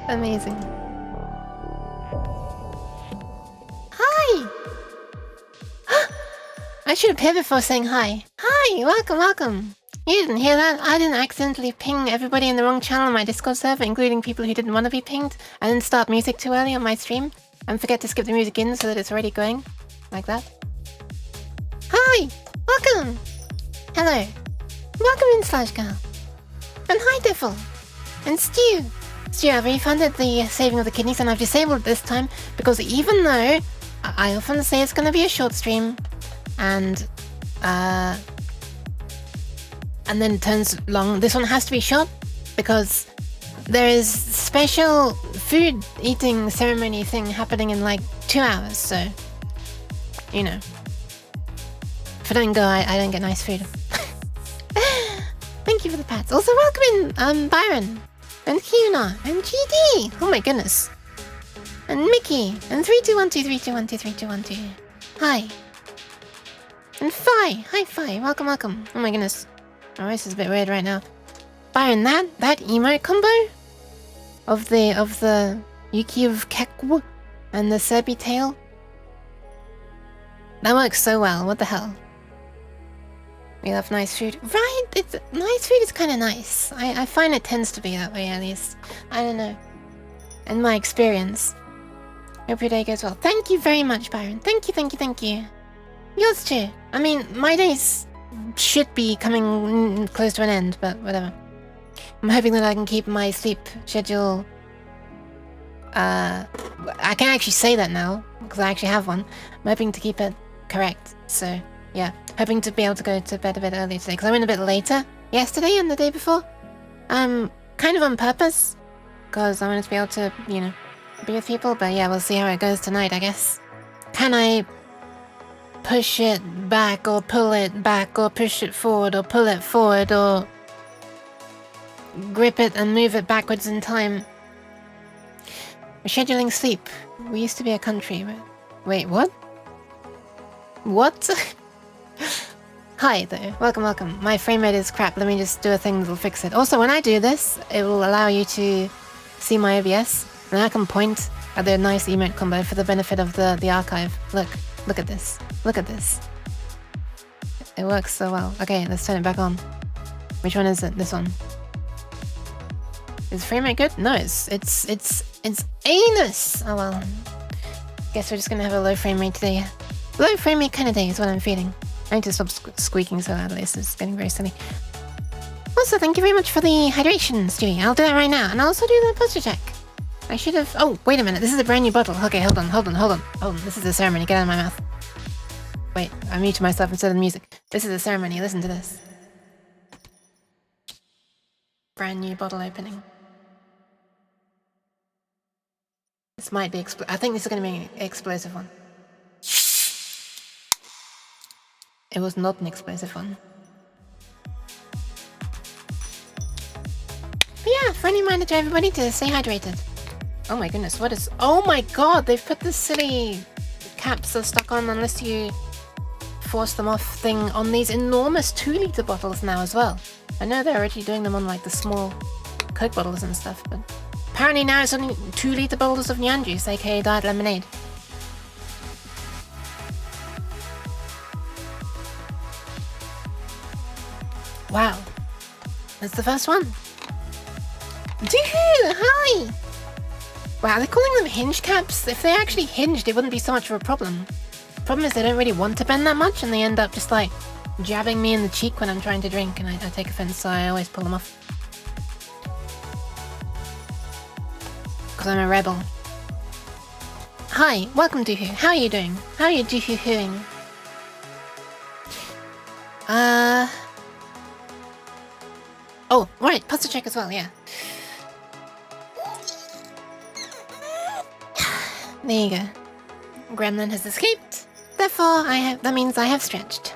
Amazing. Hi! I should appear before saying hi. Hi! Welcome, welcome! You didn't hear that? I didn't accidentally ping everybody in the wrong channel on my Discord server, including people who didn't want to be pinged. I didn't start music too early on my stream, and forget to skip the music in so that it's already going. Like that. Hi! Welcome! Hello. Welcome in, Slash Girl. And hi, Diffle. And Stu. Stu, I've refunded the saving of the kidneys and I've disabled it this time because even though I often say it's going to be a short stream and then it turns long, this one has to be short because there is special food eating ceremony thing happening in like 2 hours, so you know. If I don't go, I don't get nice food. Thank you for the pats. Also welcome in Byron and Huna and GD. Oh my goodness. And Mickey and 321232123212. Hi. And Fi. Hi Fi. Welcome, welcome. Oh my goodness. My voice is a bit weird right now. Byron, that emote combo of the Yuki of Kekwu and the Serbi tail. That works so well. What the hell? We love nice food. Right? Nice food is kind of nice. I find it tends to be that way, at least. I don't know. In my experience. Hope your day goes well. Thank you very much, Byron. Thank you, thank you, thank you. Yours too. I mean, my days should be coming close to an end, but whatever. I'm hoping that I can keep my sleep schedule... I can actually say that now, because I actually have one. I'm hoping to keep it correct, so... yeah, hoping to be able to go to bed a bit earlier today, because I went a bit later yesterday and the day before. Kind of on purpose, because I wanted to be able to, you know, be with people, but yeah, we'll see how it goes tonight, I guess. Can I push it back, or pull it back, or push it forward, or pull it forward, or grip it and move it backwards in time? We're scheduling sleep. We used to be a country, but... wait, what? What? Hi though, welcome, welcome. My frame rate is crap, let me just do a thing that'll fix it. Also, when I do this, it will allow you to see my OBS, and I can point at the nice emote combo for the benefit of the archive. Look at this. Look at this. It works so well. Okay, let's turn it back on. Which one is it? This one. Is frame rate good? No, it's anus! Oh well. Guess we're just gonna have a low frame rate today. Low frame rate kind of day is what I'm feeling. I need to stop squeaking so loudly, this is getting very silly. Also, thank you very much for the hydration, Stewie. I'll do that right now, and I'll also do the posture check. I should have... oh, wait a minute, this is a brand new bottle. Okay, hold on. Oh, this is a ceremony, get out of my mouth. Wait, I muted myself instead of the music. This is a ceremony, listen to this. Brand new bottle opening. This might be I think this is going to be an explosive one. It was not an explosive one. But yeah, friendly reminder to everybody to stay hydrated. Oh my goodness, what is... oh my god, they've put this silly caps are stuck on unless you force them off thing on these enormous 2-litre bottles now as well. I know they're already doing them on like the small Coke bottles and stuff, but apparently now it's only 2-litre bottles of Nyan Juice, aka Diet Lemonade. Wow. That's the first one. Doohoo! Hi! Wow, they're calling them hinge caps. If they actually hinged, it wouldn't be so much of a problem. The problem is they don't really want to bend that much, and they end up just like jabbing me in the cheek when I'm trying to drink, and I take offense, so I always pull them off. Because I'm a rebel. Hi, welcome Doohoo. How are you doing? How are you Doohoo-hooing? Oh, right, pasta check as well, yeah. There you go. Gremlin has escaped. Therefore, that means I have stretched.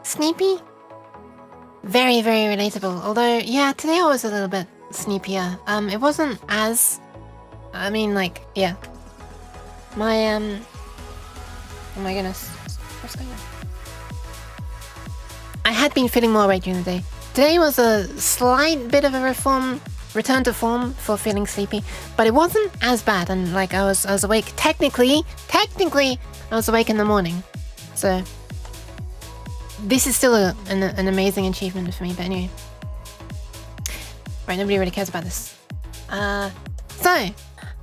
Sneepy? Very, very relatable. Although, yeah, today I was a little bit sneepier. It wasn't as... I mean, like, yeah. My, oh my goodness. What's going on? I had been feeling more awake during the day. Today was a slight bit of a reform return to form for feeling sleepy, but it wasn't as bad. And like I was awake. Technically, I was awake in the morning. So this is still an amazing achievement for me. But anyway, right, nobody really cares about this. So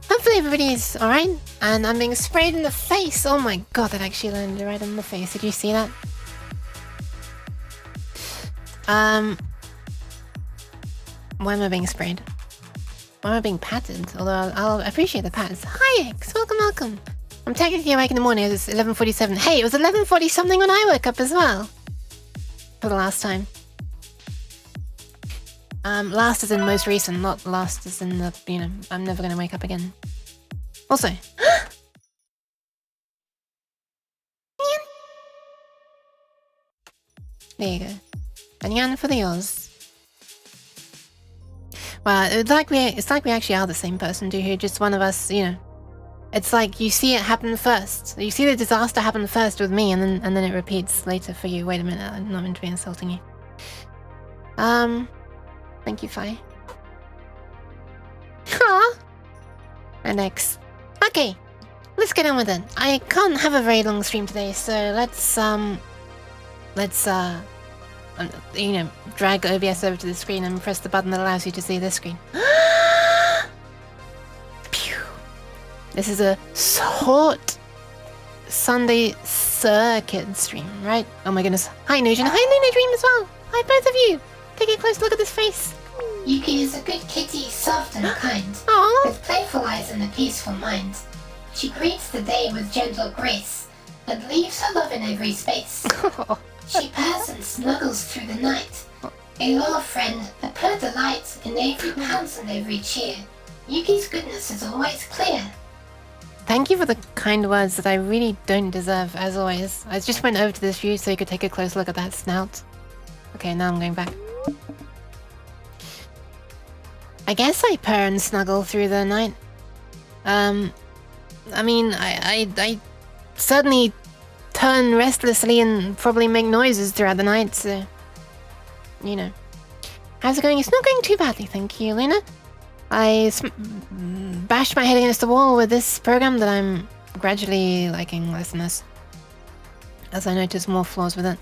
hopefully everybody's all right. And I'm being sprayed in the face. Oh my god, that actually landed right on the face. Did you see that? Why am I being sprayed? Why am I being patted? Although I'll appreciate the pats. Hi, X. Welcome. I'm technically awake in the morning. It's 11:47. Hey, it was 11:40 something when I woke up as well. For the last time. Last as in most recent, not last as in the, you know, I'm never gonna wake up again. Also. There you go. And yan for the Oz. Well, it's like we actually are the same person, dude. Who just one of us, you know. It's like you see it happen first. You see the disaster happen first with me, and then it repeats later for you. Wait a minute, I'm not meant to be insulting you. Thank you, Fi. Huh? And X. Okay, let's get on with it. I can't have a very long stream today, so let's you know, drag OBS over to the screen and press the button that allows you to see this screen. Pew. This is a short Sunday Sircuit stream, right? Oh my goodness. Hi, Nugent. Hi, Luna Dream as well. Hi, both of you. Take a close look at this face. Yuki is a good kitty, soft and kind, Aww. with playful eyes and a peaceful mind. She greets the day with gentle grace, and leaves her love in every space. She purrs and snuggles through the night. A loyal friend, a pure delight in every pounce and every cheer. Yuki's goodness is always clear. Thank you for the kind words that I really don't deserve, as always. I just went over to this view so you could take a close look at that snout. Okay, now I'm going back. I guess I purr and snuggle through the night. I mean, I certainly turn restlessly and probably make noises throughout the night, so, you know. How's it going? It's not going too badly, thank you, Luna. I bashed my head against the wall with this program that I'm gradually liking less and less, as I notice more flaws with it.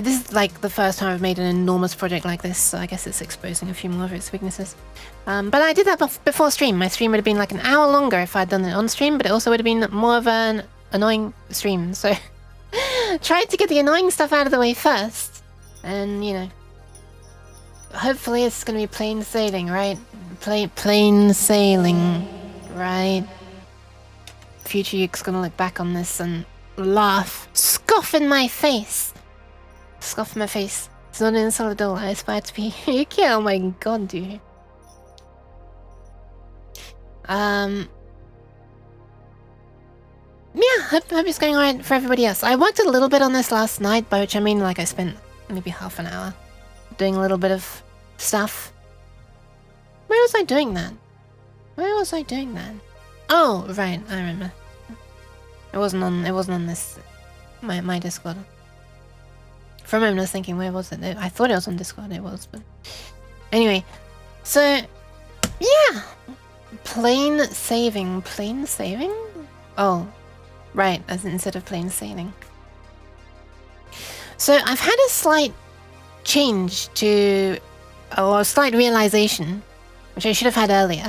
This is like the first time I've made an enormous project like this, so I guess it's exposing a few more of its weaknesses. But I did that before stream. My stream would have been like an hour longer if I'd done it on stream, but it also would have been more of an annoying stream, so tried to get the annoying stuff out of the way first, and, you know, hopefully it's gonna be plain sailing, right? Plain sailing, right? Future Yuke's gonna look back on this and laugh, scoff in my face. Scoff in my face. It's not an insult at all. I aspire to be Yuki. Oh my god, dude. Yeah, hope it's going alright for everybody else. I worked a little bit on this last night, by which I mean like I spent maybe half an hour doing a little bit of stuff. Where was I doing that? Oh, right, I remember. It wasn't on this my Discord. For a moment I was thinking, where was it? I thought it was on Discord, it was, but anyway. So yeah. Plain saving. Oh. Right, as instead of plain sailing. So I've had a slight change to, or a slight realization, which I should have had earlier.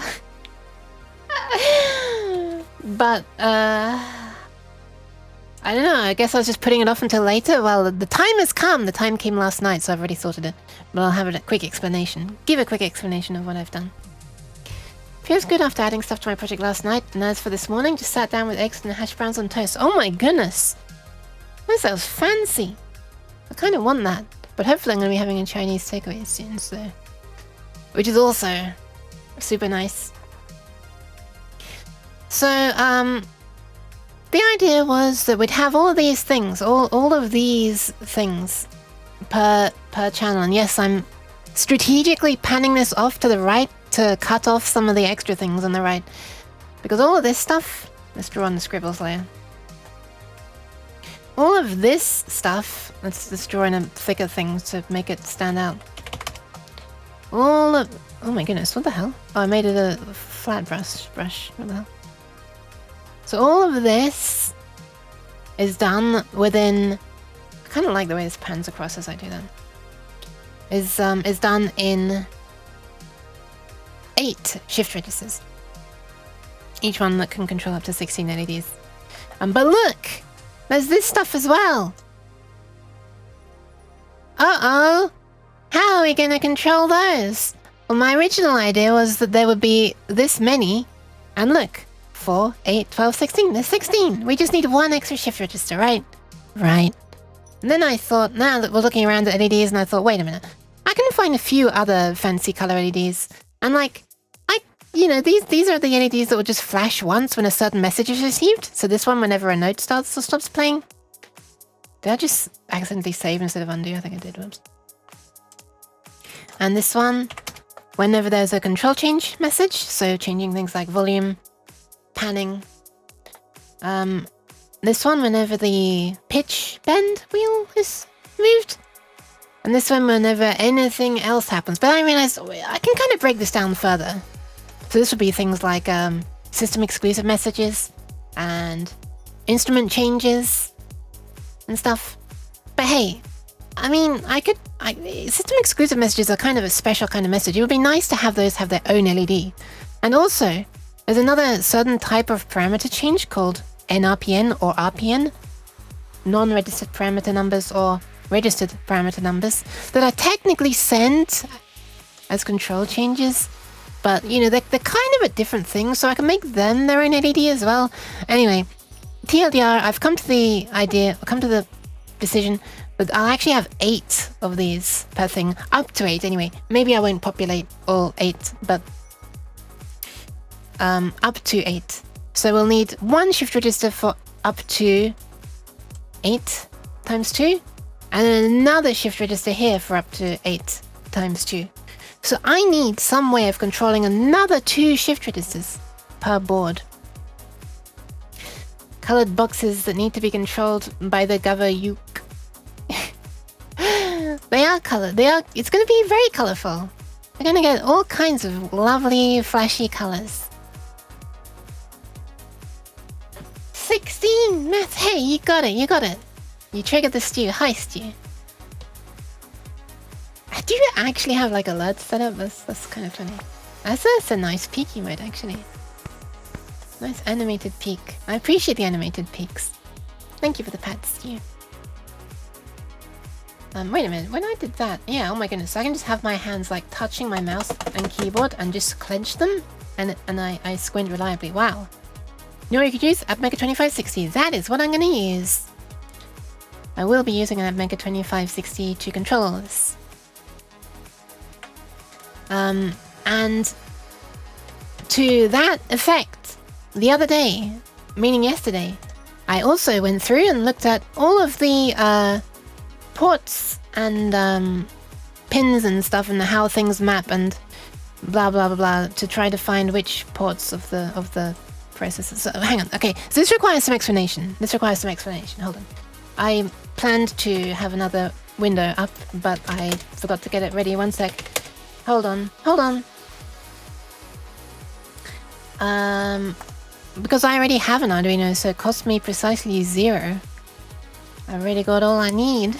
But, I don't know, I guess I was just putting it off until later. Well, the time has come. The time came last night, so I've already sorted it. But I'll have a quick explanation. Give a quick explanation of what I've done. Feels good after adding stuff to my project last night, and as for this morning, just sat down with eggs and hash browns on toast. Oh my goodness! That sounds fancy! I kind of want that, but hopefully I'm going to be having a Chinese takeaway soon, so... Which is also super nice. So, the idea was that we'd have all of these things, all of these things per channel, and yes, I'm strategically panning this off to the right to cut off some of the extra things on the right, because all of this stuff, let's draw on the scribbles layer. All of this stuff, let's draw in a thicker thing to make it stand out. all of... Oh my goodness, what the hell? Oh, I made it a flat brush. What the hell? So all of this is done within... I kind of like the way this pans across as I do that. Is done in 8 shift registers. Each one that can control up to 16 LEDs. But look! There's this stuff as well! Uh-oh! How are we gonna control those? Well, my original idea was that there would be this many. And look, 4, 8, 12, 16. There's 16! We just need 1 extra shift register, right? Right. And then I thought, now that we're looking around at LEDs, and I thought, wait a minute. I can find a few other fancy color LEDs. And like, you know, these are the LEDs that will just flash once when a certain message is received. So this one, whenever a note starts or stops playing. Did I just accidentally save instead of undo? I think I did, whoops. And this one, whenever there's a control change message, so changing things like volume, panning. This one, whenever the pitch bend wheel is moved. And this one, whenever anything else happens. But I realized I can kind of break this down further. So this would be things like system exclusive messages and instrument changes and stuff. But hey, I mean, system exclusive messages are kind of a special kind of message. It would be nice to have those have their own LED. And also, there's another certain type of parameter change called NRPN or RPN, non-registered parameter numbers or registered parameter numbers, that are technically sent as control changes. But, you know, they're kind of a different thing, so I can make them their own LED as well. Anyway, TLDR, I've come to the decision that I'll actually have 8 of these per thing. Up to 8, anyway. Maybe I won't populate all 8, but up to 8. So we'll need 1 shift register for up to 8 times 2, and then another shift register here for up to 8 times 2. So I need some way of controlling another 2 shift registers per board. Colored boxes that need to be controlled by the Gova Uke. They are colored. It's going to be very colorful. We're going to get all kinds of lovely, flashy colors. 16! Math, hey, you got it. You triggered the stew. Hi, stew. Do you actually have like alerts set up? That's kind of funny. That's a nice peaky mode, actually. Nice animated peak. I appreciate the animated peaks. Thank you for the pat, stew. Wait a minute. When I did that, yeah, oh my goodness. So I can just have my hands like touching my mouse and keyboard and just clench them, and I squint reliably. Wow. You know what you could use? AppMaker 2560. That is what I'm going to use. I will be using an AppMaker 2560 to control this. And to that effect, the other day, meaning yesterday, I also went through and looked at all of the ports and pins and stuff and how things map and blah blah blah blah to try to find which ports of the processors. So hang on, okay. So this requires some explanation. Hold on. I planned to have another window up, but I forgot to get it ready. One sec. Hold on. Because I already have an Arduino, so it cost me precisely 0. I already got all I need.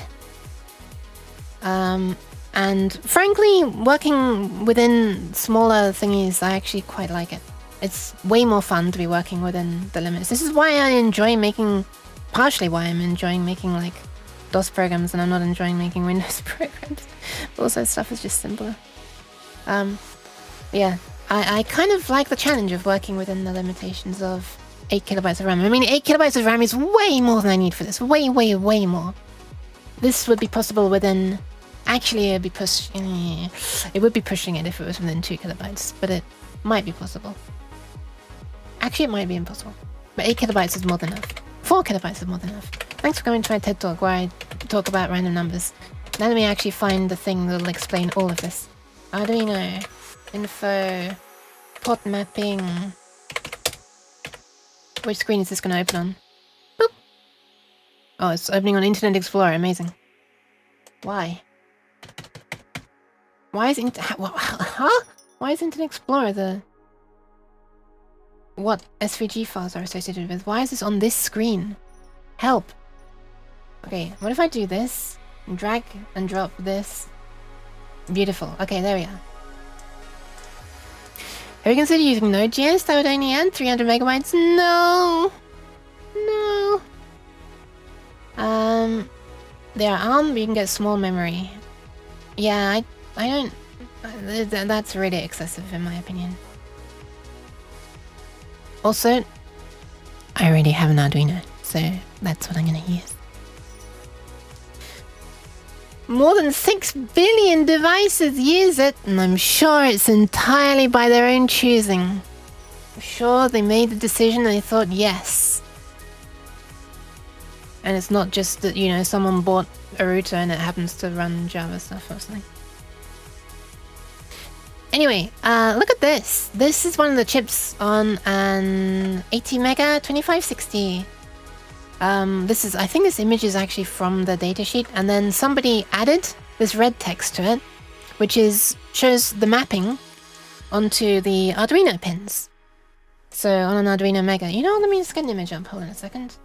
And frankly, working within smaller thingies, I actually quite like it. It's way more fun to be working within the limits. This is why I enjoy making, partially why I'm enjoying making like DOS programs and I'm not enjoying making Windows programs. But also stuff is just simpler. Yeah, I kind of like the challenge of working within the limitations of 8 kilobytes of RAM. I mean, 8 kilobytes of RAM is way more than I need for this. Way more. This would be possible within... Actually, it would be pushing it if it was within 2 kilobytes, but it might be possible. Actually, it might be impossible. But 8 kilobytes is more than enough. 4 kilobytes is more than enough. Thanks for coming to my TED Talk where I talk about random numbers. Now let me actually find the thing that'll explain all of this. Arduino, info, port mapping. Which screen is this going to open on? Boop. Oh, it's opening on Internet Explorer. Amazing. Why? Why is huh? Why is Internet Explorer the... what SVG files are associated with? Why is this on this screen? Help! Okay, what if I do this? And drag and drop this? Beautiful. Okay, there we are. Have you considered using Node.js? That would only add 300 megabytes? No! No! There are ARM, but you can get small memory. Yeah, I don't... that's really excessive in my opinion. Also, I already have an Arduino, so that's what I'm gonna use. More than 6 billion devices use it, and I'm sure it's entirely by their own choosing. I'm sure they made the decision and they thought, yes. And it's not just that, you know, someone bought a router and it happens to run Java stuff or something. Anyway, look at this. This is one of the chips on an 80 mega 2560. This is, I think this image is actually from the datasheet, and then somebody added this red text to it, which shows the mapping onto the Arduino pins. So on an Arduino Mega, you know, let me just get an image up. Hold on a second.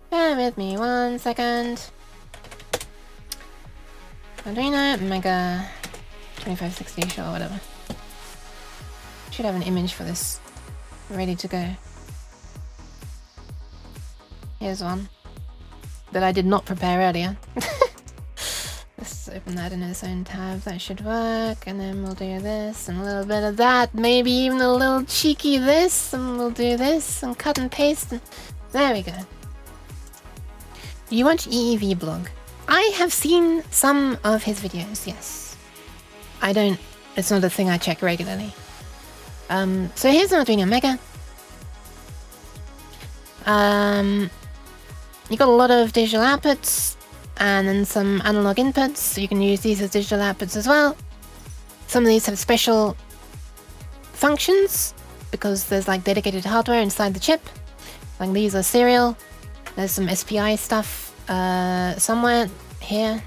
Bear with me 1 second. Arduino Mega 2560, sure, whatever. Should have an image for this ready to go. Here's one that I did not prepare earlier. Let's open that in its own tab. That should work. And then we'll do this and a little bit of that. Maybe even a little cheeky this. And we'll do this and cut and paste. And there we go. You watch EEV blog? I have seen some of his videos, yes. I don't... it's not a thing I check regularly. So here's an Arduino Mega. You got a lot of digital outputs and then some analog inputs, so you can use these as digital outputs as well. Some of these have special functions because there's like dedicated hardware inside the chip. Like these are serial. There's some SPI stuff somewhere here,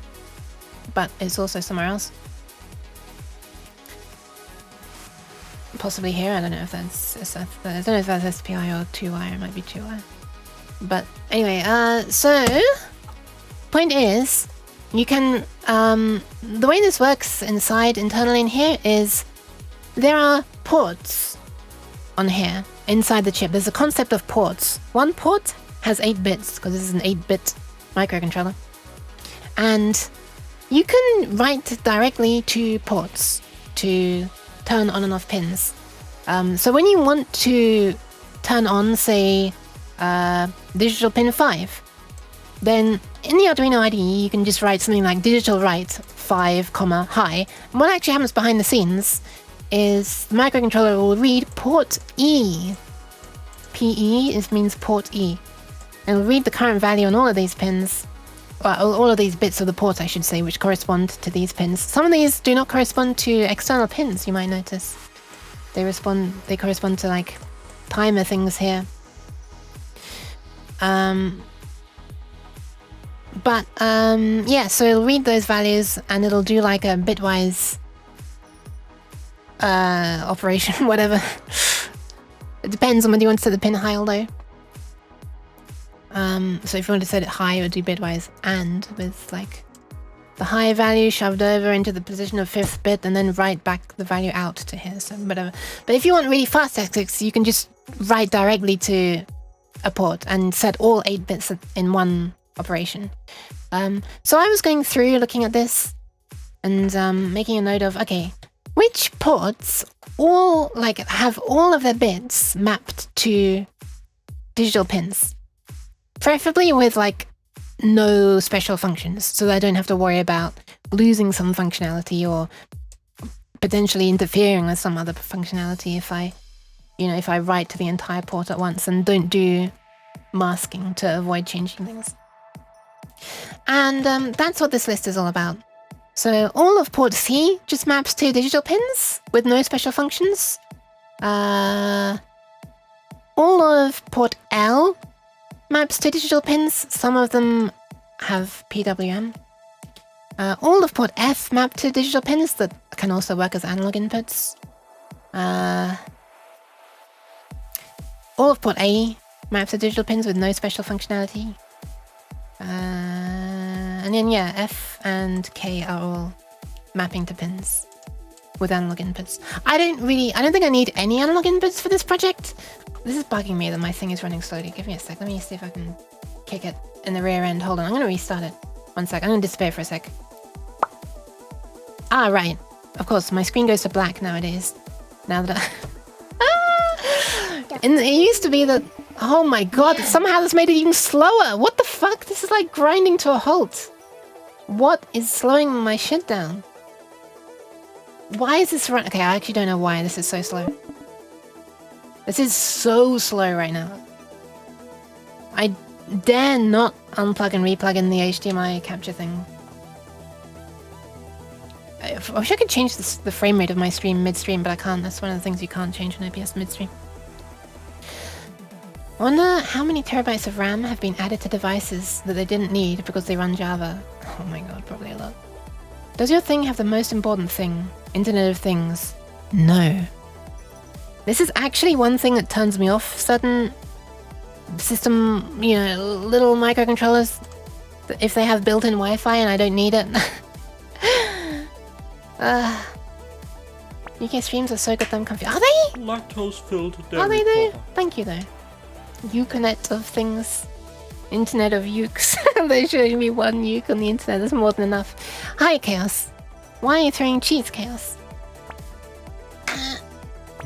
but it's also somewhere else. Possibly here. I don't know if that's I don't know if that's SPI or 2-wire. It might be 2-wire. But anyway, so point is, you can the way this works internally in here is there are ports on here inside the chip. There's a concept of ports. One port has 8 bits because this is an 8-bit microcontroller, and you can write directly to ports to turn on and off pins. So when you want to turn on, say, digital pin 5, then in the Arduino IDE you can just write something like digital write 5, high. And what actually happens behind the scenes is the microcontroller will read port E. PE means port E. And it'll read the current value on all of these pins, all of these bits of the port, I should say, which correspond to these pins. Some of these do not correspond to external pins, you might notice. They correspond to like timer things here. Yeah, so it'll read those values and it'll do like a bitwise operation, whatever. It depends on whether you want to set the pin high or low. So if you want to set it high, it would do bitwise AND with like the high value shoved over into the position of 5th bit and then write back the value out to here, so whatever. But if you want really fast exits, you can just write directly to a port and set all 8 bits in one operation. So I was going through looking at this and making a note of, okay, which ports all like have all of their bits mapped to digital pins, preferably with like no special functions, so that I don't have to worry about losing some functionality or potentially interfering with some other functionality if I write to the entire port at once and don't do masking to avoid changing things. And that's what this list is all about. So all of port C just maps to digital pins with no special functions. All of port L maps to digital pins. Some of them have PWM. All of port F mapped to digital pins that can also work as analog inputs. All of port A maps to digital pins with no special functionality. And then yeah, F and K are all mapping to pins with analog inputs. I don't think I need any analog inputs for this project. This is bugging me that my thing is running slowly. Give me a sec. Let me see if I can kick it in the rear end. Hold on, I'm gonna restart it. One sec, I'm gonna disappear for a sec. Ah, right. Of course, my screen goes to black nowadays. Now that and it used to be that... Oh my god, somehow this made it even slower! What the fuck? This is like grinding to a halt. What is slowing my shit down? Why is this run... Okay, I actually don't know why this is so slow. This is so slow right now. I dare not unplug and replug in the HDMI capture thing. I wish I could change the frame rate of my stream midstream, but I can't. That's one of the things you can't change on OBS midstream. I wonder how many terabytes of RAM have been added to devices that they didn't need because they run Java. Oh my god, probably a lot. Does your thing have the most important thing? Internet of Things? No. This is actually one thing that turns me off certain system, you know, little microcontrollers. If they have built-in Wi-Fi and I don't need it. UK streams are so good that I'm confused. Are they? Lactose-filled dairy Are they though? powder. Thank you though. Ukenet of things. Internet of ukes. They're showing me one uke on the internet. That's more than enough. Hi, Chaos. Why are you throwing cheese, Chaos?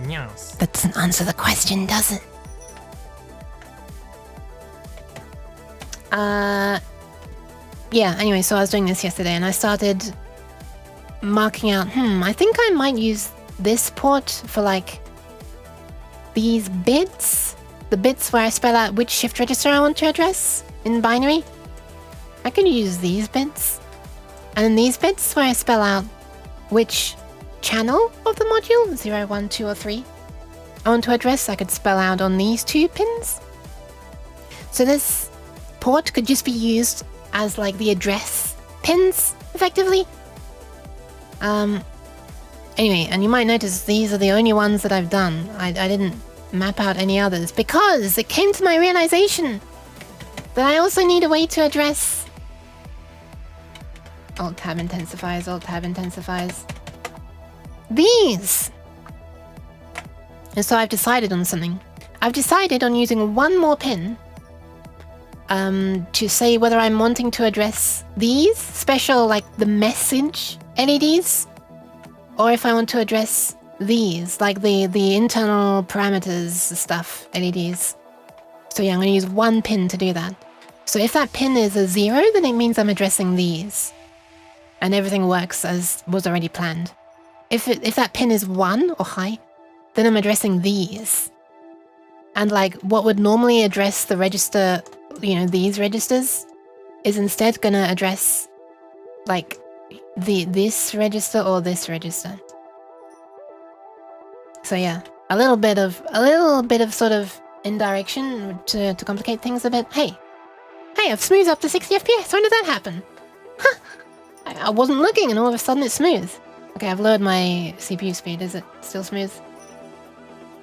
Yes. That doesn't answer the question, does it? Yeah, anyway, so I was doing this yesterday and I started marking out, I think I might use this port for like these bits. The bits where I spell out which shift register I want to address in binary. I can use these bits. And then these bits where I spell out which channel of the module, 0, 1, 2, or 3, I want to address, I could spell out on these two pins. So this port could just be used as like the address pins, effectively. Anyway, and you might notice these are the only ones that I've done. I didn't map out any others because it came to my realization that I also need a way to address... Alt-tab intensifiers, Alt-tab intensifiers. These! And so I've decided on something. I've decided on using one more pin to say whether I'm wanting to address these special, like the message LEDs, or if I want to address these, like the internal parameters stuff, LEDs. So yeah, I'm going to use one pin to do that. So if that pin is a 0, then it means I'm addressing these. And everything works as was already planned. If that pin is 1 or high, then I'm addressing these. And like what would normally address the register, you know, these registers, is instead going to address like this register or this register. So yeah, a little bit of sort of indirection to complicate things a bit. Hey, I've smoothed up to 60 FPS. When did that happen? Huh. I wasn't looking and all of a sudden it's smooth. Okay, I've lowered my CPU speed. Is it still smooth?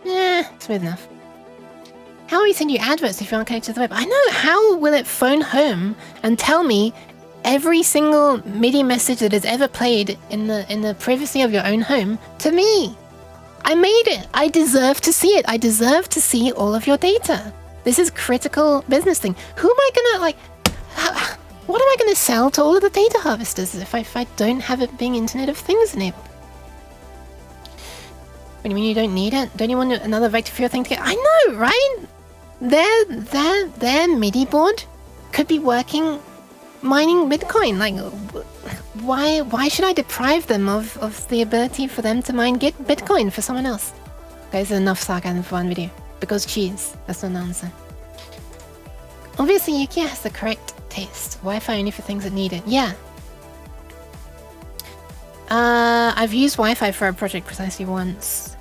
Smooth enough. How will we send you adverts if you aren't connected to the web? I know, how will it phone home and tell me every single MIDI message that is ever played in the privacy of your own home to me? I made it. I deserve to see it. I deserve to see all of your data. This is critical business thing. Who am I gonna, like... What am I gonna sell to all of the data harvesters if I don't have it being Internet of Things enabled? What do you mean you don't need it? Don't you want another vector for your thing to get... I know, right? Their MIDI board could be working mining Bitcoin. Like, why should I deprive them of the ability for them to mine Bitcoin for someone else? Guys, there's enough sarcasm for one video. Because cheese. That's not an answer. Obviously, Yuki has the correct taste. Wi-Fi only for things that need it. Yeah. I've used Wi-Fi for a project precisely once.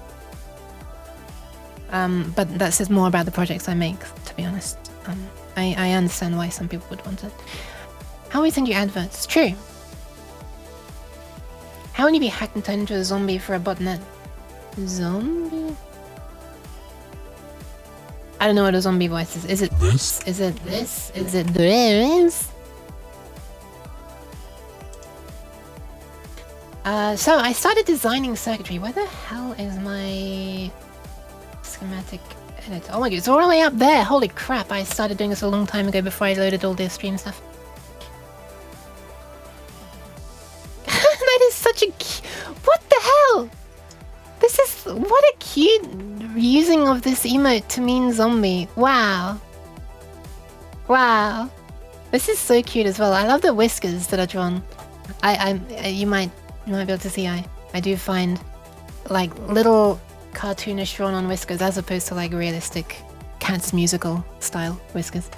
But that says more about the projects I make, to be honest. I understand why some people would want it. How we send you adverts? True. How would you be hacked and turned into a zombie for a botnet? Zombie? I don't know what a zombie voice is. Is it this? Is it this? Is it this? So I started designing circuitry. Where the hell is my schematic editor? Oh my god, it's all the way up there. Holy crap, I started doing this a long time ago before I loaded all the stream stuff. That is such a what the hell? This is what a cute using of this emote to mean zombie. Wow. Wow. This is so cute as well. I love the whiskers that are drawn. You might be able to see I do find like little cartoonish drawn on whiskers as opposed to like realistic Cats musical style whiskers.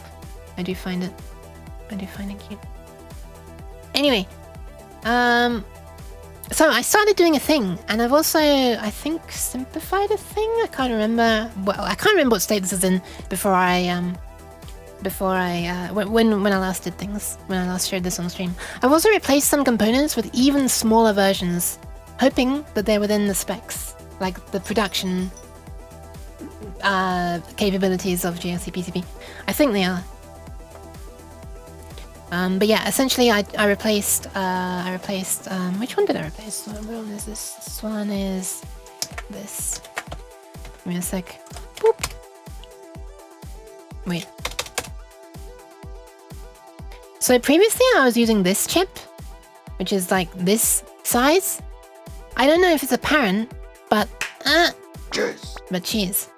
I do find it cute. Anyway, so I started doing a thing, and I've also, I think, simplified a thing. I can't remember. Well, I can't remember what state this is in when I last did things, when I last showed this on stream. I've also replaced some components with even smaller versions, hoping that they're within the specs, like the production capabilities of GLC PCB. I think they are. But yeah, essentially I replaced which one did I replace? What one is this? This one is this. Give me a sec. Boop. Wait. So previously I was using this chip, which is like this size. I don't know if it's apparent, but cheese. But cheese.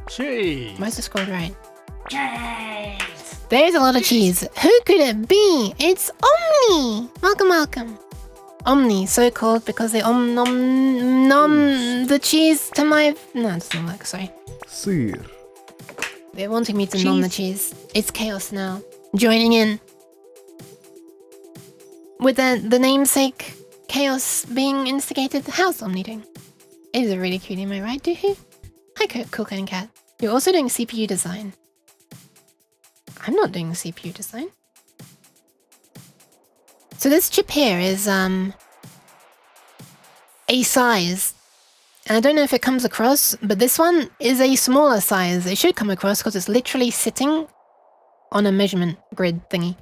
Cheese. Why is it scrolled right? Cheese. There's a lot of cheese. Who could it be? It's Omni! Welcome, welcome. Omni, so called because they nom the cheese to my... No, it doesn't work, sorry. Sir. They're wanting me to nom the cheese. It's chaos now. Joining in. With the namesake chaos being instigated, how's Omni doing? It is a really cute emo, right, Doohoo? Hi, Cool Cutting Cat. You're also doing CPU design. I'm not doing CPU design. So this chip here is a size. And I don't know if it comes across, but this one is a smaller size. It should come across because it's literally sitting on a measurement grid thingy.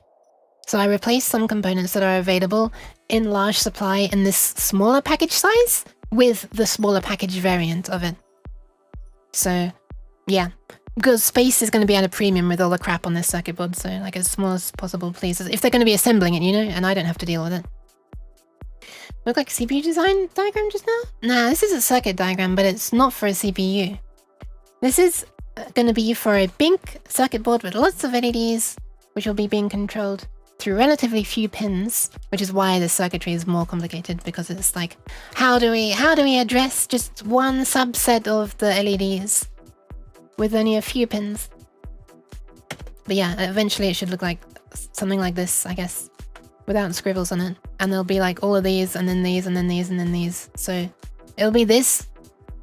So I replaced some components that are available in large supply in this smaller package size with the smaller package variant of it. So, yeah. Because space is going to be at a premium with all the crap on this circuit board, so like as small as possible, please. If they're going to be assembling it, you know, and I don't have to deal with it. Look like a CPU design diagram just now? Nah, this is a circuit diagram, but it's not for a CPU. This is going to be for a pink circuit board with lots of LEDs, which will be being controlled through relatively few pins, which is why the circuitry is more complicated, because it's like, how do we address just one subset of the LEDs? With only a few pins. But yeah, eventually it should look like something like this, I guess. Without scribbles on it. And there'll be like all of these, and then these, and then these, and then these. So it'll be this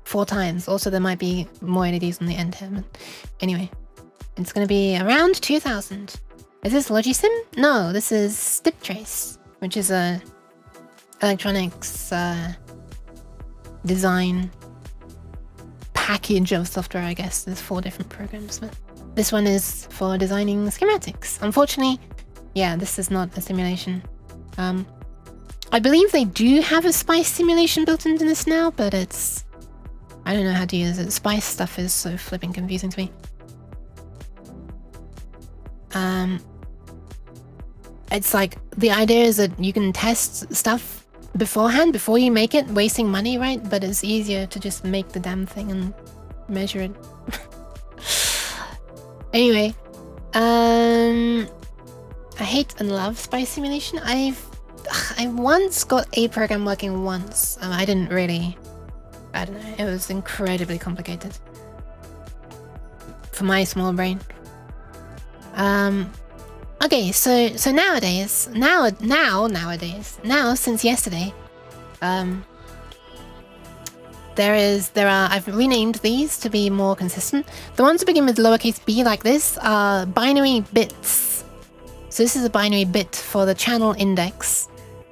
4 times. Also, there might be more LEDs on the end here. But anyway, it's going to be around 2,000. Is this Logisim? No, this is StipTrace, which is a electronics design package of software, I guess. There's 4 different programs, but this one is for designing schematics. Unfortunately, yeah, this is not a simulation. I believe they do have a SPICE simulation built into this now, but it's... I don't know how to use it. SPICE stuff is so flipping confusing to me. It's like, the idea is that you can test stuff beforehand, before you make it, wasting money, right? But it's easier to just make the damn thing and measure it. Anyway, I hate and love SPICE simulation. I once got a program working once. I didn't really... I don't know. It was incredibly complicated for my small brain. Okay, so nowadays, since yesterday, I've renamed these to be more consistent. The ones that begin with lowercase b like this are binary bits. So this is a binary bit for the channel index,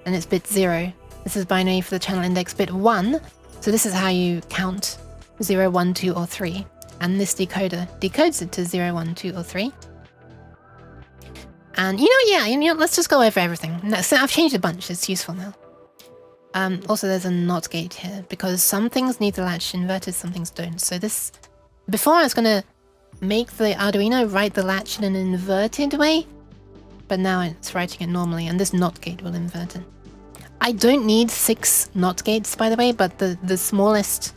and it's bit 0. This is binary for the channel index bit 1. So this is how you count 0, 1, 2, or 3. And this decoder decodes it to 0, 1, 2, or 3. And let's just go over everything. No, so I've changed a bunch, it's useful now. Also there's a NOT gate here, because some things need the latch inverted, some things don't. So this, before I was gonna make the Arduino write the latch in an inverted way, but now it's writing it normally, and this NOT gate will invert it. I don't need 6 NOT gates, by the way, but the smallest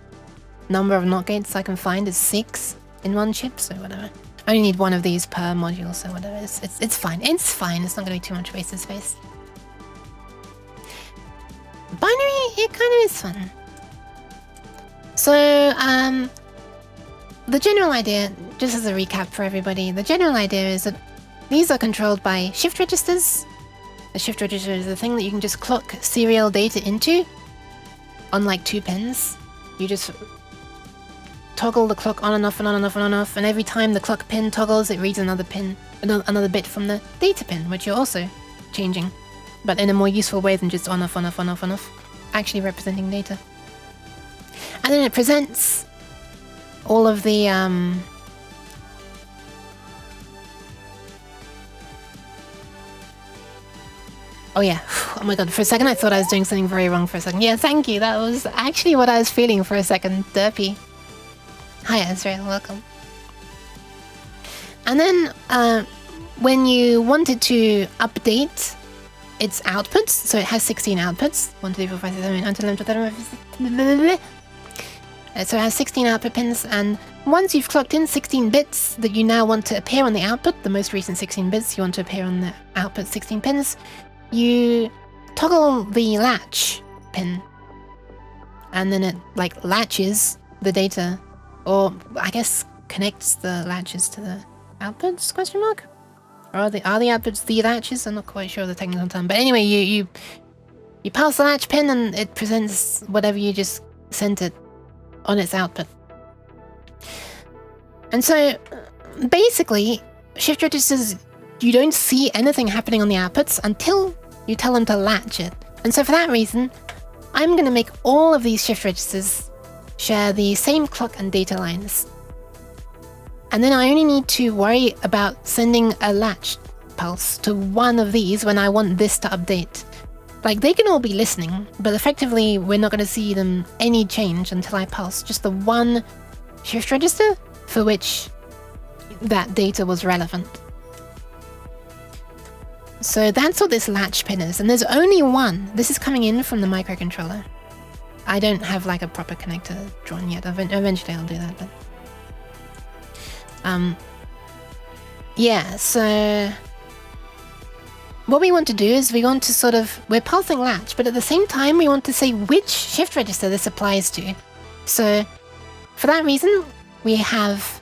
number of NOT gates I can find is 6 in one chip, so whatever. I only need one of these per module, so whatever. It's fine. It's fine. It's not going to be too much wasted space. Binary, it kind of is fun. So, the general idea, just as a recap for everybody, the general idea is that these are controlled by shift registers. The shift register is the thing that you can just clock serial data into on like 2 pins. You just toggle the clock on and off and on and off and on and off, and every time the clock pin toggles, it reads another bit from the data pin, which you're also changing, but in a more useful way than just on off on off on off on off, actually representing data. And then it presents all of the oh yeah, oh my god, for a second I thought I was doing something very wrong for a second. Yeah, thank you, that was actually what I was feeling for a second. Derpy. Hi Ezra, welcome. And then when you wanted to update its outputs, so it has 16 outputs, 1, 2, 3, 4, 5, 6, 7, 8, 9, 10, 11, 12, so it has 16 output pins, and once you've clocked in 16 bits that you now want to appear on the output, the most recent 16 bits you want to appear on the output 16 pins, you toggle the latch pin, and then it like latches the data, or I guess connects the latches to the outputs, question mark? Or are the outputs the latches? I'm not quite sure of the technical term, but anyway, you pass the latch pin and it presents whatever you just sent it on its output. And so basically, shift registers, you don't see anything happening on the outputs until you tell them to latch it. And so for that reason, I'm going to make all of these shift registers share the same clock and data lines. And then I only need to worry about sending a latch pulse to one of these when I want this to update. Like, they can all be listening, but effectively we're not going to see them any change until I pulse just the one shift register for which that data was relevant. So that's what this latch pin is, and there's only one. This is coming in from the microcontroller. I don't have like a proper connector drawn yet. Eventually I'll do that, but yeah, so what we want to do is we want to we're pulsing latch, but at the same time we want to say which shift register this applies to. So for that reason, we have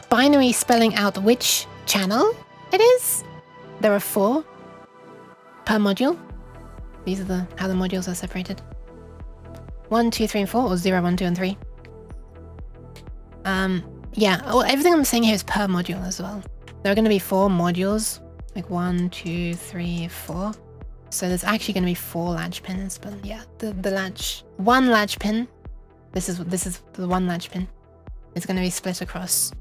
binary spelling out which channel it is. There are 4 per module. These are how the modules are separated. 1, 2, 3, and 4, or 0, 1, 2, and 3. Yeah, well, everything I'm saying here is per module as well. There are going to be 4 modules, like 1, 2, 3, 4. So there's actually going to be 4 latch pins, but yeah, the latch, one latch pin. This is the one latch pin. It's going to be split across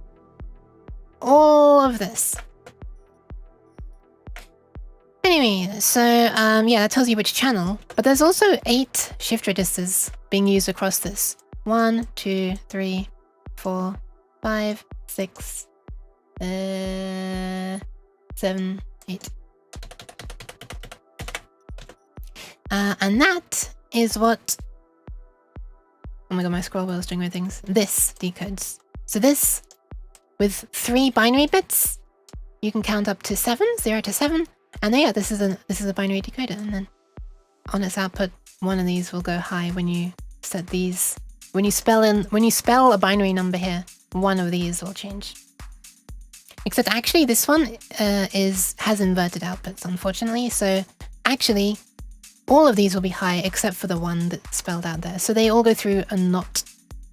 all of this. Anyway, so yeah, that tells you which channel, but there's also 8 shift registers being used across this. 1, 2, 3, 4, 5, 6, 7, 8. And that is what, oh my god, my scroll wheel is doing weird things. This decodes. So this, with 3 binary bits, you can count up to 7, 0 to 7. And yeah, this is a binary decoder, and then on its output, one of these will go high when you set these. When you spell a binary number here, one of these will change. Except actually, this one has inverted outputs, unfortunately. So actually, all of these will be high except for the one that's spelled out there. So they all go through a NOT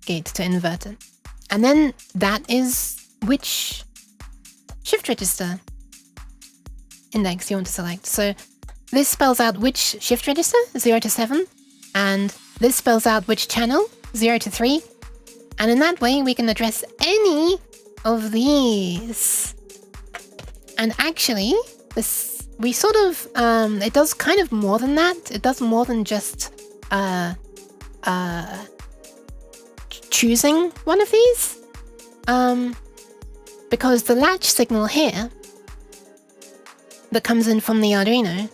gate to invert it, and then that is which shift register index you want to select. So this spells out which shift register, 0 to 7, And this spells out which channel, 0 to 3. And in that way, we can address any of these. And actually, this we sort of, it does kind of more than that. It does more than just choosing one of these. Because the latch signal here that comes in from the Arduino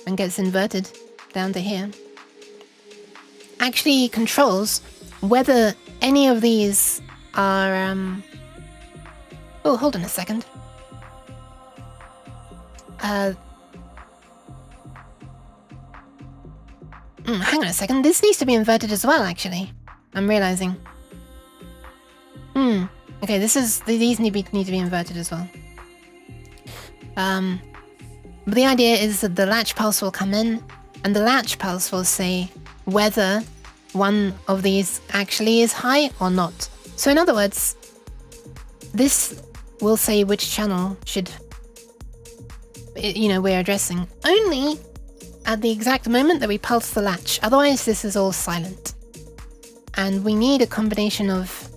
and gets inverted down to here actually controls whether any of these are oh, hold on a second. Hang on a second. This needs to be inverted as well, actually. I'm realizing. Okay, these need to be inverted as well. But the idea is that the latch pulse will come in, and the latch pulse will say whether one of these actually is high or not. So in other words, this will say which channel should, we're addressing only at the exact moment that we pulse the latch. Otherwise, this is all silent. And we need a combination of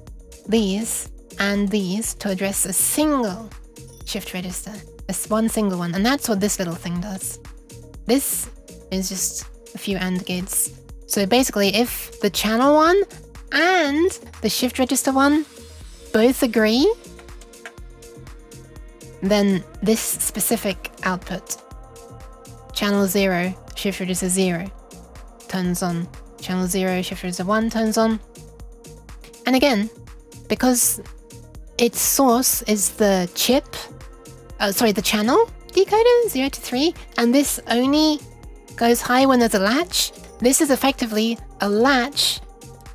these and these to address a single shift register. This one single one. And that's what this little thing does. This is just a few AND gates. So basically, if the channel one and the shift register one both agree, then this specific output, channel 0, shift register 0, turns on. Channel 0, shift register 1 turns on. And again, because its source is the chip, the channel decoder, 0 to 3, and this only goes high when there's a latch, this is effectively a latch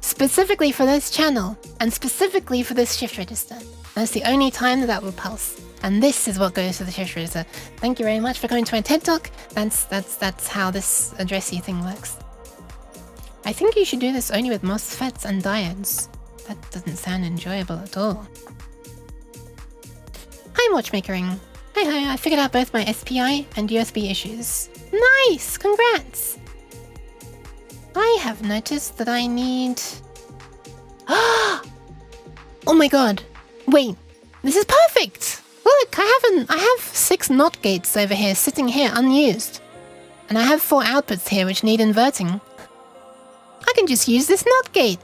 specifically for this channel and specifically for this shift register. That's the only time that will pulse. And this is what goes to the shift register. Thank you very much for coming to my TED Talk. That's how this addressy thing works. I think you should do this only with MOSFETs and diodes. That doesn't sound enjoyable at all. Hi, Watchmakering. Hi, I figured out both my SPI and USB issues. Nice! Congrats! I have noticed that I need... Oh my god! Wait, this is perfect! Look, I have 6 NOT gates over here, sitting here, unused. And I have 4 outputs here which need inverting. I can just use this NOT gate.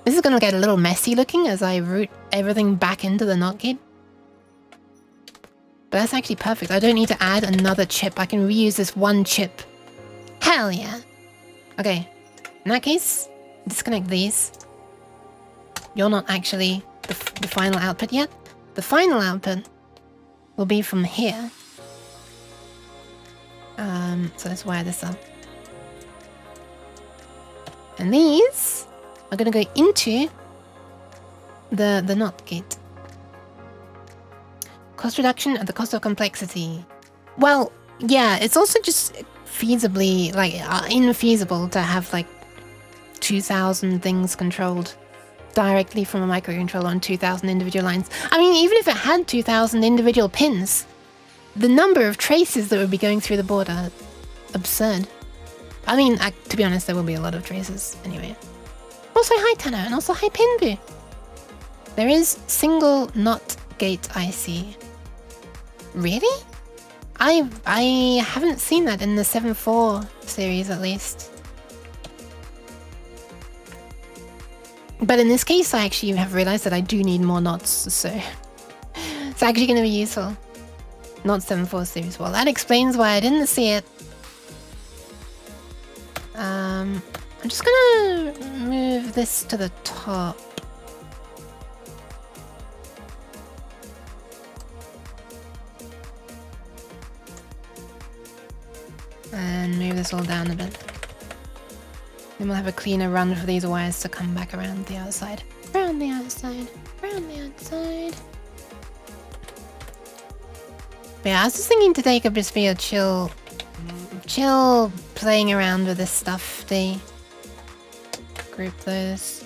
This is gonna get a little messy looking as I route everything back into the NOT gate. But that's actually perfect. I don't need to add another chip. I can reuse this one chip. Hell yeah. Okay, in that case, disconnect these. You're not actually the final output yet. The final output will be from here. So let's wire this up. And these are going to go into the NOT gate. Cost reduction at the cost of complexity. Well, yeah, it's also just feasibly, infeasible to have 2,000 things controlled directly from a microcontroller on 2,000 individual lines. I mean, even if it had 2,000 individual pins, the number of traces that would be going through the board are absurd. I mean, to be honest, there will be a lot of traces anyway. Also, hi Tano, and also hi Pinbu. There is single NOT gate IC. Really? I haven't seen that in the 7.4 series, at least. But in this case, I actually have realized that I do need more NOTs, so it's actually going to be useful. Not 7.4 series. Well, that explains why I didn't see it. I'm just gonna move this to the top. And move this all down a bit. Then we'll have a cleaner run for these wires to come back around the outside. Around the outside. Around the outside. But yeah, I was just thinking today could just be a chill playing around with this stuff. They group those.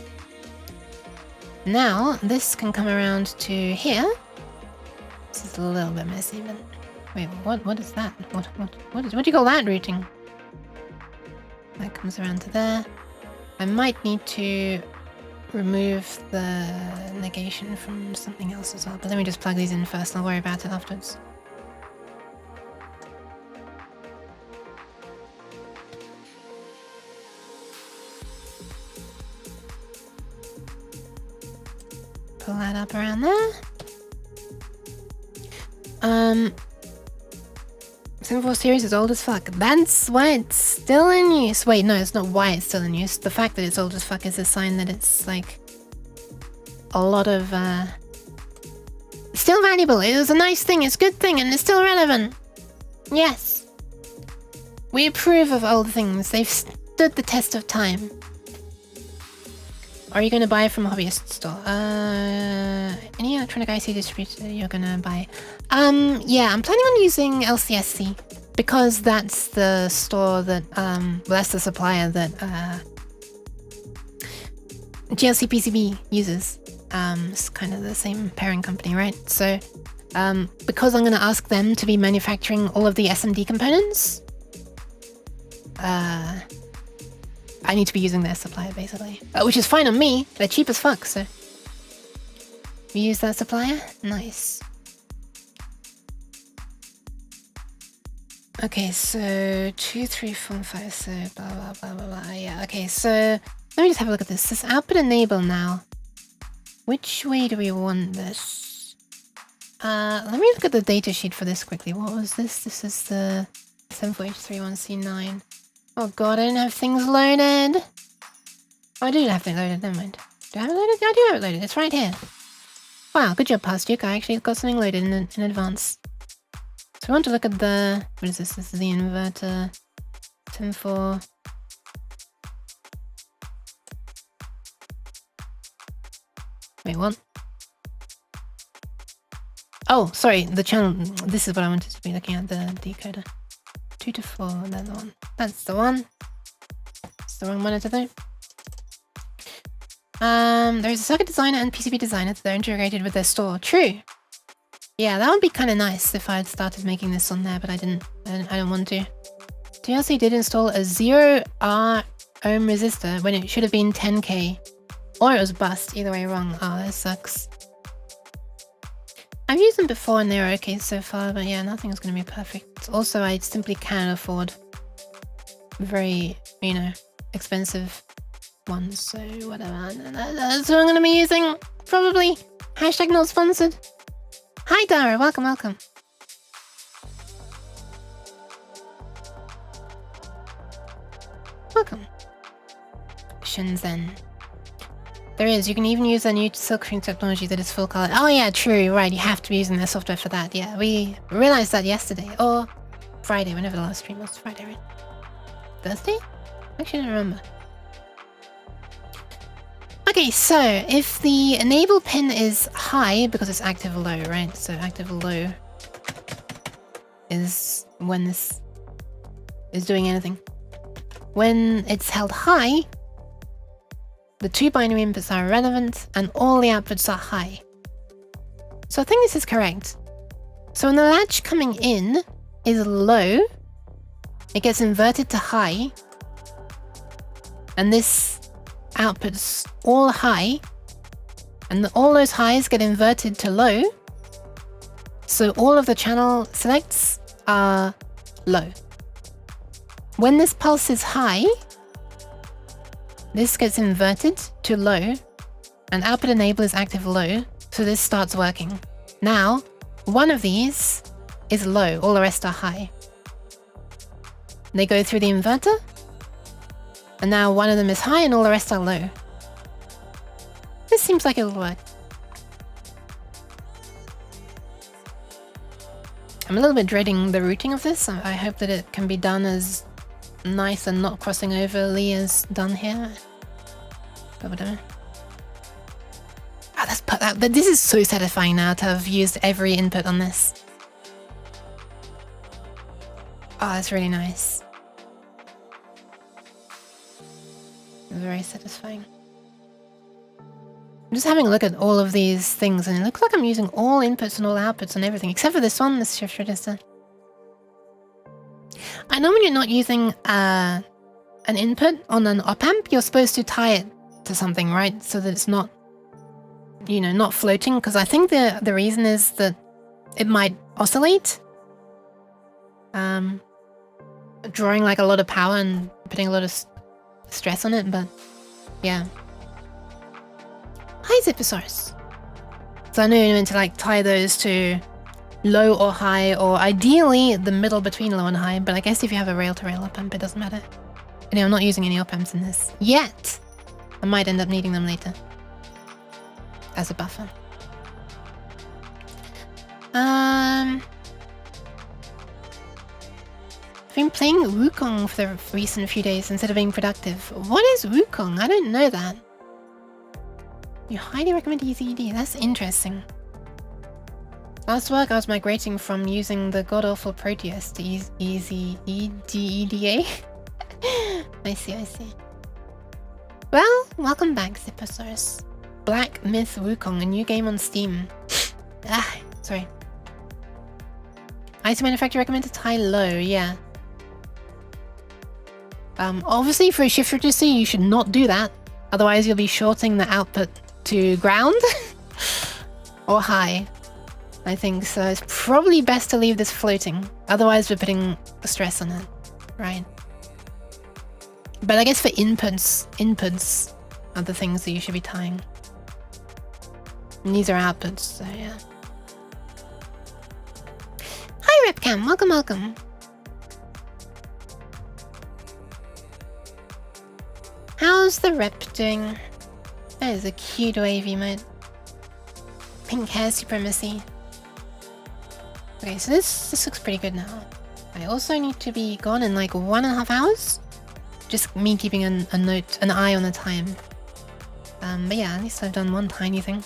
Now this can come around to here. This is a little bit messy, but wait, what is that? What do you call that routing? That comes around to there. I might need to remove the negation from something else as well, but let me just plug these in first and I'll worry about it afterwards. Pull that up around there. Sim4 series is old as fuck. That's why it's still in use. Wait, no, it's not why it's still in use. The fact that it's old as fuck is a sign that it's like a lot of still valuable. It was a nice thing, it's a good thing, and it's still relevant. Yes. We approve of old things. They've stood the test of time. Are you gonna buy from a hobbyist store? Any electronic IC distributor you're gonna buy? Yeah, I'm planning on using LCSC because that's the store that well, that's the supplier that GLC PCB uses. It's kind of the same parent company, right? So because I'm gonna ask them to be manufacturing all of the SMD components, I need to be using their supplier, basically. Which is fine on me. They're cheap as fuck, so... We use that supplier? Nice. Okay, so 2, 3, 4, 5, so blah, blah, blah, blah, blah. Yeah, okay, so... Let me just have a look at this. This output enable now. Which way do we want this? Let me look at the datasheet for this quickly. What was this? This is the 74H31C9. Oh god, I didn't have things loaded. Oh, I do have things loaded, never mind. Do I have it loaded? I do have it loaded, it's right here. Wow, good job, Past Duke. I actually got something loaded in advance. So we want to look at the... What is this? This is the inverter. Sim4. Wait, what? Oh, sorry, the channel... This is what I wanted to be looking at, the decoder. 2 to 4, that's the one. That's the one. It's the wrong monitor though. There's a circuit designer and PCB designer that they're integrated with their store. True. Yeah, that would be kind of nice if I had started making this on there, but I don't want to. DLC did install a 0 ohm resistor when it should have been 10k. Or it was bust, either way wrong. Oh, that sucks. I've used them before and they were okay so far, but yeah, nothing's gonna be perfect. Also, I simply can't afford very, you know, expensive ones, so whatever. That's what I'm gonna be using, probably. Hashtag not sponsored. Hi Dara, welcome, welcome. Welcome. Shenzhen. There is, you can even use their new silkscreen technology that is full color. Oh yeah, true, right, you have to be using their software for that. Yeah, we realized that yesterday, or Friday, whenever the last stream was. Friday, right? Thursday? Actually, I don't remember. Okay, so if the enable pin is high, because it's active low, right? So active low is when this is doing anything. When it's held high, the 2 binary inputs are irrelevant and all the outputs are high. So I think this is correct. So when the latch coming in is low, it gets inverted to high, and this outputs all high, and all those highs get inverted to low, so all of the channel selects are low. When this pulse is high, this gets inverted to low, and output enable is active low, so this starts working. Now, one of these is low, all the rest are high. They go through the inverter, and now one of them is high and all the rest are low. This seems like it'll work. I'm a little bit dreading the routing of this. I hope that it can be done as nice and not crossing overly as done here. But whatever. Oh, this is so satisfying now to have used every input on this. Oh, that's really nice. Very satisfying. I'm just having a look at all of these things, and it looks like I'm using all inputs and all outputs and everything, except for this one, this shift register. I know when you're not using a an input on an op-amp, you're supposed to tie it to something, right? So that it's not, you know, not floating. Because I think the reason is that it might oscillate. Drawing like a lot of power and putting a lot of stress on it, but yeah. Hi, Zipposaurus. So I know you're meant to like tie those to low or high, or ideally the middle between low and high, but I guess if you have a rail-to-rail op-amp, it doesn't matter. Anyway, I'm not using any op-amps in this yet. I might end up needing them later as a buffer. I've been playing Wukong for the recent few days instead of being productive. What is Wukong? I don't know that. You highly recommend EZED. That's interesting. Last work, I was migrating from using the god-awful Proteus to EZEDA. I see. Well, welcome back, Zipposaurus. Black Myth Wukong, a new game on Steam. Sorry. Item manufacturer recommended tie low, yeah. Obviously for a shift register, you should not do that. Otherwise, you'll be shorting the output to ground or high. I think so. It's probably best to leave this floating. Otherwise, we're putting stress on it, right? But I guess for inputs are the things that you should be tying. And these are outputs, so yeah. Hi, Repcam. Welcome. How's the rep doing? That is a cute wavy mode. Pink hair supremacy. Okay, so this looks pretty good now. I also need to be gone in like 1.5 hours. Just me keeping an eye on the time. But yeah, at least I've done one tiny thing.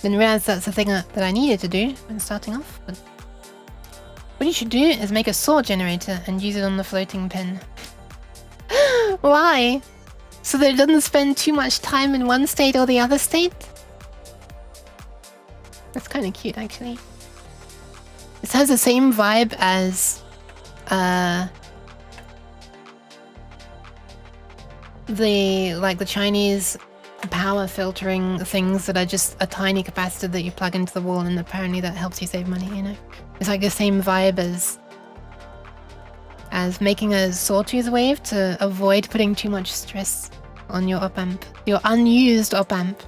Didn't realize that's the thing that I needed to do when starting off. But what you should do is make a sword generator and use it on the floating pin. Why? So that it doesn't spend too much time in one state or the other state? That's kind of cute, actually. This has the same vibe as the Chinese power filtering things that are just a tiny capacitor that you plug into the wall, and apparently that helps you save money, you know? It's like the same vibe as making a sawtooth wave to avoid putting too much stress on your op-amp. Your unused op-amp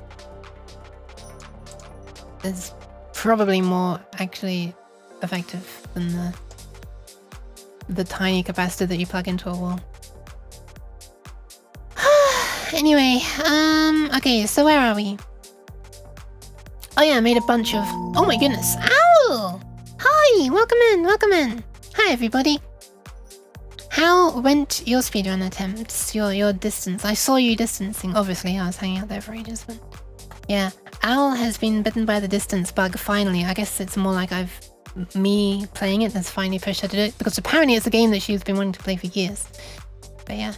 is probably more actually effective than the tiny capacitor that you plug into a wall. Anyway, okay, so where are we? Oh yeah, I made a bunch of... Oh my goodness, owl! Hi, welcome in. Hi everybody. How went your speedrun attempts? Your distance? I saw you distancing. Obviously, I was hanging out there for ages, but yeah. Owl has been bitten by the distance bug finally. I guess it's more like me playing it has finally pushed her to do it, because apparently it's a game that she's been wanting to play for years. But yeah.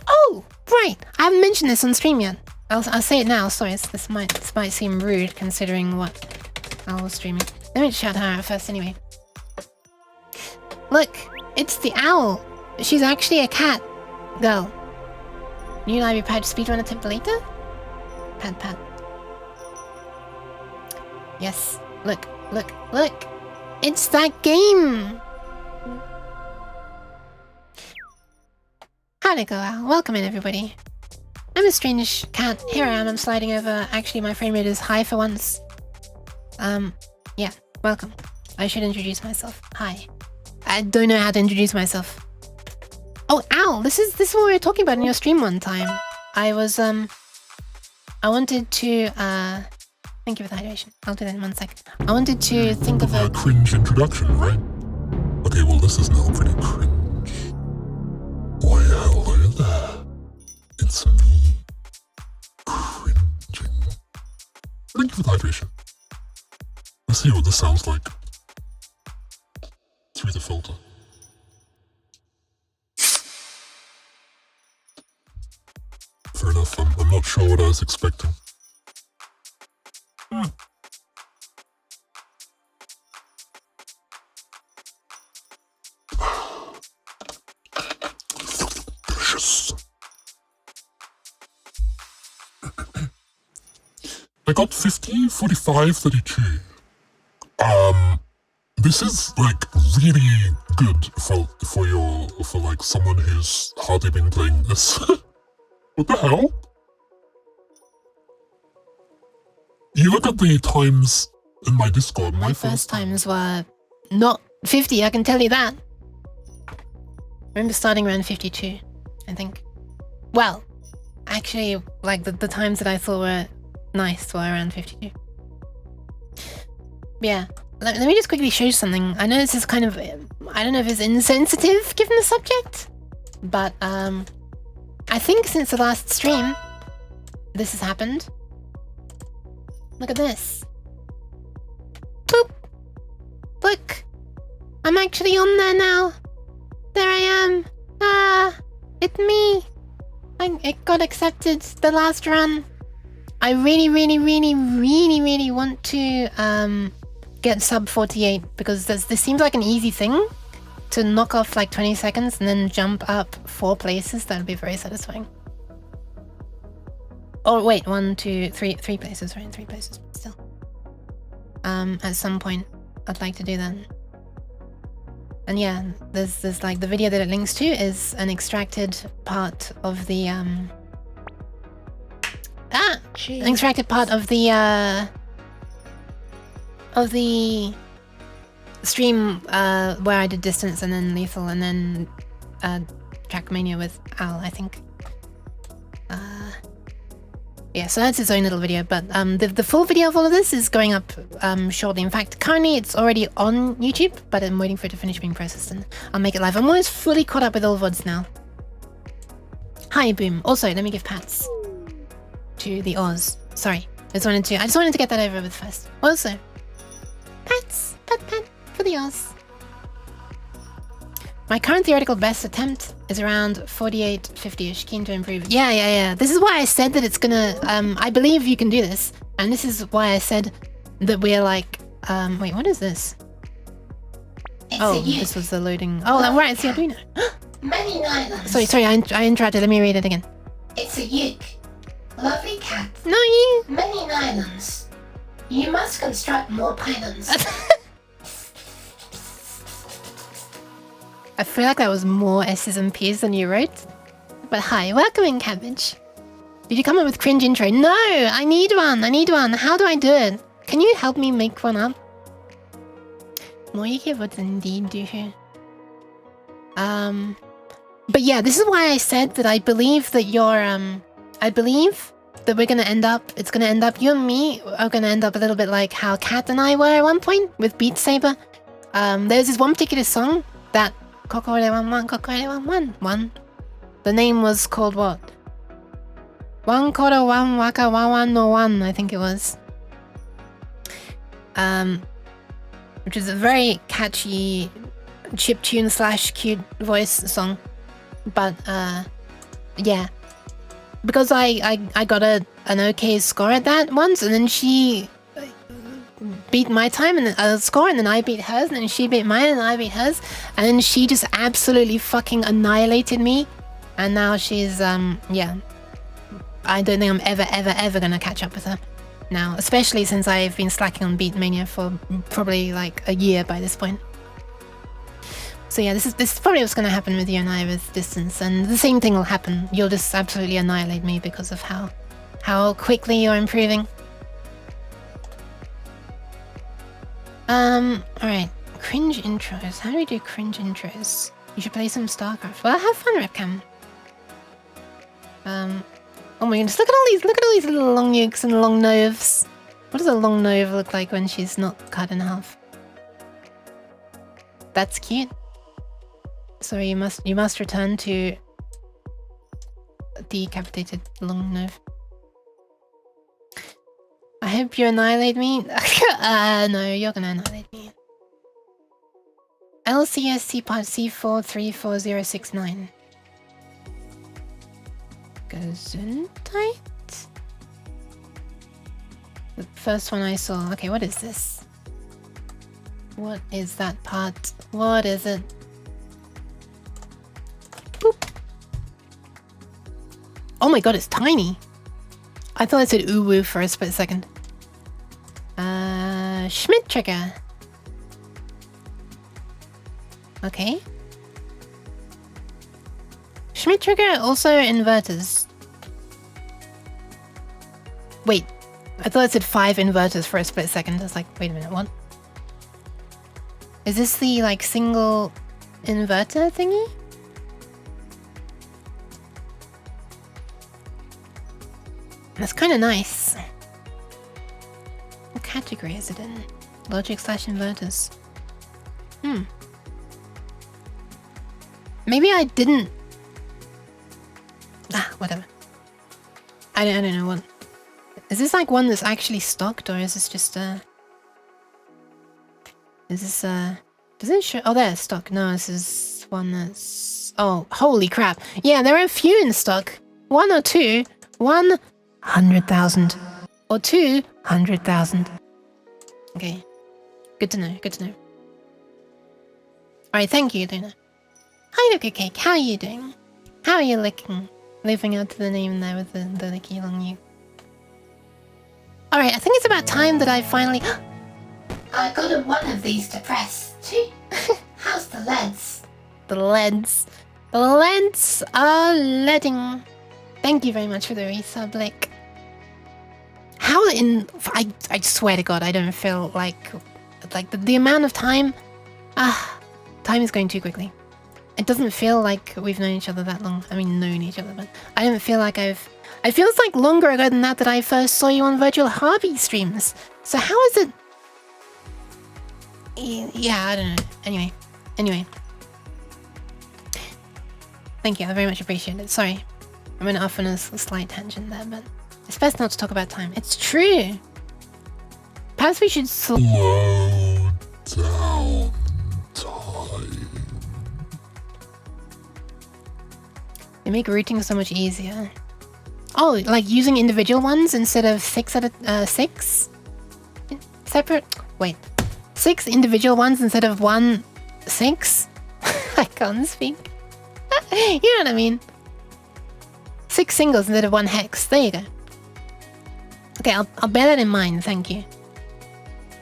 Oh, right! I haven't mentioned this on stream yet. I'll say it now. Sorry, this might seem rude considering what I was streaming. Let me shout her out first anyway. Look, it's the owl. She's actually a cat girl. New library patch speedrun attempt later? Pat. Yes, look. It's that game! How'd it go, Al? Welcome in, everybody. I'm a strange cat. Here I am, I'm sliding over. Actually, my frame rate is high for once. Yeah, welcome. I should introduce myself. Hi. I don't know how to introduce myself. Oh, Al, this is what we were talking about in your stream one time. I wanted to, thank you for the hydration. I'll do that in 1 second. I wanted to think of a cringe introduction, right? Okay, well, this is now pretty cringe. Why, hello there. It's me. Cringing. Thank you for the hydration. Let's see what this sounds like through the filter. Fair enough, I'm not sure what I was expecting. Delicious. I got 50, 45, 32. This is like really good for like someone who's hardly been playing this. What the hell? You look at the times in my Discord. My first times were not 50, I can tell you that. I remember starting around 52, I think. Well, actually, like the times that I thought were nice were around 52. Yeah, let me just quickly show you something. I know this is kind of, I don't know if it's insensitive given the subject, but I think since the last stream, this has happened. Look at this. Boop. Look. I'm actually on there now. There I am. Ah, it's me. It got accepted the last run. I really want to get sub 48 because this seems like an easy thing to knock off like 20 seconds and then jump up 4 places. That would be very satisfying. Oh wait, 1, 2, 3 places, right? 3 places still. At some point, I'd like to do that. And yeah, there's like the video that it links to is an extracted part of the an extracted part of the stream where I did Distance and then Lethal and then Trackmania with Al, I think. Yeah, so that's its own little video, but the full video of all of this is going up shortly. In fact, currently it's already on YouTube, but I'm waiting for it to finish being processed and I'll make it live. I'm almost fully caught up with all VODs now. Hi, Boom. Also, let me give pats to the Oz. Sorry, I just wanted to get that over with first. Also, pats, pat for the Oz. My current theoretical best attempt is around 48-50ish, keen to improve. Yeah. This is why I said that it's gonna, I believe you can do this. And this is why I said that we're like, wait, what is this? This was the loading. Oh, right, it's the Arduino. Many nylons. Sorry, I interrupted. Let me read it again. It's a uke. Lovely cat. No, you. Many nylons. You must construct more pylons. I feel like that was more S's and P's than you wrote. But hi, welcome in, Cabbage. Did you come up with cringe intro? No, I need one. How do I do it? Can you help me make one up? More you give what's indeed do here. But yeah, this is why I said that I believe that I believe that we're gonna end up, you and me are gonna end up a little bit like how Kat and I were at one point with Beat Saber. There's this one particular song that Kokore 1. The name was called what? One Koro One Waka Wawan no One, I think it was. Which is a very catchy chiptune / cute voice song. But yeah. Because I got an okay score at that once, and then she beat my time and score, and then I beat hers, and then she beat mine, and I beat hers, and then she just absolutely fucking annihilated me, and now she's yeah, I don't think I'm ever gonna catch up with her now, especially since I've been slacking on Beat Mania for probably like a year by this point. So yeah, this is probably what's gonna happen with you and I with Distance, and the same thing will happen. You'll just absolutely annihilate me because of how quickly you're improving. Alright. Cringe intros. How do we do cringe intros? You should play some StarCraft. Well, have fun, Repcam. Oh my goodness, look at all these little long nukes and long noves. What does a long nove look like when she's not cut in half? That's cute. Sorry, you must return to decapitated long nove. I hope you annihilate me. No, you're gonna annihilate me. LCSC part C434069. Gesundheit? The first one I saw. Okay, what is this? What is that part? What is it? Boop. Oh my god, it's tiny. I thought it said uwu for a split second. Schmidt trigger. Okay. Schmidt trigger also inverters. Wait, I thought it said 5 inverters for a split second. I was like, wait a minute, what? Is this the like single inverter thingy? That's kind of nice. What category is it in? Logic / inverters. Maybe I didn't. Whatever. I don't know what. Is this like one that's actually stocked, or is this just Is this does it show? Oh, there's stock. No, this is one that's. Oh, holy crap! Yeah, there are a few in stock. 1 or 2. 100,000 or 200,000. Okay, good to know. Good to know. All right, thank you, Luna. Hi, Luca Cake. How are you doing? How are you licking? Living out to the name there with the licky along you. All right, I think it's about time that I finally. I got one of these to press too. How's the LEDs? The LEDs. The LEDs are leading. Thank you very much for the resub, Lick. How in... I swear to God, I don't feel like the amount of time... time is going too quickly. It doesn't feel like we've known each other that long. I mean, known each other, but I don't feel like I've... It feels like longer ago than that I first saw you on Virtual Harvey streams. So how is it... Yeah, I don't know. Anyway. Thank you, I very much appreciate it. Sorry. I went off on a slight tangent there, but it's best not to talk about time. It's true! Perhaps we should slow down time. They make routing so much easier. Oh, like using individual ones instead of 6 at a 6? Separate? Wait. 6 individual ones instead of 1 6? I can't speak. You know what I mean? 6 singles instead of 1 hex. There you go. Okay, I'll bear that in mind. Thank you.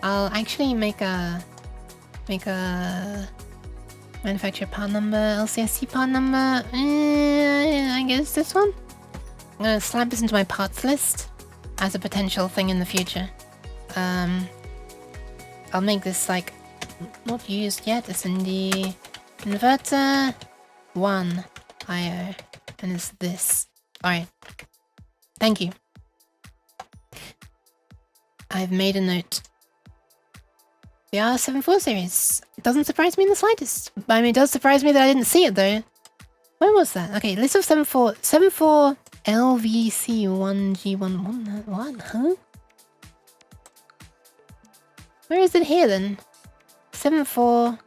I'll actually make a manufacturer part number, LCSC part number. I guess this one. I'm gonna slap this into my parts list as a potential thing in the future. I'll make this like not used yet. It's in the inverter 1 IO, and it's this. Alright. Thank you. I've made a note. The R74 series. It doesn't surprise me in the slightest. I mean, it does surprise me that I didn't see it though. Where was that? Okay, list of 74 LVC1G1. What? Huh? Where is it here then? 74.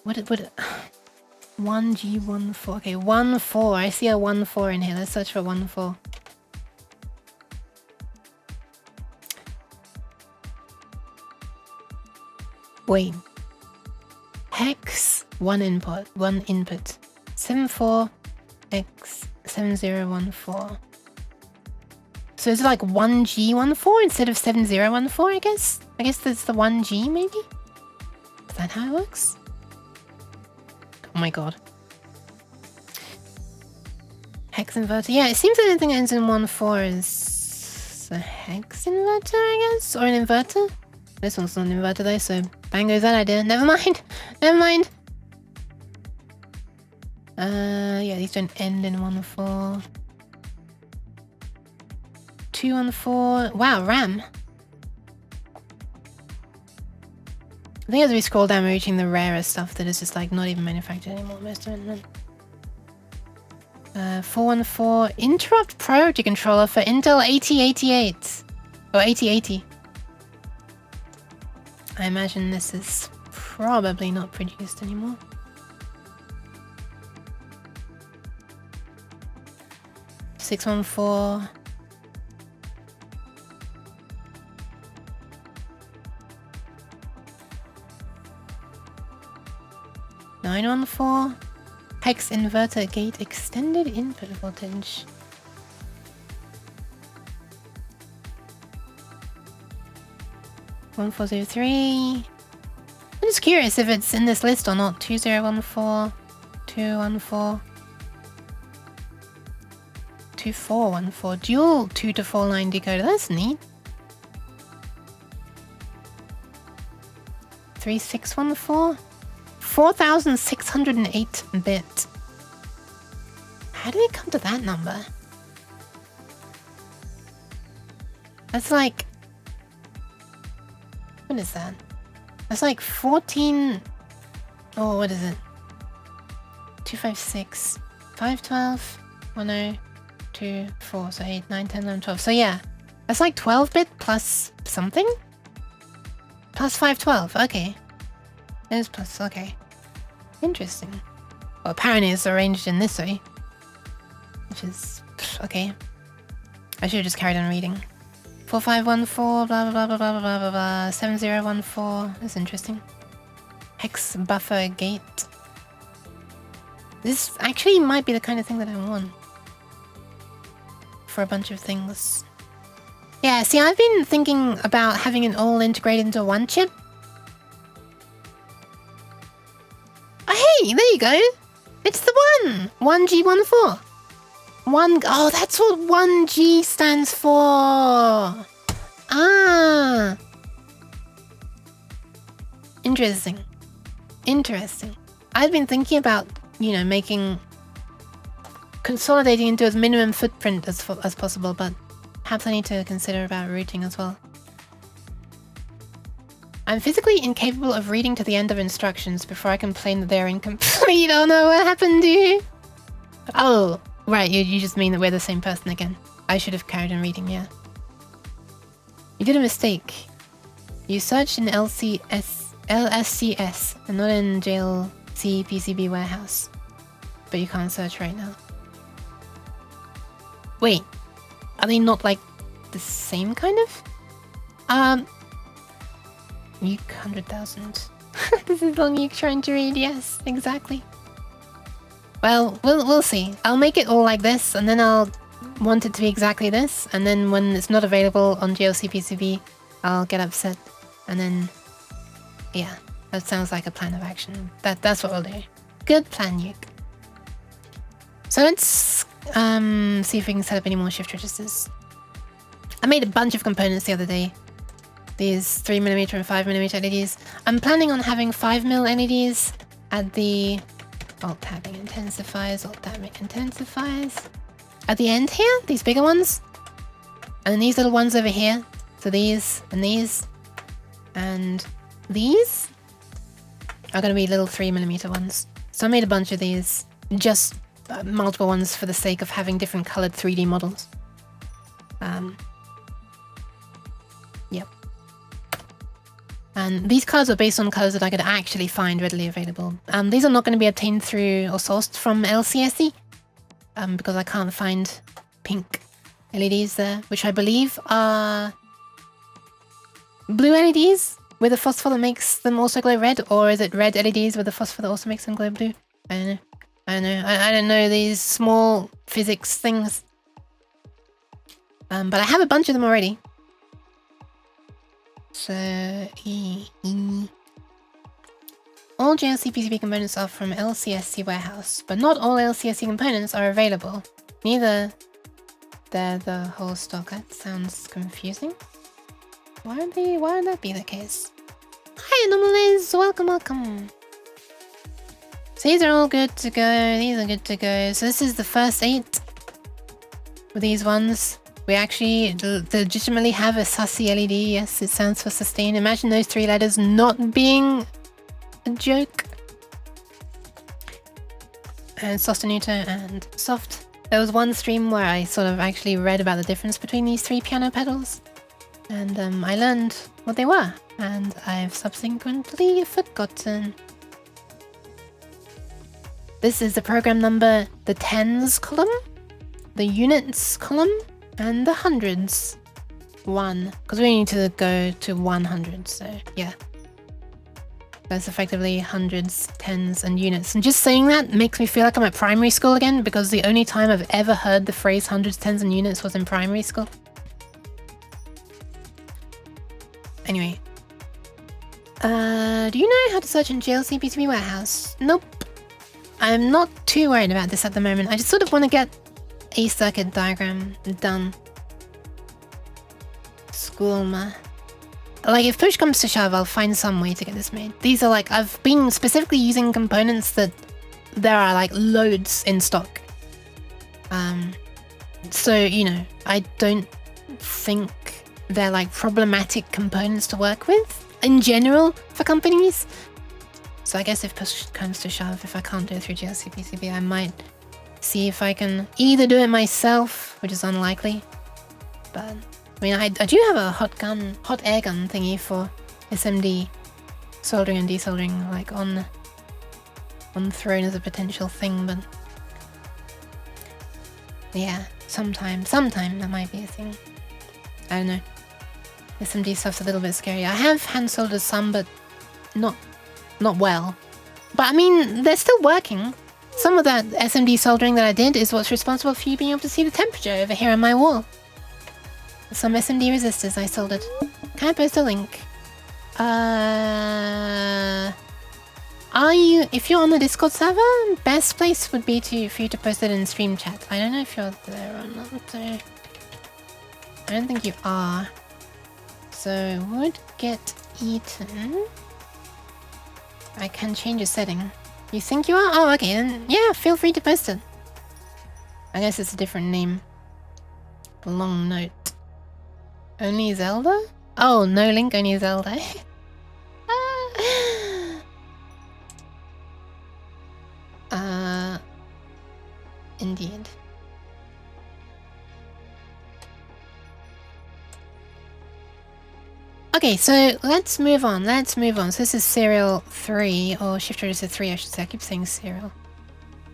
What it 1G14. Okay, 14. I see a 14 in here. Let's search for 14. Wait. Hex 1 input. 74X7014. So is it like 1G14 instead of 7014, I guess? I guess that's the 1G maybe? Is that how it works? Oh my god. Hex inverter. Yeah, it seems that anything that ends in 14 is a hex inverter, I guess? Or an inverter? This one's not an inverter though, so bang goes that idea. Never mind. Yeah, these don't end in 14. 214. Wow, RAM. I think as we scroll down, we're reaching the rarer stuff that is just like not even manufactured anymore. Most of it. 414 interrupt priority controller for Intel 8088 or 8080. I imagine this is probably not produced anymore. .614. .914. Hex inverter gate extended input voltage. 1403. I'm just curious if it's in this list or not. 2014, 214, 2414. Dual 2 to 4 line decoder. That's neat. 3614. 4608 bit. How did it come to that number? That's like... What is that? That's like 14... Oh, what is it? 256, 512, 10, 2, 4, so 8, 9, 10, 11, 12. So yeah, that's like 12-bit plus something? Plus 512, okay. It is plus, okay. Interesting. Well, apparently it's arranged in this way. Which is... okay. I should have just carried on reading. 4514, blah blah blah blah blah blah blah blah. 7014. That's interesting. Hex buffer gate. This actually might be the kind of thing that I want. For a bunch of things. Yeah, see, I've been thinking about having it all integrated into one chip. Oh, hey, there you go. It's the one. 1G14. Oh, that's what 1G stands for. Ah. Interesting. Interesting. I've been thinking about, you know, consolidating into as minimum footprint as possible, but perhaps I need to consider about routing as well. I'm physically incapable of reading to the end of instructions before I complain that they're incomplete. Oh no, what happened to you? Oh. Right, you just mean that we're the same person again. I should have carried on reading, yeah. You did a mistake. You searched in LSCS and not in JLC PCB warehouse. But you can't search right now. Wait, are they not like the same kind of? Uke 100,000. This is long Uke trying to read, yes, exactly. Well, we'll see. I'll make it all like this, and then I'll want it to be exactly this, and then when it's not available on JLC PCB, I'll get upset, and then... yeah, that sounds like a plan of action. That's what we'll do. Good plan, Uke. So let's see if we can set up any more shift registers. I made a bunch of components the other day. These 3mm and 5mm LEDs. I'm planning on having 5mm LEDs at the... alt-tabbing intensifiers, alt-tabbing intensifiers. At the end here, these bigger ones. And then these little ones over here. So these, and these. And these are going to be little 3mm ones. So I made a bunch of these. Just multiple ones for the sake of having different colored 3D models. Yep. And these colors are based on colors that I could actually find readily available. These are not going to be obtained through or sourced from LCSE, because I can't find pink LEDs there, which I believe are blue LEDs with a phosphor that makes them also glow red, or is it red LEDs with a phosphor that also makes them glow blue? I don't know. I don't know these small physics things. But I have a bunch of them already. So, all JLC PCB components are from LCSC warehouse, but not all LCSC components are available. Neither they're the whole stock. That sounds confusing. Why would that be the case? Hi, Anomalies! Welcome. So these are all good to go. These are good to go. So this is the first 8. With these ones. We actually legitimately have a sussy LED. Yes, it stands for sustain. Imagine those 3 letters not being a joke. And sostenuto and soft. There was one stream where I sort of actually read about the difference between these 3 piano pedals. And I learned what they were. And I've subsequently forgotten. This is the program number, the tens column, the units column, and the hundreds. 1. Because we need to go to 100, so yeah. That's effectively hundreds, tens, and units. And just saying that makes me feel like I'm at primary school again, because the only time I've ever heard the phrase hundreds, tens, and units was in primary school. Anyway, Do you know how to search in GLC PCB Warehouse? Nope. I'm not too worried about this at the moment. I just sort of want to get a circuit diagram done. Schoolma. Like, if push comes to shove, I'll find some way to get this made. These are like, I've been specifically using components that there are like loads in stock. So, you know, I don't think they're like problematic components to work with in general for companies. So I guess if push comes to shove, if I can't do it through GLC PCB, I might see if I can either do it myself, which is unlikely. But I mean, I do have a hot air gun thingy for SMD soldering and desoldering, like on thrown as a potential thing, but yeah, sometime that might be a thing. I don't know. SMD stuff's a little bit scary. I have hand soldered some, but not well. But I mean, they're still working. Some of that SMD soldering that I did is what's responsible for you being able to see the temperature over here on my wall. Some SMD resistors I soldered. Can I post a link? If you're on the Discord server, best place would be for you to post it in stream chat. I don't know if you're there or not. I don't think you are. So would get eaten. I can change a setting. You think you are? Oh, okay, then yeah, feel free to post it. I guess it's a different name. Long note. Only Zelda? Oh, no link, only Zelda. Indeed. Okay, so let's move on. So this is serial 3, or shift register 3, I should say. I keep saying serial.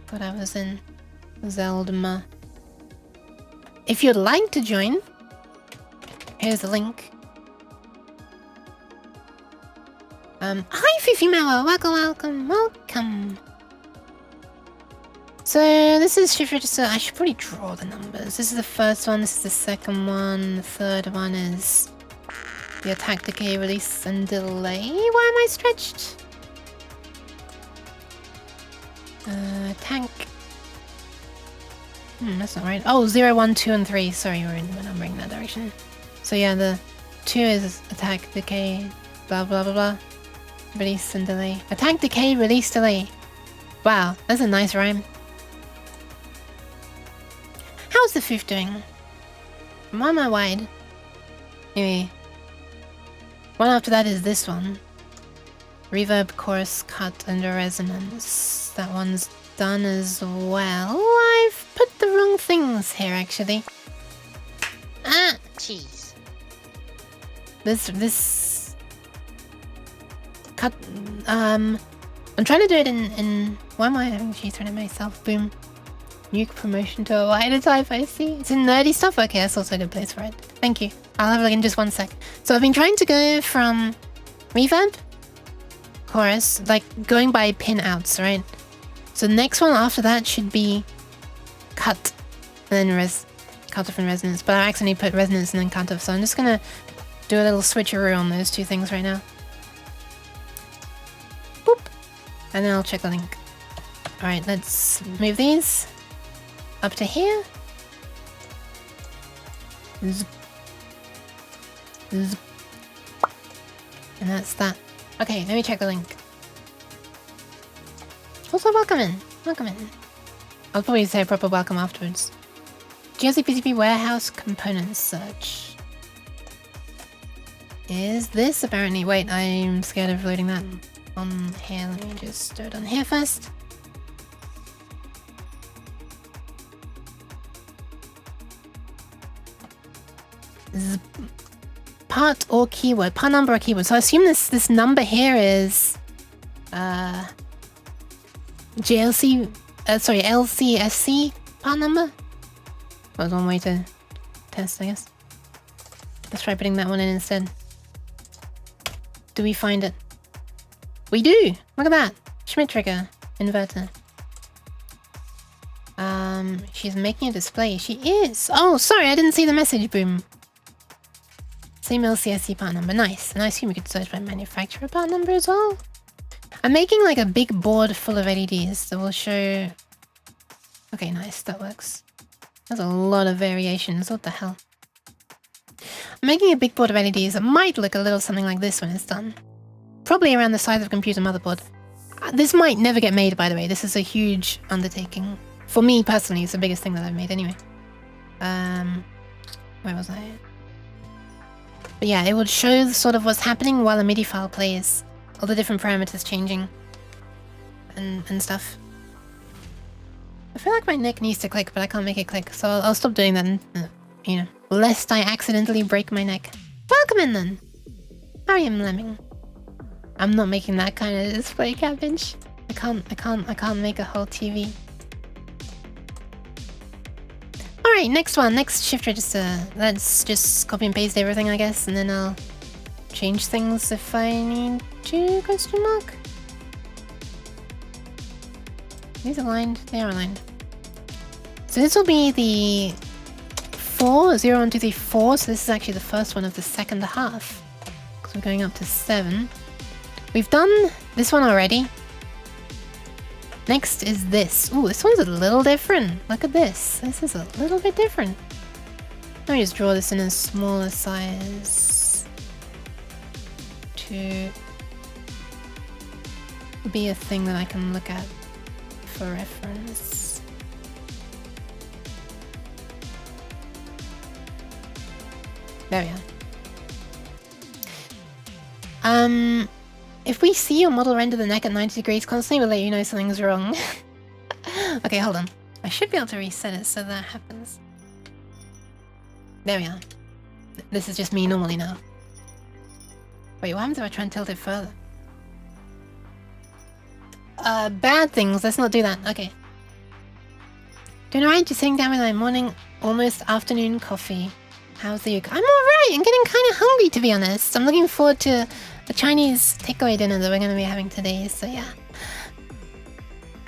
But I was in Zelda. If you'd like to join, here's the link. Hi Fifi Mauer, welcome. So this is shift register. I should probably draw the numbers. This is the first one, this is the second one, the third one is the attack, decay, release, and delay. Why am I stretched? Tank. That's not right. Oh, 0, 1, 2, and 3. Sorry, we're numbering that direction. So yeah, the 2 is attack, decay, blah blah blah blah. Release and delay. Attack, decay, release, delay. Wow, that's a nice rhyme. How's the fifth doing? Why am I wide? Anyway. One after that is this one. Reverb, chorus, cut, and a resonance. That one's done as well. I've put the wrong things here, actually. Ah! Jeez. This... Cut... I'm trying to do it in... Why am I having cheese thrown at myself? Boom. Nuke promotion to a wider type, I see. It's in nerdy stuff? Okay, that's also a good place for it. Thank you. I'll have a look in just one sec. So I've been trying to go from reverb, chorus, like going by pin outs, right? So the next one after that should be cut, and then cut off and resonance. But I accidentally put resonance and then cut off, so I'm just gonna do a little switcheroo on those two things right now. Boop. And then I'll check the link. Alright, let's move these up to here. Zip. Zip. And that's that. Okay, let me check the link. Also, welcome in. I'll probably say a proper welcome afterwards. GLC PCB warehouse components search. Is this apparently? Wait, I'm scared of loading that on here. Let me just do it on here first. Part or keyword, part number or keyword. So I assume this number here is LCSC part number. That was one way to test, I guess. Let's try putting that one in instead. Do we find it? We do! Look at that! Schmidt trigger. Inverter. She's making a display. She is! Oh, sorry, I didn't see the message, Boom. Same LCSC part number. Nice. And I assume you could search by manufacturer part number as well. I'm making like a big board full of LEDs that will show... Okay, nice. That works. There's a lot of variations. What the hell? I'm making a big board of LEDs that might look a little something like this when it's done. Probably around the size of a computer motherboard. This might never get made, by the way. This is a huge undertaking. For me, personally, it's the biggest thing that I've made anyway. Where was I? But yeah, it would show sort of what's happening while a MIDI file plays. All the different parameters changing. And stuff. I feel like my neck needs to click, but I can't make it click. So I'll stop doing that, and, you know, lest I accidentally break my neck. Welcome in then! How are you, Lemming? I'm not making that kind of display, Cabbage. I can't make a whole TV. Alright, next one. Next shift register. Let's just copy and paste everything, I guess, and then I'll change things if I need to, question mark? These are aligned? They are aligned. So this will be the 4, 0, 1, 2, 3, 4. So this is actually the first one of the second half. Because we're going up to 7. We've done this one already. Next is this. Ooh, this one's a little different. Look at this. This is a little bit different. Let me just draw this in a smaller size. To be a thing that I can look at for reference. There we are. If we see your model render the neck at 90 degrees constantly, we'll let you know something's wrong. Okay, hold on. I should be able to reset it so that happens. There we are. This is just me normally now. Wait, what happens if I try and tilt it further? Bad things. Let's not do that. Okay. Doing alright? Just sitting down with my morning, almost afternoon coffee. How's the I'm alright! I'm getting kind of hungry, to be honest. I'm looking forward to the Chinese takeaway dinner that we're going to be having today, so yeah.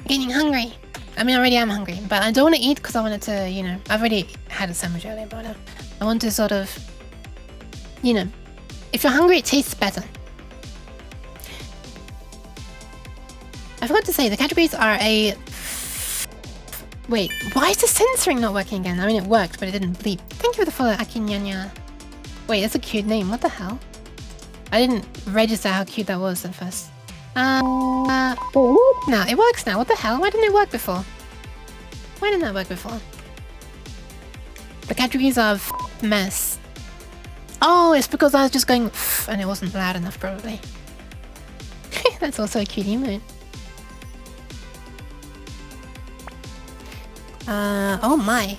Getting hungry. I mean, I already am hungry, but I don't want to eat because I wanted to, you know... I've already had a sandwich earlier, but I want to sort of... You know, if you're hungry, it tastes better. I forgot to say, the categories are a... Wait, why is the censoring not working again? I mean, it worked, but it didn't bleep. Thank you for the follow, Akinyanya. Wait, that's a cute name. What the hell? I didn't register how cute that was at first. No, it works now. What the hell? Why didn't it work before? Why didn't that work before? The categories are mess. Oh, it's because I was just going and it wasn't loud enough, probably. That's also a cute emote. Oh my.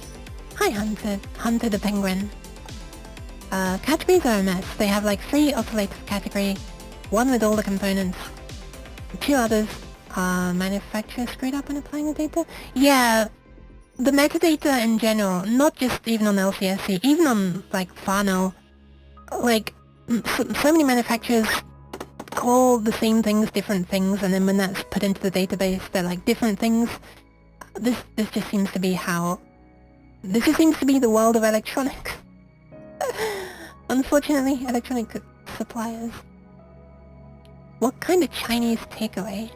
Hi, Hunter the Penguin. Categories are a mess. They have like 3 oscillators category, 1 with all the components, 2 others. Manufacturer screwed up when applying the data? Yeah, the metadata in general, not just even on LCSC, even on like Fano, like so many manufacturers call the same things different things, and then when that's put into the database, they're like different things. This just seems to be how... This just seems to be the world of electronics. Unfortunately, electronic suppliers. What kind of Chinese takeaway?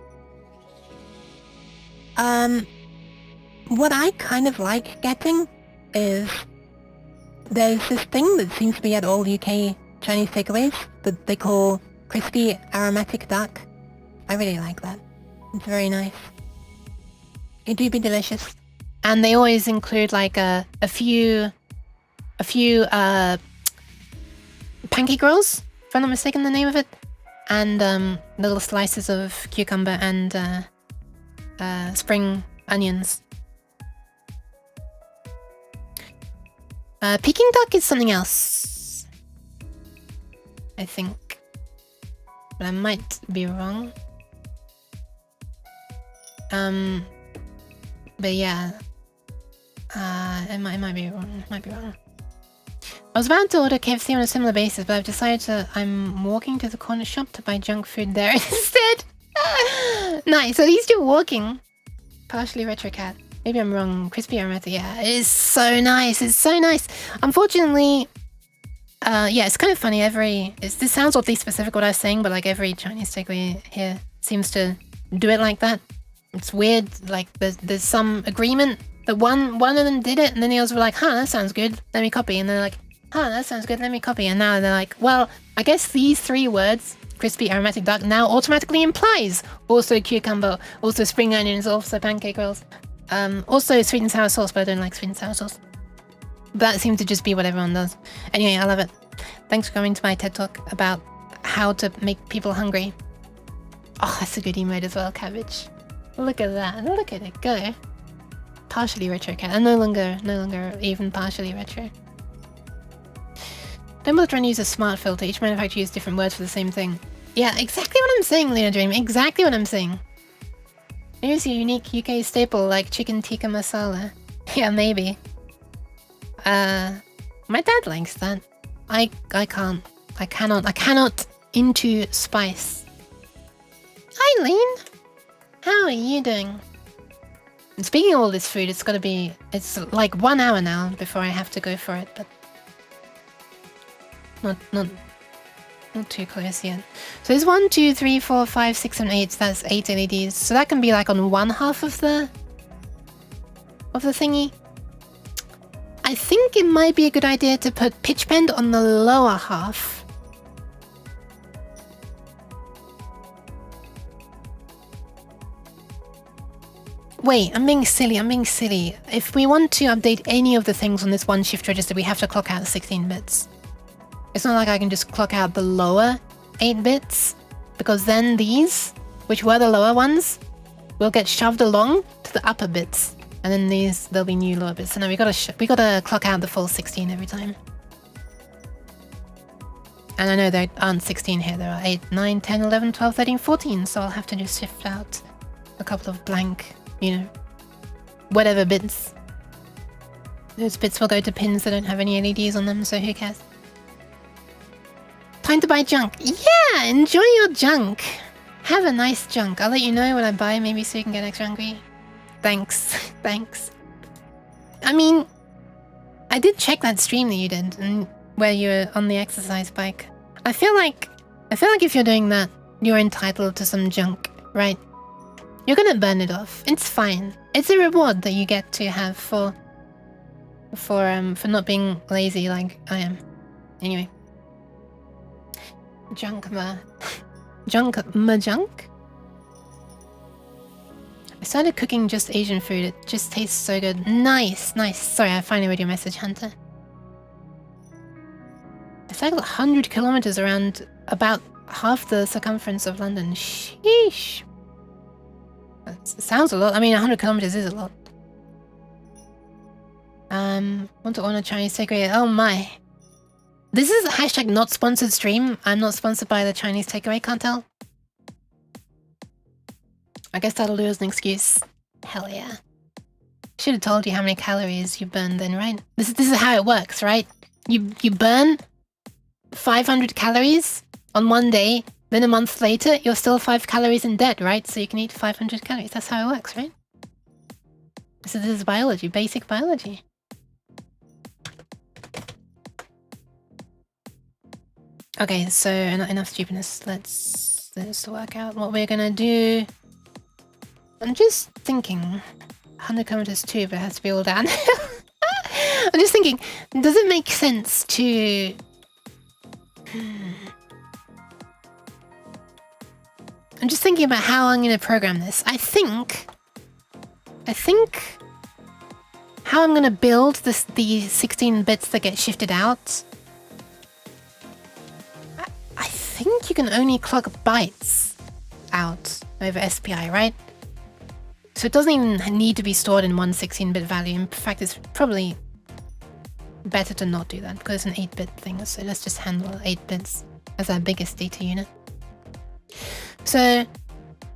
What I kind of like getting is... There's this thing that seems to be at all UK Chinese takeaways that they call crispy aromatic duck. I really like that. It's very nice. It do be delicious. And they always include like a few pancake rolls, if I'm not mistaken the name of it, and little slices of cucumber and spring onions. Peking duck is something else, I think, but I might be wrong. But yeah, it might be wrong. I was about to order KFC on a similar basis, but I've decided I'm walking to the corner shop to buy junk food there instead. Nice, at least you're walking. Partially retro cat. Maybe I'm wrong. Crispy aromatic. Yeah, it is so nice. It's so nice. Unfortunately, Yeah, it's kind of funny. This sounds oddly specific what I was saying, but like every Chinese takeaway here seems to do it like that. It's weird. Like there's some agreement that one of them did it, and then the others were like, "Huh, that sounds good. Let me copy." And they're like, "Huh, that sounds good. Let me copy." And now they're like, "Well, I guess these 3 words, crispy aromatic duck, now automatically implies also cucumber, also spring onions, also pancake rolls, also sweet and sour sauce." But I don't like sweet and sour sauce. That seems to just be what everyone does. Anyway, I love it. Thanks for coming to my TED Talk about how to make people hungry. Oh, that's a good emote as well, cabbage. Look at that. Look at it go. Partially retro cat. And no longer even partially retro. Don't bother trying to use a smart filter. Each manufacturer uses different words for the same thing. Yeah, exactly what I'm saying, Luna Dream. Exactly what I'm saying. Maybe it's a unique UK staple like chicken tikka masala. Yeah, maybe. My dad likes that. I cannot into spice. Hi, Lean. How are you doing? And speaking of all this food, it's like 1 hour now before I have to go for it, but not too close yet. So there's 1, 2, 3, 4, 5, 6, 7, 8. That's 8 LEDs. So that can be like on one half of the thingy. I think it might be a good idea to put pitch bend on the lower half. Wait, I'm being silly. If we want to update any of the things on this one shift register, we have to clock out 16 bits. It's not like I can just clock out the lower 8 bits, because then these, which were the lower ones, will get shoved along to the upper bits. And then there'll be new lower bits. So now we gotta clock out the full 16 every time. And I know there aren't 16 here. There are 8, 9, 10, 11, 12, 13, 14. So I'll have to just shift out a couple of blank, whatever bits. Those bits will go to pins that don't have any LEDs on them, so who cares? Time to buy junk. Yeah, enjoy your junk. Have a nice junk. I'll let you know when I buy, maybe so you can get extra hungry. Thanks. I mean, I did check that stream that you did, and where you were on the exercise bike. I feel like if you're doing that, you're entitled to some junk, right? You're gonna burn it off. It's fine. It's a reward that you get to have for not being lazy like I am. Anyway. Junk. I started cooking just Asian food. It just tastes so good. Nice. Sorry, I finally read your message, Hunter. I cycled 100 kilometers around about half the circumference of London. Sheesh. That sounds a lot. I mean, 100 kilometers is a lot. Want to order Chinese takeaway? Oh my. This is a #not sponsored stream. I'm not sponsored by the Chinese takeaway, can't tell. I guess that'll do as an excuse. Hell yeah. Should have told you how many calories you burned then, right? This is how it works, right? You burn 500 calories on one day, then a month later, you're still 5 calories in debt, right? So you can eat 500 calories. That's how it works, right? This is biology, basic biology. Okay, so enough stupidness. Let's work out what we're gonna do. I'm just thinking, 100 kilometers too, but it has to be all downhill. I'm just thinking, does it make sense to... I'm just thinking about how I'm going to program this. I think how I'm going to build the 16 bits that get shifted out. I think you can only clock bytes out over SPI, right? So it doesn't even need to be stored in one 16-bit value. In fact, it's probably better to not do that because it's an 8-bit thing. So let's just handle 8 bits as our biggest data unit. So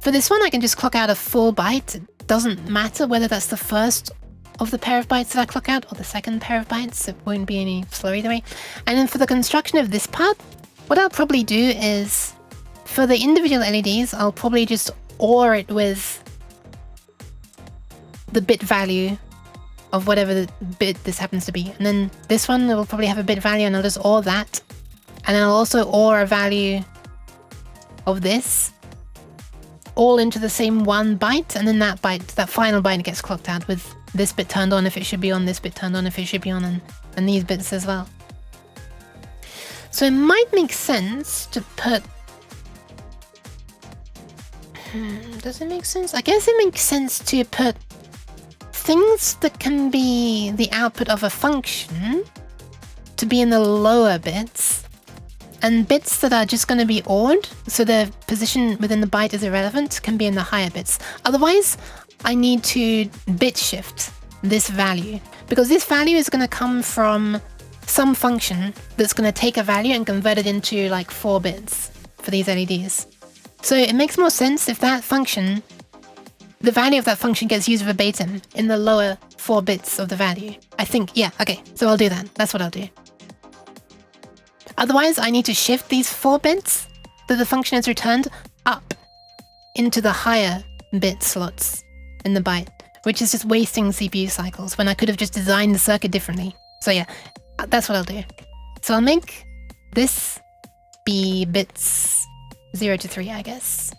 for this one, I can just clock out a full byte. It doesn't matter whether that's the first of the pair of bytes that I clock out or the second pair of bytes. It won't be any slower either way. And then for the construction of this part, what I'll probably do is for the individual LEDs, I'll probably just OR it with the bit value of whatever the bit this happens to be. And then this one will probably have a bit value, and I'll just OR that. And I'll also OR a value of this all into the same one byte, and then that byte, that final byte, gets clocked out with this bit turned on if it should be on, this bit turned on if it should be on, and these bits as well. So it might make sense to put... does it make sense? I guess it makes sense to put things that can be the output of a function to be in the lower bits, and bits that are just going to be ORed, so their position within the byte is irrelevant, can be in the higher bits. Otherwise, I need to bit shift this value, because this value is going to come from some function that's going to take a value and convert it into like 4 bits for these LEDs. So it makes more sense if that function, the value of that function gets used verbatim in the lower 4 bits of the value. I think, yeah, okay, so I'll do that. That's what I'll do. Otherwise, I need to shift these 4 bits that the function has returned up into the higher bit slots in the byte, which is just wasting CPU cycles when I could have just designed the circuit differently. So yeah, that's what I'll do. So I'll make this be bits 0 to 3, I guess.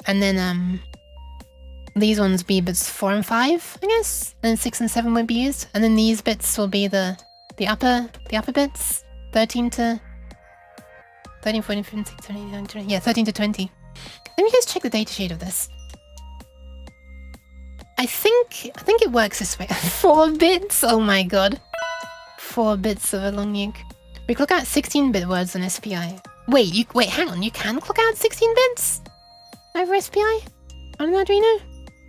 And then these ones be bits 4 and 5, I guess. And then 6 and 7 would be used. And then these bits will be the upper bits. 13 to 13, 14, 15, 16, 17, 18, 20. Yeah, 13 to 20. Let me just check the datasheet of this. I think it works this way. 4 bits? Oh my god. 4 bits of a long nuke. We clock out 16-bit words on SPI. Wait, hang on. You can clock out 16 bits over SPI on an Arduino?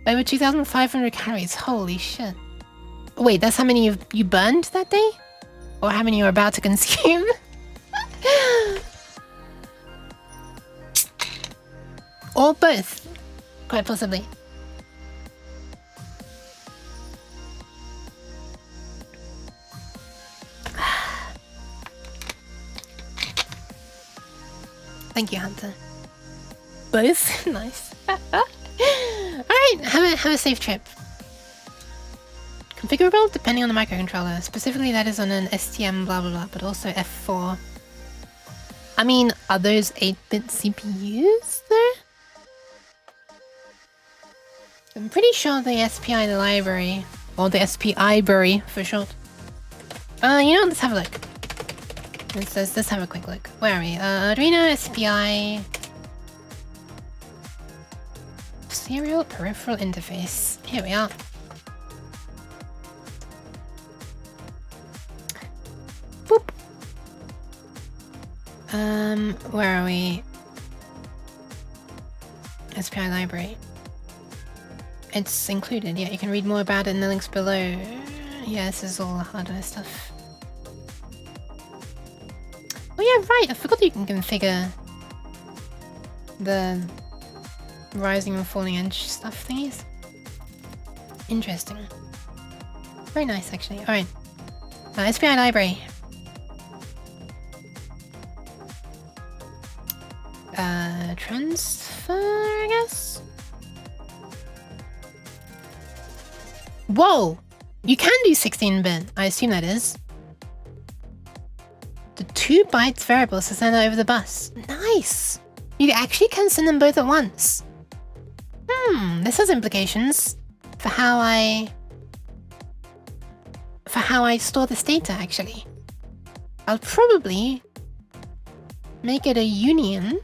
Over 2,500 carries. Holy shit. Wait, that's how many you burned that day? Or how many you're about to consume? Or both. Quite possibly. Thank you, Hunter. Both? Nice. Alright, have a safe trip. Configurable depending on the microcontroller. Specifically, that is on an STM blah blah blah, but also F4. I mean, are those 8-bit CPUs there? I'm pretty sure the SPI library, or the SPI-bury for short. You know what, let's have a look. Let's have a quick look. Where are we? Arduino SPI... Serial Peripheral Interface. Here we are. Boop. Where are we? SPI library. It's included, yeah, you can read more about it in the links below. Yeah, this is all the hardware stuff. Oh yeah, right, I forgot that you can configure the rising and falling edge stuff thingies. Interesting. Very nice, actually. Alright. SPI library. Transfer, I guess? Whoa! You can do 16-bit, I assume that is. The 2 bytes variables to send over the bus. Nice! You actually can send them both at once. This has implications for how I store this data, actually. I'll probably make it a union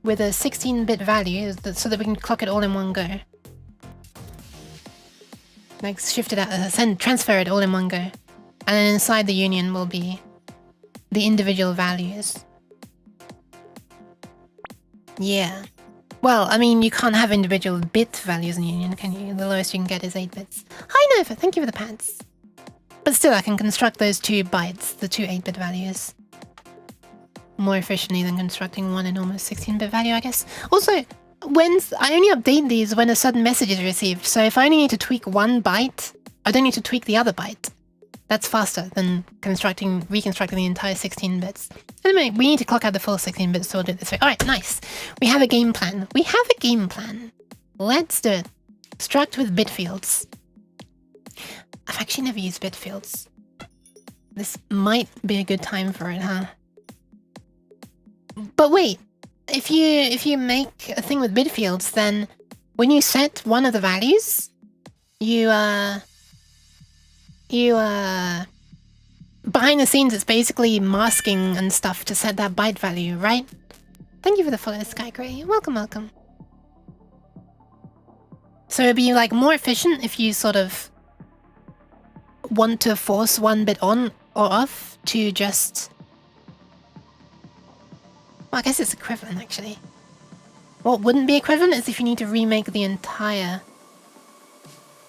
with a 16-bit value so that we can clock it all in one go. Like shift it out, transfer it all in one go. And then inside the union will be the individual values. Yeah. Well, I mean, you can't have individual bit values in union, can you? The lowest you can get is 8 bits. Hi, Nova, thank you for the pants. But still, I can construct those 2 bytes, the 2 8-bit values, more efficiently than constructing one enormous 16-bit value, I guess. Also, I only update these when a certain message is received, so if I only need to tweak 1 byte, I don't need to tweak the other byte. That's faster than reconstructing the entire 16 bits. Anyway, we need to clock out the full 16 bits, so we'll do it this way. Alright, nice. We have a game plan. Let's do it. Struct with bit fields. I've actually never used bit fields. This might be a good time for it, huh? But wait, if you make a thing with bit fields, then when you set one of the values, you behind the scenes it's basically masking and stuff to set that byte value, right? Thank you for the follow, Sky Grey. Welcome, welcome. So it'd be like more efficient if you sort of want to force one bit on or off to just... Well, I guess it's equivalent actually. What wouldn't be equivalent is if you need to remake the entire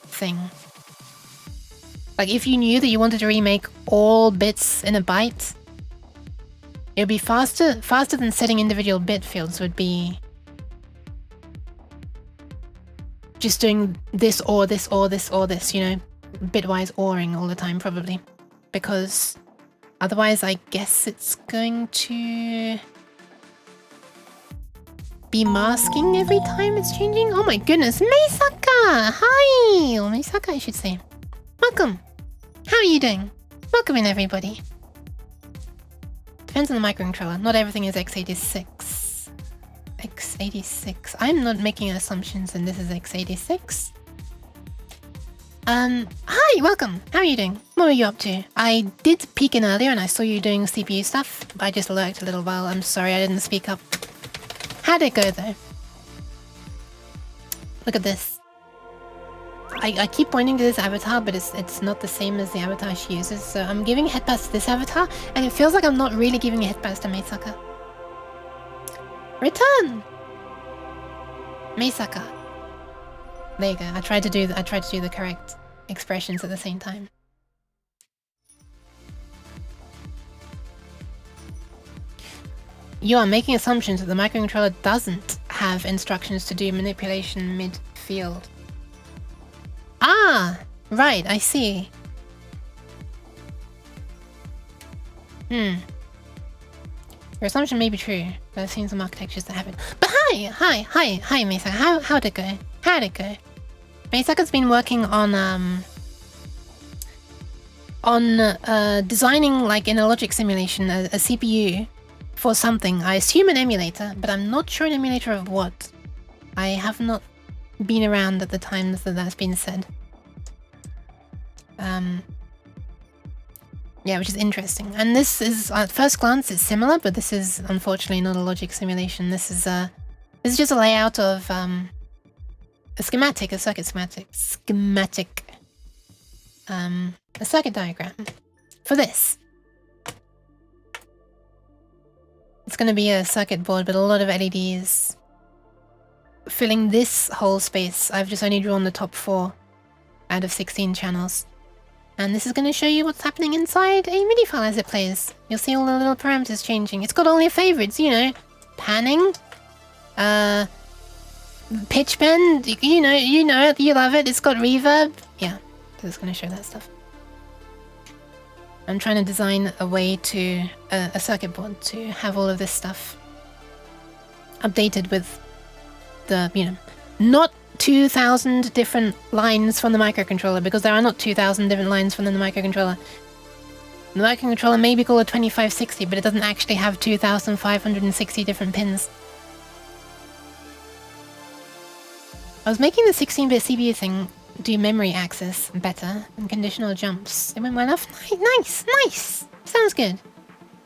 thing. Like if you knew that you wanted to remake all bits in a byte, it would be faster than setting individual bit fields would be just doing this or this or this or this, you know, bitwise ORing all the time probably. Because otherwise I guess it's going to be masking every time it's changing. Oh my goodness, Meisaka! Hi! Or Meisaka I should say. Welcome! How are you doing? Welcome in everybody. Depends on the microcontroller. Not everything is x86. x86. I'm not making assumptions and this is x86. Hi, welcome. How are you doing? What were you up to? I did peek in earlier and I saw you doing CPU stuff. I just lurked a little while. I'm sorry I didn't speak up. How'd it go though? Look at this. I keep pointing to this avatar, but it's not the same as the avatar she uses. So I'm giving head pass to this avatar, and it feels like I'm not really giving a head pass to Meisaka. Return! Meisaka. There you go. I tried to do the correct expressions at the same time. You are making assumptions that the microcontroller doesn't have instructions to do manipulation mid-field. Ah! Right, I see. Your assumption may be true, but I've seen some architectures that haven't. But hi, Meisaka. How'd it go? How'd it go? Meisaka's been working on designing, like in a logic simulation, a CPU for something. I assume an emulator, but I'm not sure an emulator of what. I have not been around at the times that that's been said. Yeah, which is interesting. And this is, at first glance, it's similar, but this is unfortunately not a logic simulation. This is just a layout of a schematic, a circuit schematic, a circuit diagram for this. It's going to be a circuit board, but a lot of LEDs filling this whole space. I've just only drawn the top 4 out of 16 channels. And this is going to show you what's happening inside a MIDI file as it plays. You'll see all the little parameters changing. It's got all your favorites, you know. Panning. Pitch bend. You know it. You love it. It's got reverb. Yeah, so it's going to show that stuff. I'm trying to design a way to... a circuit board to have all of this stuff updated with the, you know, not 2,000 different lines from the microcontroller, because there are not 2,000 different lines from the microcontroller. The microcontroller may be called a 2560, but it doesn't actually have 2,560 different pins. I was making the 16-bit CPU thing do memory access better and conditional jumps. It went well enough. Nice! Sounds good.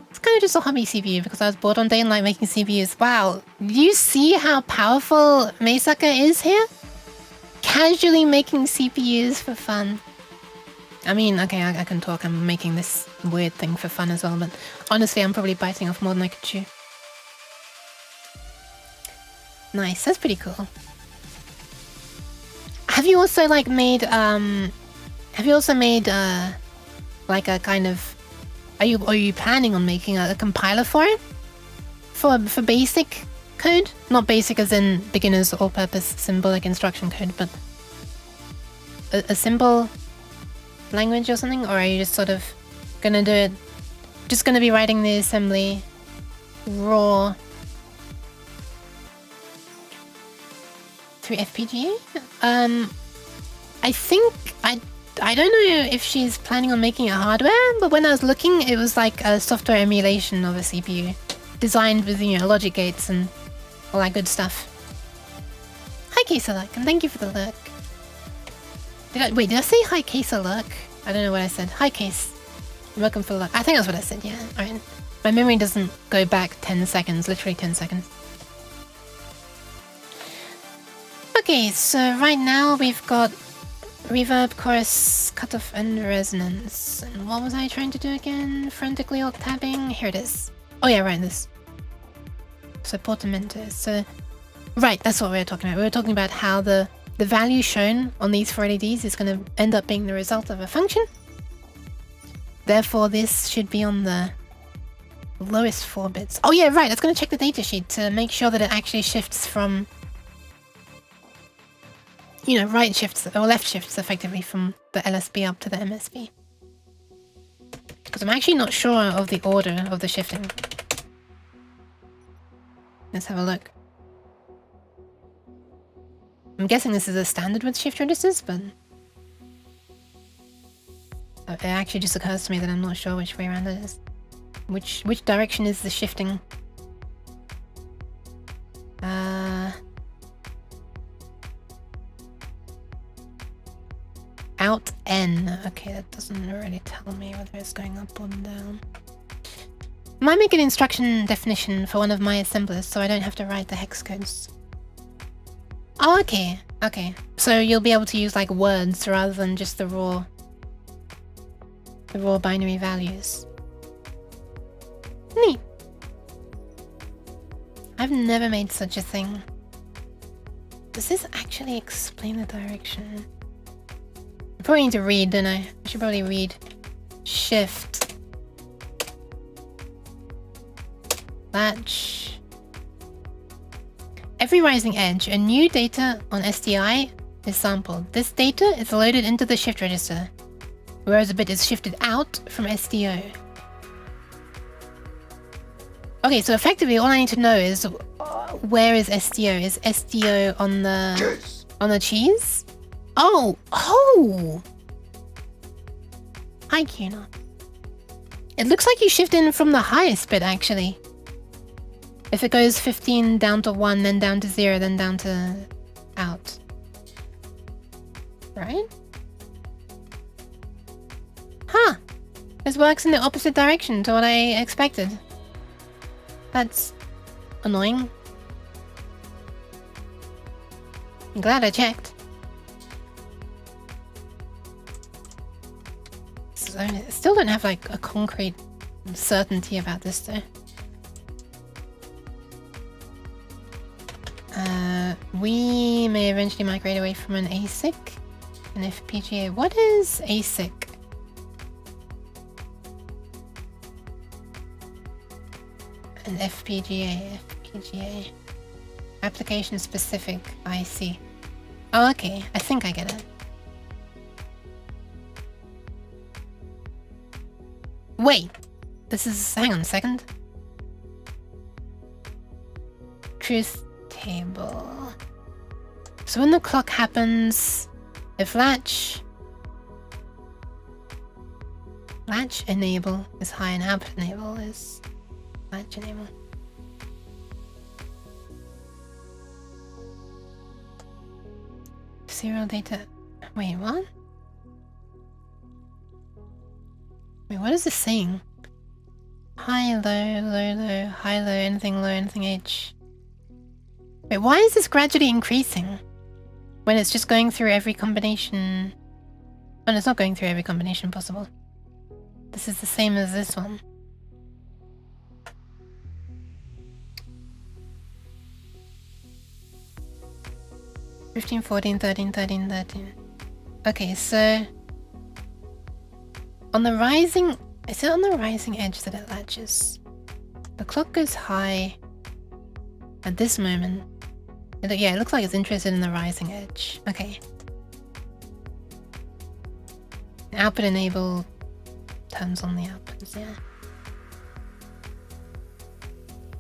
It's kind of just a hobby CPU because I was bored one day and like making CPUs. Wow, do you see how powerful Meisaka is here? Casually making CPUs for fun. I mean, okay, I can talk. I'm making this weird thing for fun as well, but honestly, I'm probably biting off more than I could chew. Nice, that's pretty cool. Have you also like made like a kind of, are you planning on making a compiler for it? For basic code? Not basic as in beginner's all-purpose symbolic instruction code, but a simple language or something? Or are you just sort of gonna do it, just gonna be writing the assembly raw through FPGA? I think, I I don't know if she's planning on making it hardware, but when I was looking, it was like a software emulation of a CPU, designed with, you know, logic gates and all that good stuff. Hi, Case Alert, and thank you for the lurk. Did I say hi, Case Alert? I don't know what I said. Hi, Case. Welcome for the lurk. I think that's what I said, yeah. Alright. My memory doesn't go back 10 seconds, literally 10 seconds. Okay, so right now we've got reverb, chorus, cutoff, and resonance. And what was I trying to do again? Frantically alt-tabbing? Here it is. Oh yeah, right, this. So portamento. So, right, that's what we were talking about. We were talking about how the value shown on these 4 LEDs is going to end up being the result of a function. Therefore, this should be on the lowest 4 bits. Oh yeah, right, I was going to check the datasheet to make sure that it actually shifts from, you know, right shifts or left shifts effectively from the LSB up to the MSB. Because I'm actually not sure of the order of the shifting. Let's have a look. I'm guessing this is a standard with shift registers, but it actually just occurs to me that I'm not sure which way around it is. Which direction is the shifting? Out N. Okay, that doesn't really tell me whether it's going up or down. Might make an instruction definition for one of my assemblers so I don't have to write the hex codes. Oh, okay. Okay. So you'll be able to use like words rather than just the raw binary values. Neat. I've never made such a thing. Does this actually explain the direction? I probably need to read, don't I? I should probably read. Shift. Latch. Every rising edge, a new data on SDI is sampled. This data is loaded into the shift register, whereas a bit is shifted out from SDO. Okay, so effectively all I need to know is where is SDO? Is SDO on the cheese? Oh! Hi, Kuna. It looks like you shift in from the highest bit, actually. If it goes 15 down to 1, then down to 0, then down to out. Right? Huh! This works in the opposite direction to what I expected. That's annoying. I'm glad I checked. So I still don't have like a concrete certainty about this though. We may eventually migrate away from an ASIC, an FPGA. What is ASIC? An FPGA. Application specific IC. Oh, okay. I think I get it. Wait. This is... hang on a second. Truth table. So when the clock happens, if latch enable is high and output enable is latch enable. Serial data. Wait, what? Wait, what is this saying? High, low, low, low, high, low, anything H. Wait, why is this gradually increasing? When it's just going through every combination... Oh, it's not going through every combination possible. This is the same as this one. (15, 14, 13, 13, 13). Okay, so... on the rising... is it on the rising edge that it latches? The clock goes high at this moment. Yeah, it looks like it's interested in the rising edge. Okay. Output enable turns on the outputs, yeah.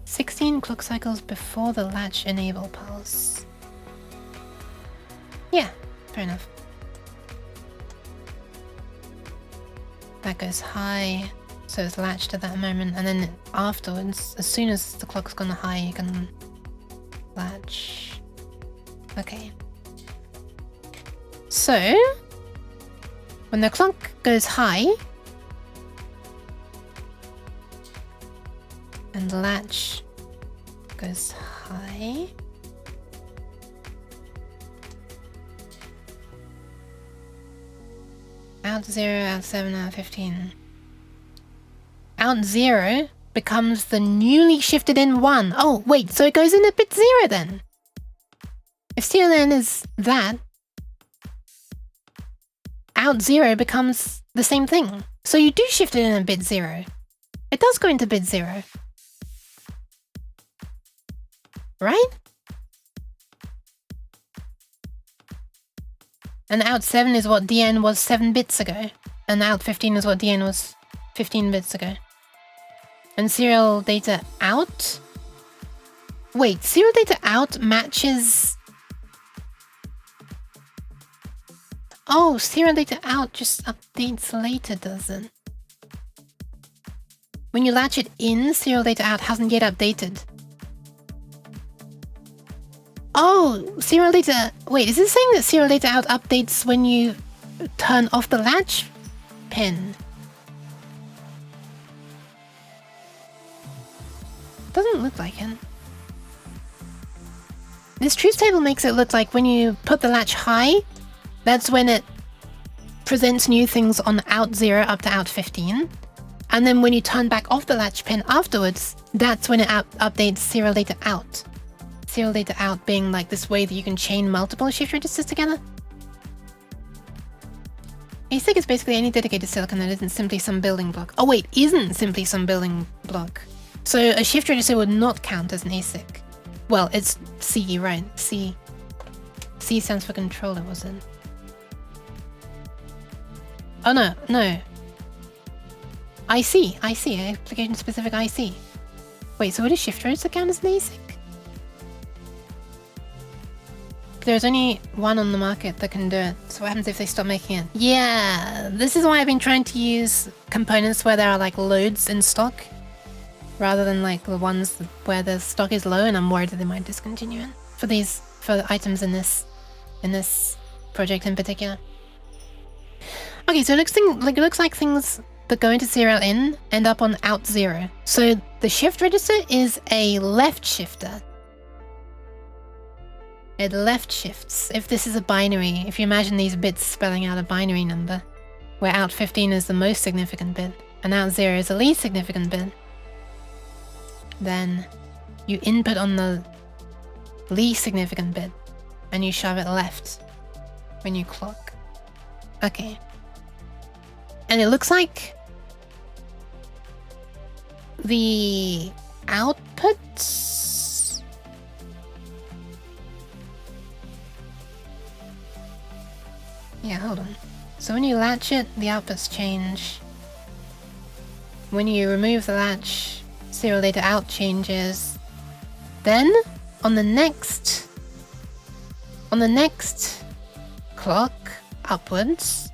16 clock cycles before the latch enable pulse. Yeah, fair enough. that goes high, so it's latched at that moment, and then afterwards, as soon as the clock's gone high, you can latch. Okay. So, when the clock goes high, and the latch goes high, out 0, out 7, out 15. Out 0 becomes the newly shifted in 1. Oh, wait, so it goes in at bit 0 then. If serial in is that, out 0 becomes the same thing. So you do shift it in at bit 0. It does go into bit 0. Right? And out 7 is what DN was 7 bits ago. And out 15 is what DN was 15 bits ago. And serial data out? Wait, serial data out matches... Oh, serial data out just updates later, does it? When you latch it in, serial data out hasn't yet updated. Oh, serial data... Wait, is this saying that serial data out updates when you turn off the latch pin? Doesn't look like it. This truth table makes it look like when you put the latch high, that's when it presents new things on out 0 up to out 15. And then when you turn back off the latch pin afterwards, that's when it updates serial data out. Serial data out being like this way that you can chain multiple shift registers together. ASIC is basically any dedicated silicon that isn't simply some building block. Oh wait, isn't simply some building block. So a shift register would not count as an ASIC. Well, it's C, right? C. C stands for controller, was it? Oh no, no. IC, application specific IC. Wait, so would a shift register count as an ASIC? There's only one on the market that can do it, so what happens if they stop making it? Yeah, this is why I've been trying to use components where there are like loads in stock, rather than like the ones where the stock is low and I'm worried that they might discontinue it. For the items in this project in particular. Okay, so it looks like things that go into serial in end up on out 0. So the shift register is a left shifter. It left shifts. If this is a binary, if you imagine these bits spelling out a binary number, where out 15 is the most significant bit, and out 0 is the least significant bit, then you input on the least significant bit, and you shove it left when you clock. Okay. And it looks like the outputs... Yeah, hold on. So when you latch it, the outputs change. When you remove the latch, serial data out changes. Then, on the next clock upwards,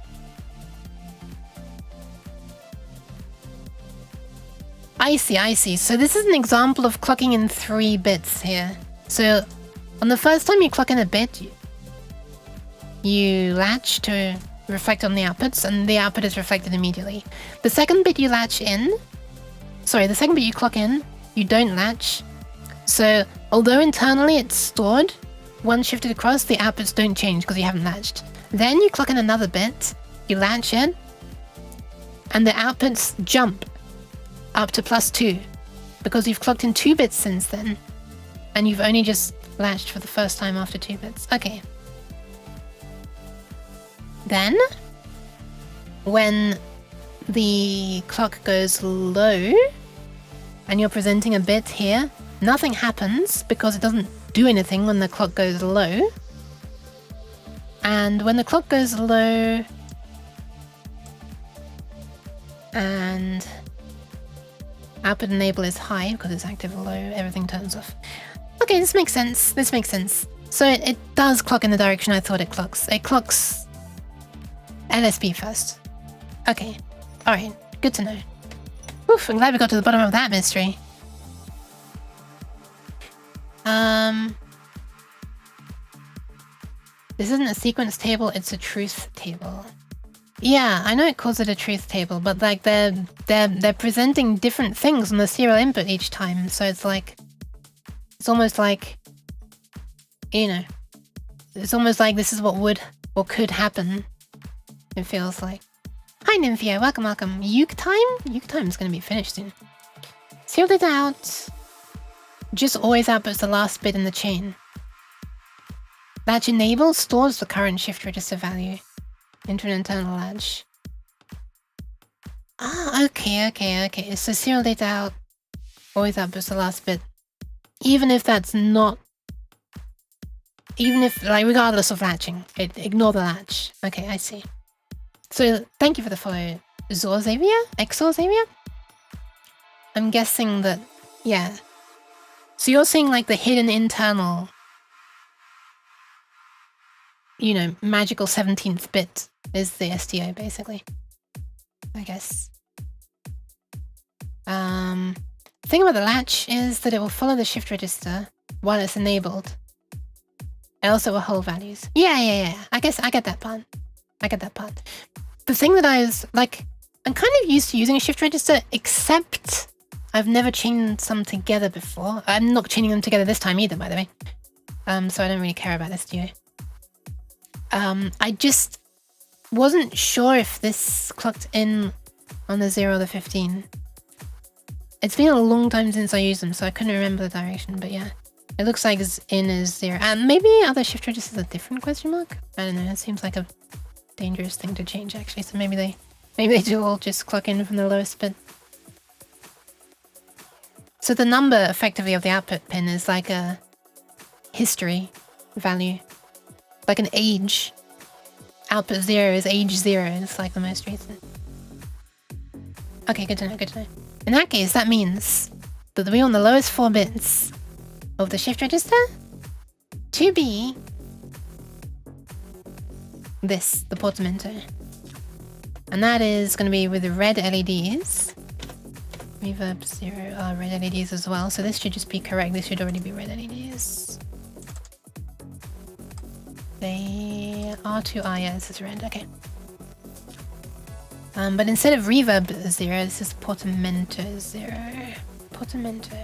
I see. So this is an example of clocking in 3 bits here. So on the first time you clock in a bit, you latch to reflect on the outputs, and the output is reflected immediately. The second bit you latch in, the second bit you clock in, you don't latch. So although internally it's stored, once shifted across, the outputs don't change because you haven't latched. Then you clock in another bit, you latch in, and the outputs jump up to +2 because you've clocked in 2 bits since then, and you've only just latched for the first time after 2 bits. Okay. Then, when the clock goes low, and you're presenting a bit here, nothing happens because it doesn't do anything when the clock goes low. And when the clock goes low, and output enable is high because it's active low, everything turns off. Okay, this makes sense. So it does clock in the direction I thought it clocks. It clocks LSB first. Okay. Alright, good to know. Oof, I'm glad we got to the bottom of that mystery. This isn't a sequence table, it's a truth table. Yeah, I know it calls it a truth table, but like they're presenting different things on the serial input each time, so it's like it's almost like, you know, it's almost like this is what would or could happen. It feels like. Hi Nymphia, welcome, welcome. Uke time? Uke time is gonna be finished soon. Sealed it out. Just always outputs the last bit in the chain. Latch enable stores the current shift register value into an internal latch. Ah, okay. So serial data out always outputs the last bit. Even if that's not... Even if, like, regardless of latching. Ignore the latch. Okay, I see. So, thank you for the follow. Zorzavia? Exorzavia? I'm guessing that... Yeah. So you're seeing, like, the hidden internal... You know, magical 17th bit is the STO, basically. I guess. The thing about the latch is that it will follow the shift register while it's enabled. And also will hold values. Yeah. I guess I get that part. The thing that I was, like, I'm kind of used to using a shift register, except I've never chained some together before. I'm not chaining them together this time either, by the way. So I don't really care about STO. I just wasn't sure if this clocked in on the 0 or the 15. It's been a long time since I used them, so I couldn't remember the direction, but yeah. It looks like in is 0. And maybe other shift registers are different, question mark? I don't know, it seems like a dangerous thing to change actually, so maybe they do all just clock in from the lowest bit. So the number effectively of the output pin is like a history value. Like an age. Output 0 is age 0. It's like the most recent. Okay, good to know. In that case, that means that we want the lowest 4 bits of the shift register to be this, the portamento. And that is going to be with the red LEDs. Reverb 0 are red LEDs as well. So this should just be correct. This should already be red LEDs. They are to yeah, this is red, okay. But instead of reverb 0, this is portamento 0. Portamento.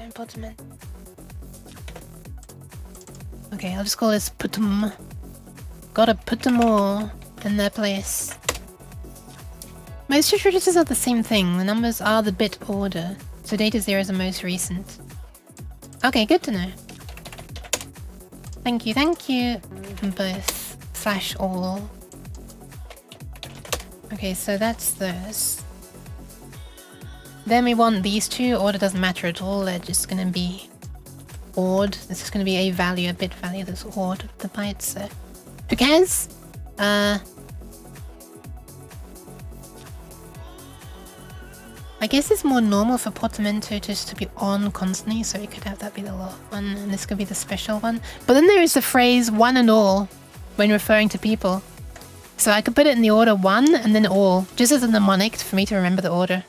Okay, I'll just call this putum. Gotta put them all in their place. Most shift registers are the same thing. The numbers are the bit order. So data 0 is the most recent. Okay, good to know. Thank you. Both / all. Okay, so that's those. Then we want these two. Order doesn't matter at all. They're just gonna be odd. This is gonna be a value, a bit value that's odd of the bytes. So who cares? I guess it's more normal for portamento just to be on constantly, so we could have that be the low one, and this could be the special one. But then there is the phrase one and all when referring to people. So I could put it in the order 1 and then all, just as a mnemonic for me to remember the order.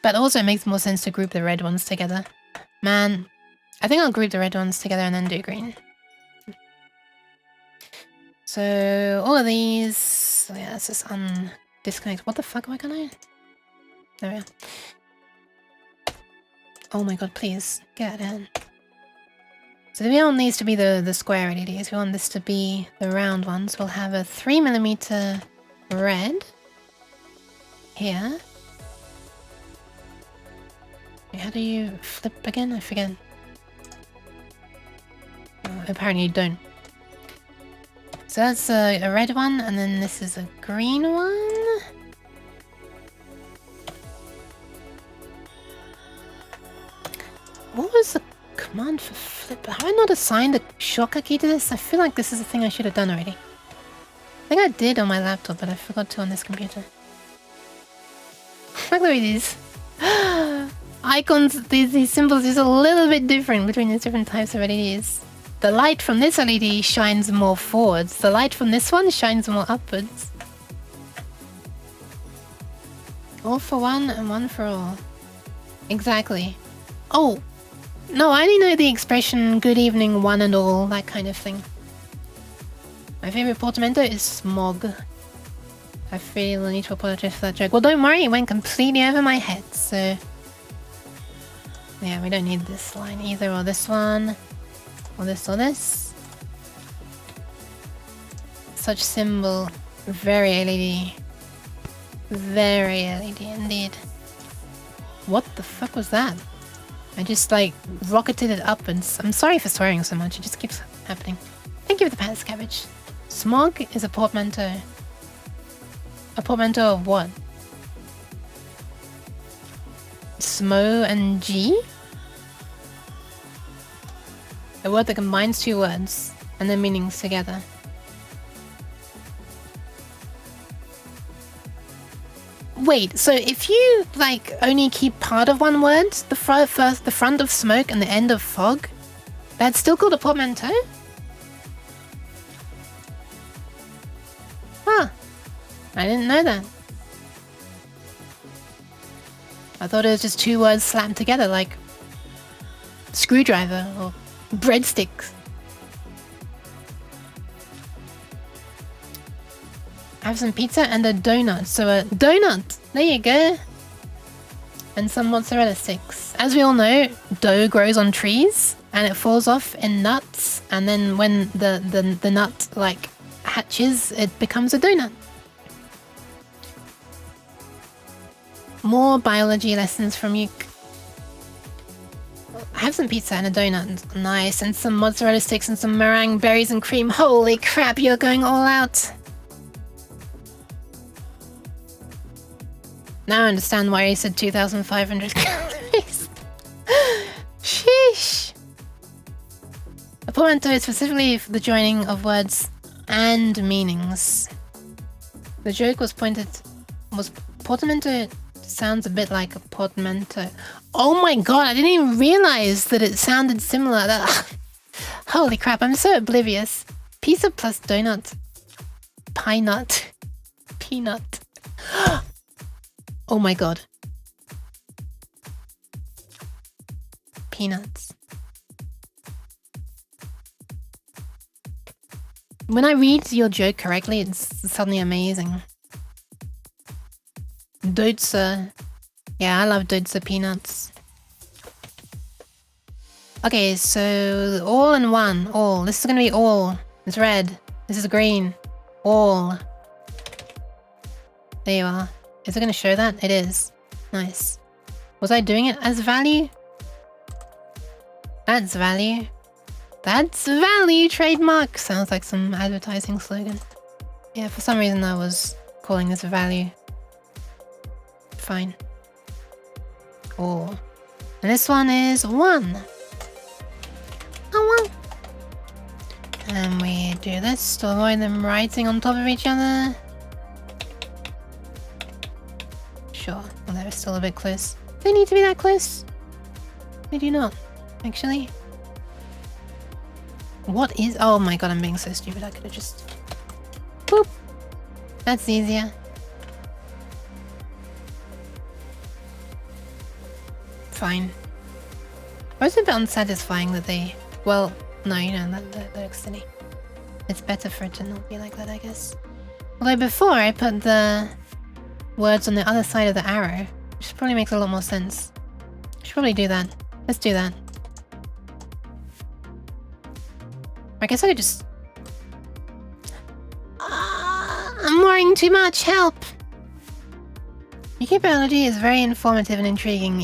But also it makes more sense to group the red ones together. Man, I think I'll group the red ones together and then do green. So all of these, yeah, let's just disconnect. What the fuck, why can't I? There we are. Oh my god, please, get out of hand. So we want these to be the square LEDs. We want this to be the round ones. We'll have a 3mm red here. How do you flip again? I forget. Oh, apparently you don't. So that's a red one, and then this is a green one. What was the command for flip? Have I not assigned a shortcut key to this? I feel like this is a thing I should have done already. I think I did on my laptop, but I forgot to on this computer. Look at these. Icons, these symbols is a little bit different between these different types of LEDs. The light from this LED shines more forwards. The light from this one shines more upwards. All for one and one for all. Exactly. Oh, no, I only know the expression good evening one and all, that kind of thing. My favorite portmanteau is smog. I feel I need to apologize for that joke. Well, don't worry, it went completely over my head, so... Yeah, we don't need this line either, or this one. Or this, or this. Such symbol. Very LED. Very LED indeed. What the fuck was that? I just like rocketed it upwards. I'm sorry for swearing so much, it just keeps happening. Thank you for the pants, cabbage. Smog is a portmanteau. A portmanteau of what? Smo and G? A word that combines two words and their meanings together. Wait, so if you like only keep part of one word, the front of smoke and the end of fog, that's still called a portmanteau? Huh. I didn't know that. I thought it was just two words slammed together like screwdriver or breadsticks. Have some pizza and a donut. So a donut! There you go. And some mozzarella sticks. As we all know, dough grows on trees and it falls off in nuts. And then when the nut like hatches, it becomes a donut. More biology lessons from you. Have some pizza and a donut. Nice. And some mozzarella sticks and some meringue, berries and cream. Holy crap, you're going all out. Now I understand why he said 2,500 calories. Sheesh. A portmanteau is specifically for the joining of words and meanings. The joke was portmanteau sounds a bit like a portmanteau. Oh my god, I didn't even realize that it sounded similar. Holy crap, I'm so oblivious. Pizza plus donut. Pie nut. Peanut. Oh my god. Peanuts. When I read your joke correctly, it's suddenly amazing. Dotzer. Yeah, I love Dotzer peanuts. Okay, so all in one. All. This is gonna be all. It's red. This is green. All. There you are. Is it going to show that? It is. Nice. Was I doing it as value? That's value. That's value trademark. Sounds like some advertising slogan. Yeah, for some reason I was calling this value. Fine. Oh. And this one is 1. Oh, 1. And we do this to avoid them writing on top of each other. Sure. Well, they're still a bit close. They need to be that close. They do not, actually. What is... Oh my god, I'm being so stupid. I could have just... Boop. That's easier. Fine. Or is it a bit unsatisfying that they... Well, no, you know, that looks silly. It's better for it to not be like that, I guess. Although before I put the words on the other side of the arrow, which probably makes a lot more sense. Should probably do that. Let's do that. I guess I could just... I'm worrying too much, help! Your biology is very informative and intriguing.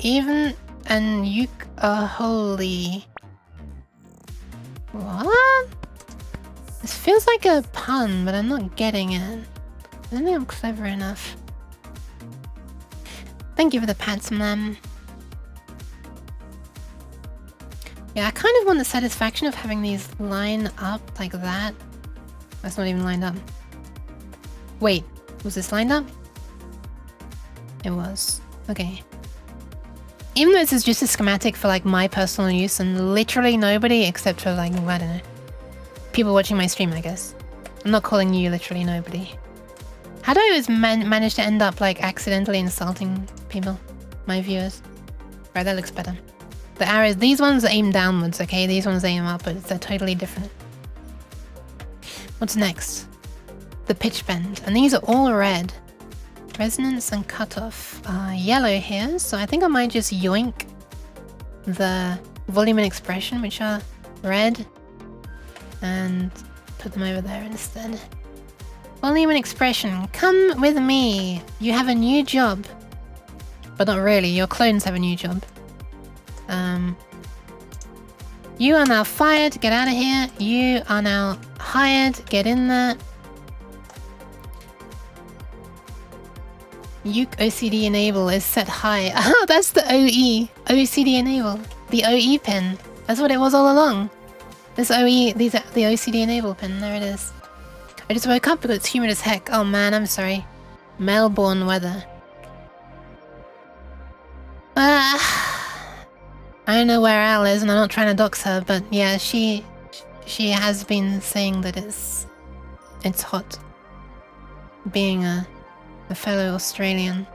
Even and you are holy. What? This feels like a pun, but I'm not getting it. I don't think I'm clever enough. Thank you for the pats, ma'am. Yeah, I kind of want the satisfaction of having these line up like that. That's not even lined up. Wait, was this lined up? It was. Okay. Even though this is just a schematic for like my personal use and literally nobody except for like, I don't know, people watching my stream, I guess. I'm not calling you literally nobody. How do I always manage to end up like accidentally insulting people, my viewers? Right, that looks better. The arrows, these ones aim downwards, okay? These ones aim upwards. They're totally different. What's next? The pitch bend, and these are all red. Resonance and cutoff are yellow here, so I think I might just yoink the volume and expression, which are red, and put them over there instead. Volume and expression, come with me. You have a new job. But not really, your clones have a new job. You are now fired, get out of here. You are now hired, get in there. Uke OCD enable is set high. Oh, that's the OE. OCD enable. The OE pin. That's what it was all along. This OE, these are the OCD enable pin. There it is. I just woke up because it's humid as heck. Oh man, I'm sorry. Melbourne weather. I don't know where Al is, and I'm not trying to dox her, but yeah, she has been saying that it's hot. Being a fellow Australian,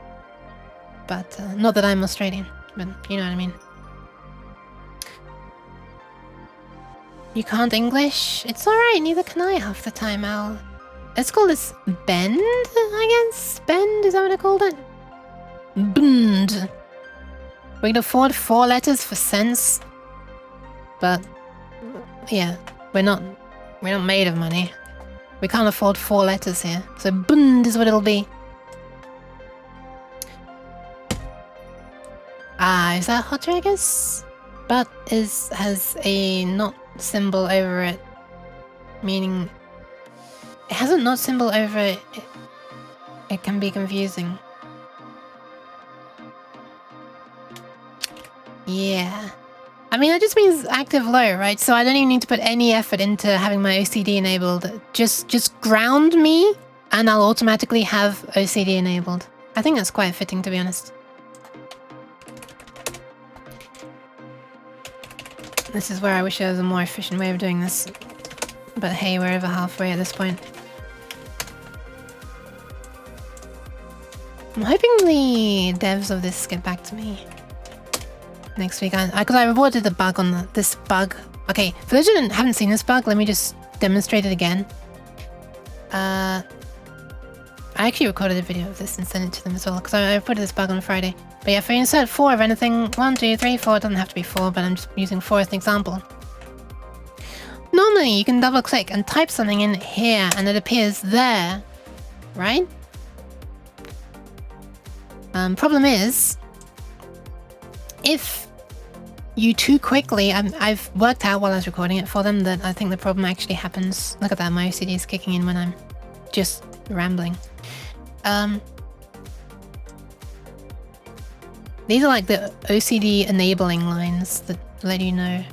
but not that I'm Australian, but you know what I mean. You can't English? It's alright, neither can I half the time, Al. Let's call this Bend, I guess? Bend, is that what I called it? Bend. We can afford 4 letters for cents, but yeah, we're not made of money. We can't afford 4 letters here, so Bund is what it'll be. Ah, is that hotter, I guess? But has a not symbol over it, meaning it has a not symbol over it. It can be confusing. Yeah. I mean, that just means active low, right? So I don't even need to put any effort into having my OCD enabled. Just ground me, and I'll automatically have OCD enabled. I think that's quite fitting, to be honest. This is where I wish there was a more efficient way of doing this. But hey, we're over halfway at this point. I'm hoping the devs of this get back to me next week, because I reported the bug on this bug. Okay, for those who haven't seen this bug, let me just demonstrate it again. I actually recorded a video of this and sent it to them as well, because I reported this bug on Friday. But yeah, for insert 4 of anything, 1, 2, 3, 4, it doesn't have to be 4, but I'm just using 4 as an example. Normally, you can double click and type something in here, and it appears there, right? Problem is, if you too quickly, I've worked out while I was recording it for them that I think the problem actually happens. Look at that, my OCD is kicking in when I'm just rambling. These are like the OCD enabling lines that let you know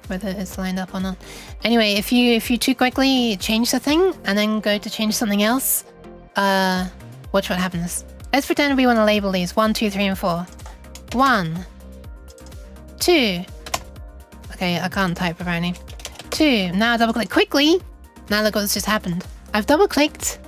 whether it's lined up or not. Anyway, if you too quickly change the thing and then go to change something else, watch what happens. Let's pretend we want to label these 1, 2, 3, and 4. 1, 2. Okay, I can't type apparently. 2. Now double click quickly. Now look what's just happened. I've double clicked,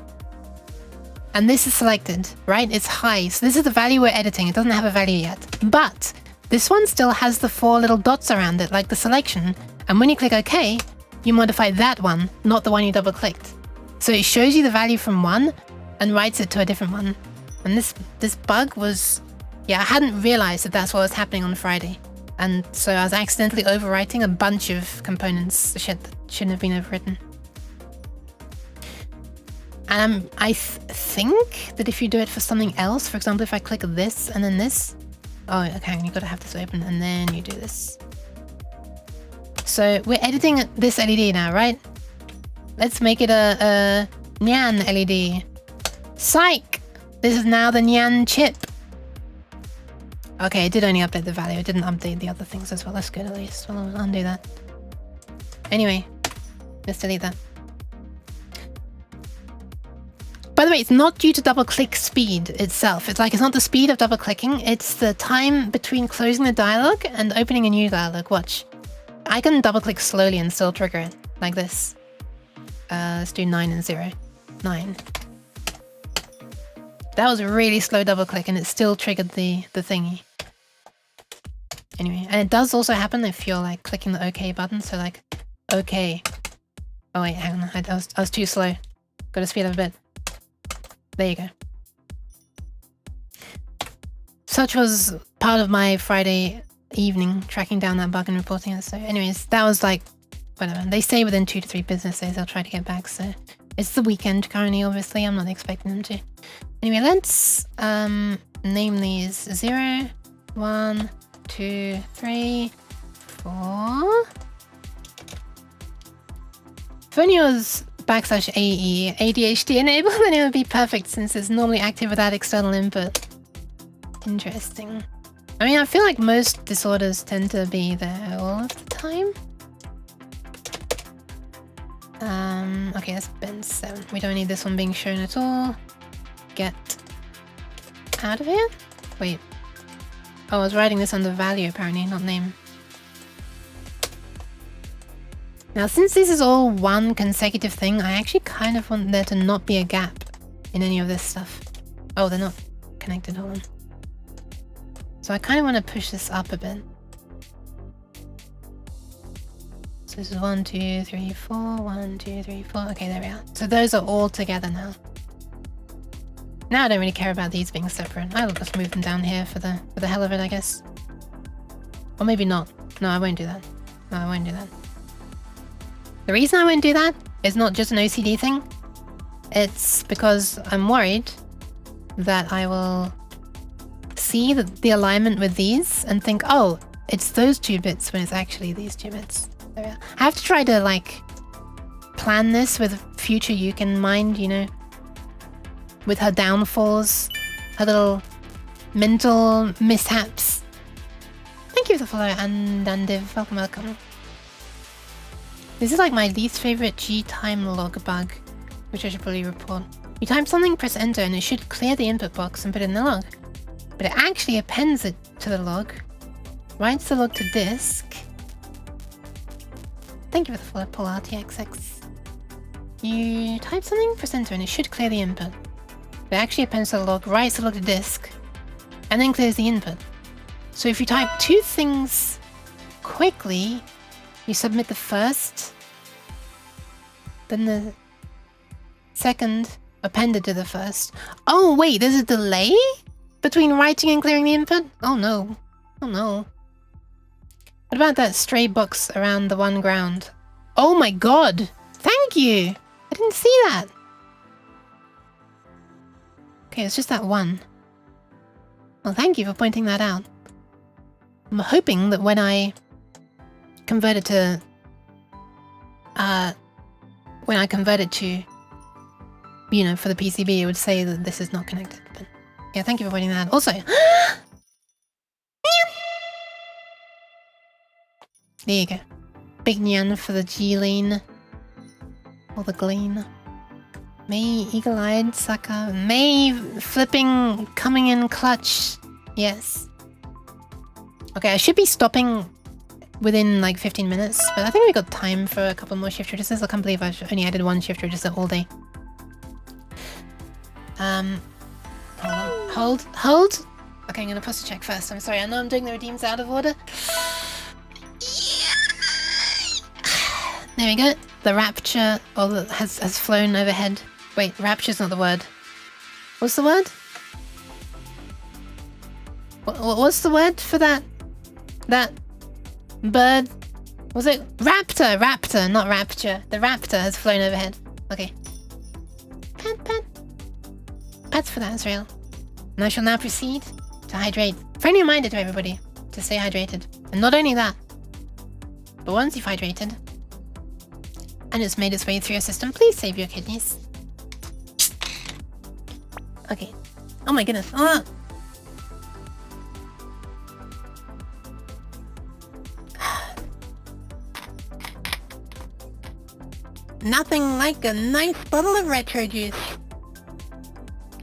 and this is selected, right? It's high. So this is the value we're editing. It doesn't have a value yet. But this one still has the 4 little dots around it, like the selection. And when you click OK, you modify that one, not the one you double clicked. So it shows you the value from one and writes it to a different one. And this bug was, yeah, I hadn't realized that that's what was happening on Friday. And so I was accidentally overwriting a bunch of components that shouldn't have been overwritten. And I think that if you do it for something else, for example, if I click this and then this, oh, okay, you've got to have this open and then you do this. So we're editing this LED now, right? Let's make it a Nyan LED. Psych! This is now the Nyan chip. Okay, it did only update the value. It didn't update the other things as well. That's good at least. Well, I'll undo that. Anyway, let's delete that. By the way, it's not due to double click speed itself. It's not the speed of double clicking. It's the time between closing the dialog and opening a new dialog. Watch. I can double click slowly and still trigger it like this. Let's do 9 and 0. 9. That was a really slow double click and it still triggered the thingy. Anyway, and it does also happen if you're like clicking the OK button. So like, OK. Oh wait, hang on. I was too slow. Gotta speed up a bit. There you go. Such was part of my Friday evening, tracking down that bug and reporting it. So anyways, that was like, whatever. They say within 2 to 3 business days they'll try to get back. So it's the weekend currently, obviously. I'm not expecting them to. Anyway, let's name these 0, 1, 2, 3, 4. If only it was /AE ADHD enabled, then it would be perfect since it's normally active without external input. Interesting. I mean, I feel like most disorders tend to be there all of the time. Okay, that's bin 7. We don't need this one being shown at all. Get out of here? Wait. Oh, I was writing this under value apparently, not name. Now, since this is all one consecutive thing, I actually kind of want there to not be a gap in any of this stuff. Oh, they're not connected, hold on. So I kind of want to push this up a bit. So this is 1, 2, 3, 4, 1, 2, 3, 4. Okay, there we are. So those are all together now. Now I don't really care about these being separate. I'll just move them down here for the hell of it, I guess. Or maybe not. No, I won't do that. No, I won't do that. The reason I won't do that is not just an OCD thing. It's because I'm worried that I will see the alignment with these and think, oh, it's those 2 bits when it's actually these 2 bits. There we are. I have to try to like plan this with future Yuke in mind, you know, with her downfalls, her little mental mishaps. Thank you for the follow, and Dandiv. Welcome, welcome. This is like my least favorite G-time log bug, which I should probably report. You type something, press enter, and it should clear the input box and put it in the log. But it actually appends it to the log, writes the log to disk. Thank you for the follow, Paul RTXX. You type something, press enter, and it should clear the input. It actually appends to the log, writes the log to disk, and then clears the input. So if you type 2 things quickly, you submit the first, then the second appended to the first. Oh wait, there's a delay between writing and clearing the input? Oh no. Oh no. What about that stray box around the 1 ground? Oh my god! Thank you! I didn't see that! Okay, it's just that 1. Well, thank you for pointing that out. I'm hoping that when I convert it to... you know, for the PCB, it would say that this is not connected. But yeah, thank you for pointing that out. Also... there you go. Big nyan for the G-lane. Or the glean. May eagle-eyed sucker. May flipping coming in clutch. Yes. Okay, I should be stopping within like 15 minutes, but I think we got time for a couple more shift registers. I can't believe I've only added 1 shift register all day. Hold on. Hold. Okay, I'm gonna post a check first. I'm sorry, I know I'm doing the redeems out of order. There we go. The rapture has flown overhead. Wait, rapture's not the word. What's the word? What's the word for that bird? Was it raptor? Raptor, not rapture. The raptor has flown overhead. Okay. Pat. Pats for that, Israel. And I shall now proceed to hydrate. Friendly reminder to everybody to stay hydrated. And not only that, but once you've hydrated and it's made its way through your system, please save your kidneys. Okay. Oh my goodness. Oh. Nothing like a nice bottle of retro juice.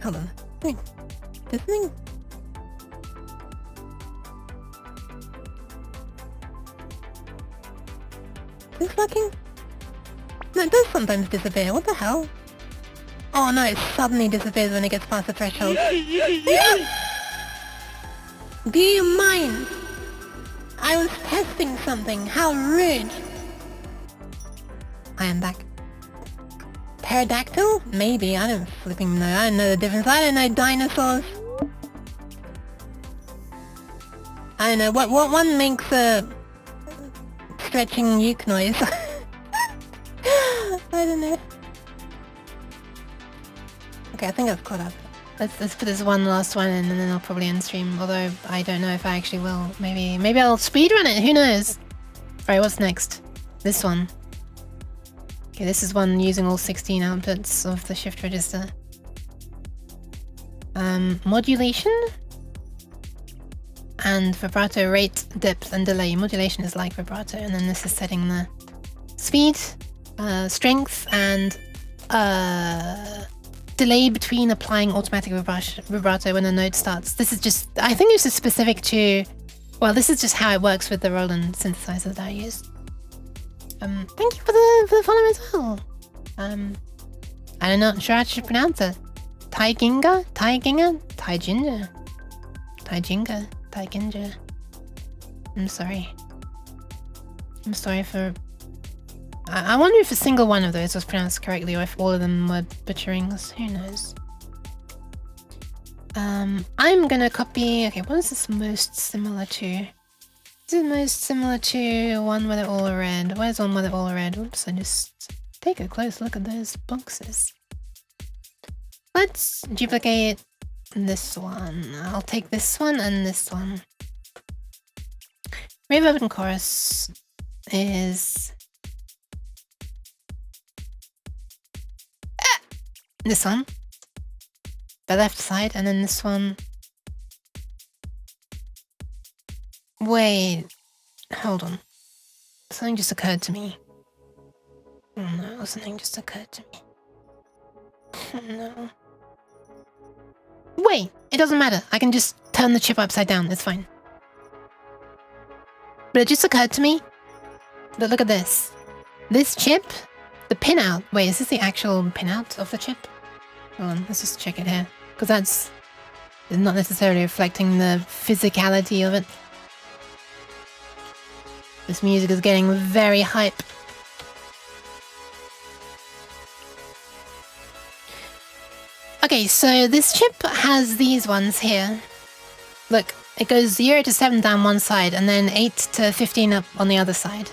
Hold on. Wait. This thing? Is this working? No, it does sometimes disappear. What the hell? Oh no, it suddenly disappears when it gets past the threshold. Do you mind? I was testing something. How rude. I am back. Pterodactyl? Maybe. I don't flipping know. I don't know the difference. I don't know dinosaurs. I don't know. What one makes a stretching uke noise? I don't know. Okay, I think I've caught up. Let's put this one last one in and then I'll probably end stream. Although I don't know if I actually will. Maybe I'll speedrun it. Who knows? Alright, what's next? This one. Okay, this is one using all 16 outputs of the shift register. Modulation and vibrato rate, depth and delay. Modulation is like vibrato, and then this is setting the speed, strength and delay between applying automatic vibrato when the note starts. This is just, I think this is specific to, well, this is just how it works with the Roland synthesizer that I use. Thank you for the follow as well. I'm not sure how to pronounce it. Taiginga? Taiginga? Taijinja? Taijinga? Taiginja? I'm sorry. I'm sorry for... I wonder if a single one of those was pronounced correctly or if all of them were butcherings. Who knows? I'm gonna copy... Okay, what is this most similar to? Is it most similar to one where they're all red? Where's one where they're all red? Oops, I just take a close look at those boxes. Let's duplicate this one. I'll take this one and this one. Reverb and chorus is... this one. The left side, and then this one. Wait, hold on. Something just occurred to me. Oh no, something just occurred to me. Oh no. Wait, it doesn't matter. I can just turn the chip upside down, it's fine. But it just occurred to me that look at this. This chip, the pinout. Wait, is this the actual pinout of the chip? Hold on, let's just check it here. Because that's not necessarily reflecting the physicality of it. This music is getting very hype. Okay, so this chip has these ones here. Look, it goes 0 to 7 down one side and then 8 to 15 up on the other side.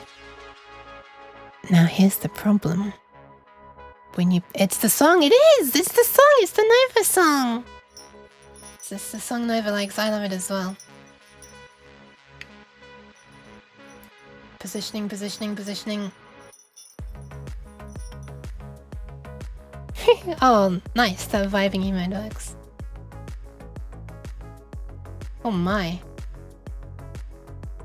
Now here's the problem. When you... It's the song! It is! It's the song! It's the Nova song! It's the song Nova likes. I love it as well. Positioning, positioning, positioning. Oh, nice. That vibing emote works. Oh my.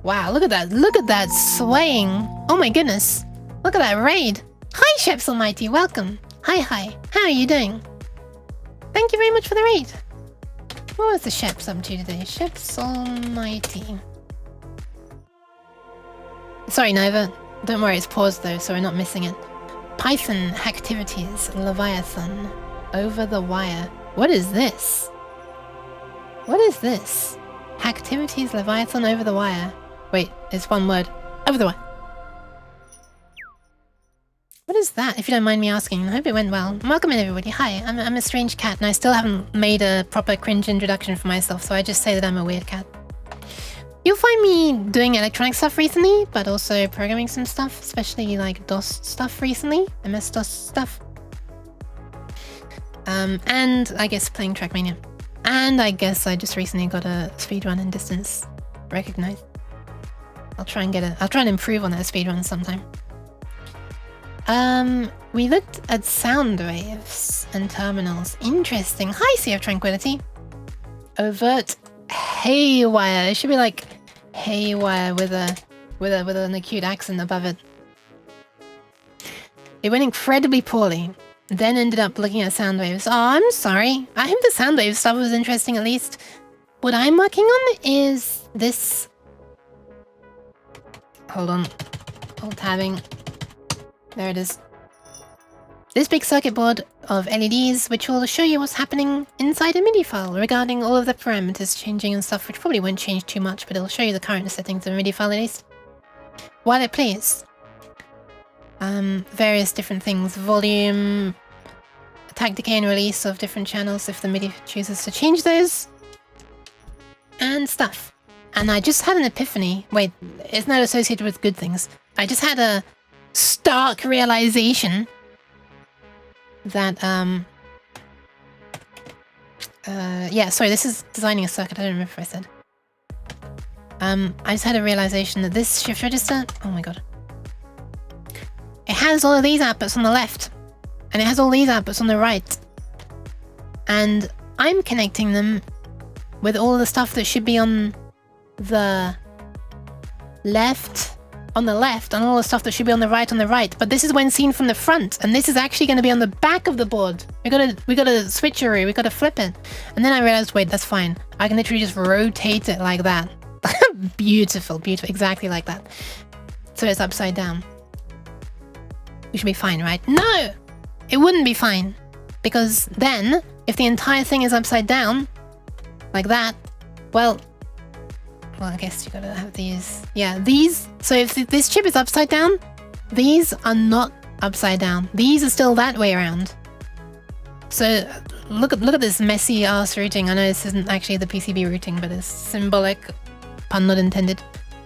Wow, look at that. Look at that swaying. Oh my goodness. Look at that raid. Hi, Sheps Almighty. Welcome. Hi, hi. How are you doing? Thank you very much for the raid. What was the Sheps up to today? Sheps Almighty. Sorry, Nova. Don't worry, it's paused though, so we're not missing it. Python Hacktivities Leviathan over the wire. What is this? What is this? Hacktivities Leviathan over the wire. Wait, it's one word. Over the wire. What is that, if you don't mind me asking? I hope it went well. Welcome in, everybody. Hi, I'm a strange cat, and I still haven't made a proper cringe introduction for myself, so I just say that I'm a weird cat. You'll find me doing electronic stuff recently, but also programming some stuff, especially like DOS stuff recently, MS-DOS stuff. And I guess playing Trackmania. And I guess I just recently got a speedrun in distance recognized. I'll try and improve on that speedrun sometime. We looked at sound waves and terminals. Interesting. Hi, Sea of Tranquility. Overt haywire. It should be like haywire with an acute accent above it. It went incredibly poorly. Then ended up looking at sound waves. Oh, I'm sorry. I hope the sound wave stuff was interesting at least. What I'm working on is this. Hold on. Alt tabbing. There it is. this big circuit board of LEDs, which will show you what's happening inside a MIDI file regarding all of the parameters changing and stuff, which probably won't change too much, but it'll show you the current settings of a MIDI file at least. While it plays. Various different things, volume, attack, decay, and release of different channels if the MIDI chooses to change those, and stuff. And I just had an epiphany. Wait, it's not associated with good things. I just had a stark realization that, yeah, sorry, this is designing a circuit, I don't remember if I said. I just had a realization that this shift register, oh my god. It has all of these outputs on the left, and it has all these outputs on the right. And I'm connecting them with all the stuff that should be on the left, and all the stuff that should be on the right. But this is when seen from the front, and this is actually going to be on the back of the board. We got a switcheroo, we got to flip it. And then I realized, wait, that's fine. I can literally just rotate it like that. Beautiful, beautiful, exactly like that. So it's upside down. We should be fine, right? No! It wouldn't be fine. Because then, if the entire thing is upside down, like that, well, I guess you gotta have these. Yeah, these. So if this chip is upside down, these are not upside down. These are still that way around. So look at this messy ass routing. I know this isn't actually the PCB routing, but it's symbolic, pun not intended,